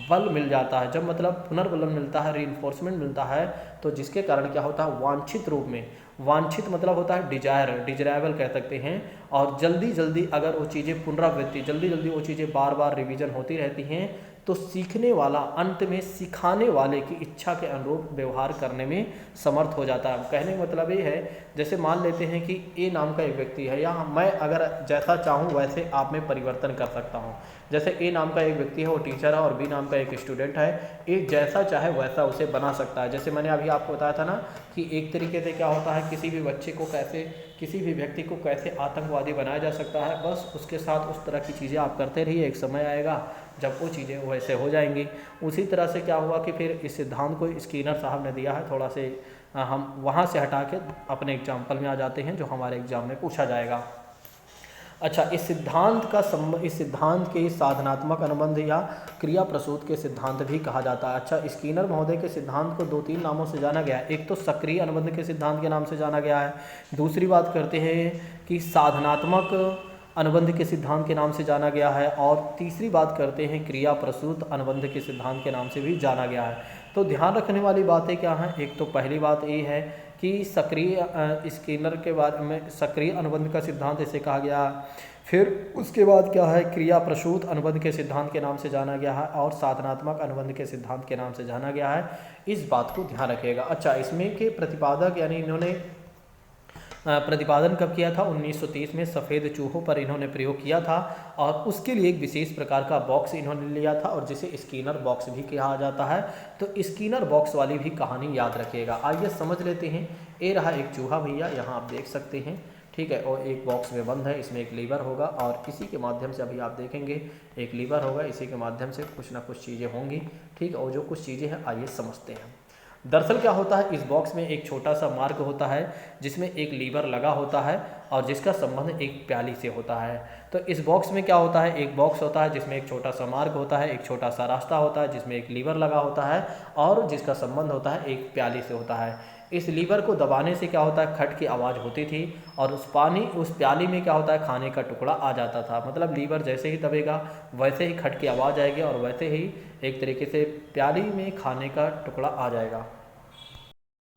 बल मिल जाता है। जब मतलब पुनर्बलन मिलता है, रीइंफोर्समेंट मिलता है, तो जिसके कारण क्या होता है, वांछित रूप में, वांछित मतलब होता है डिजायर, डिजरायबल कह सकते हैं, और जल्दी जल्दी अगर वो चीज़ें पुनरावृत्ति, जल्दी जल्दी वो चीज़ें बार बार रिवीजन होती रहती हैं, तो सीखने वाला अंत में सिखाने वाले की इच्छा के अनुरूप व्यवहार करने में समर्थ हो जाता है। कहने का मतलब ये है, जैसे मान लेते हैं कि ए नाम का एक व्यक्ति है, या मैं अगर जैसा चाहूँ वैसे आप में परिवर्तन कर सकता हूँ। जैसे ए नाम का एक व्यक्ति है, वो टीचर है, और बी नाम का एक स्टूडेंट है। ए जैसा चाहे वैसा उसे बना सकता है। जैसे मैंने अभी आपको बताया था ना कि एक तरीके से क्या होता है, किसी भी बच्चे को कैसे, किसी भी व्यक्ति को कैसे आतंकवादी बनाया जा सकता है, बस उसके साथ उस तरह की चीज़ें आप करते रहिए, एक समय आएगा जब वो चीज़ें वैसे हो जाएंगी। उसी तरह से क्या हुआ कि फिर इस सिद्धांत को स्किनर साहब ने दिया है। थोड़ा से हम वहाँ से हटा के अपने एग्जाम्पल में आ जाते हैं जो हमारे एग्जाम में पूछा जाएगा। अच्छा, इस सिद्धांत के साधनात्मक अनुबंध या क्रिया प्रसूत के सिद्धांत भी कहा जाता है। अच्छा, स्किनर महोदय के सिद्धांत को 2-3 नामों से जाना गया है। एक तो सक्रिय अनुबंध के सिद्धांत के नाम से जाना गया है, दूसरी बात करते हैं कि साधनात्मक अनुबंध के सिद्धांत के नाम से जाना गया है, और तीसरी बात करते हैं क्रिया प्रसूत अनुबंध के सिद्धांत के नाम से भी जाना गया है। तो ध्यान रखने वाली बातें क्या हैं, एक तो पहली बात ये है कि सक्रिय स्किनर के बारे में सक्रिय अनुबंध का सिद्धांत इसे कहा गया है। फिर उसके बाद क्या है, क्रिया प्रसूत अनुबंध के सिद्धांत के नाम से जाना गया है, और साधनात्मक अनुबंध के सिद्धांत के नाम से जाना गया है। इस बात को ध्यान रखिएगा। अच्छा, इसमें के प्रतिपादक यानी इन्होंने प्रतिपादन कब किया था, 1930 में सफ़ेद चूहों पर इन्होंने प्रयोग किया था, और उसके लिए एक विशेष प्रकार का बॉक्स इन्होंने लिया था, और जिसे स्किनर बॉक्स भी कहा जाता है। तो स्किनर बॉक्स वाली भी कहानी याद रखिएगा। आइए समझ लेते हैं। ये रहा एक चूहा भैया, यहाँ आप देख सकते हैं, ठीक है, और एक बॉक्स में बंद है, इसमें एक लीवर होगा, और इसी के माध्यम से अभी आप देखेंगे एक लीवर होगा, इसी के माध्यम से कुछ ना कुछ चीज़ें होंगी, ठीक, और जो कुछ चीज़ें हैं आइए समझते हैं। दरअसल क्या होता है, इस बॉक्स में एक छोटा सा मार्ग होता है जिसमें एक लीवर लगा होता है, और जिसका संबंध एक प्याली से होता है। तो इस बॉक्स में क्या होता है, एक बॉक्स होता है जिसमें एक छोटा सा मार्ग होता है, एक छोटा सा रास्ता होता है जिसमें एक लीवर लगा होता है, और जिसका संबंध होता है एक प्याली से होता है। इस लीवर को दबाने से क्या होता है, खट की आवाज़ होती थी, और उस प्याली में क्या होता है, खाने का टुकड़ा आ जाता था। मतलब लीवर जैसे ही दबेगा वैसे ही खट की आवाज़ आएगी, और वैसे ही एक तरीके से प्याली में खाने का टुकड़ा आ जाएगा।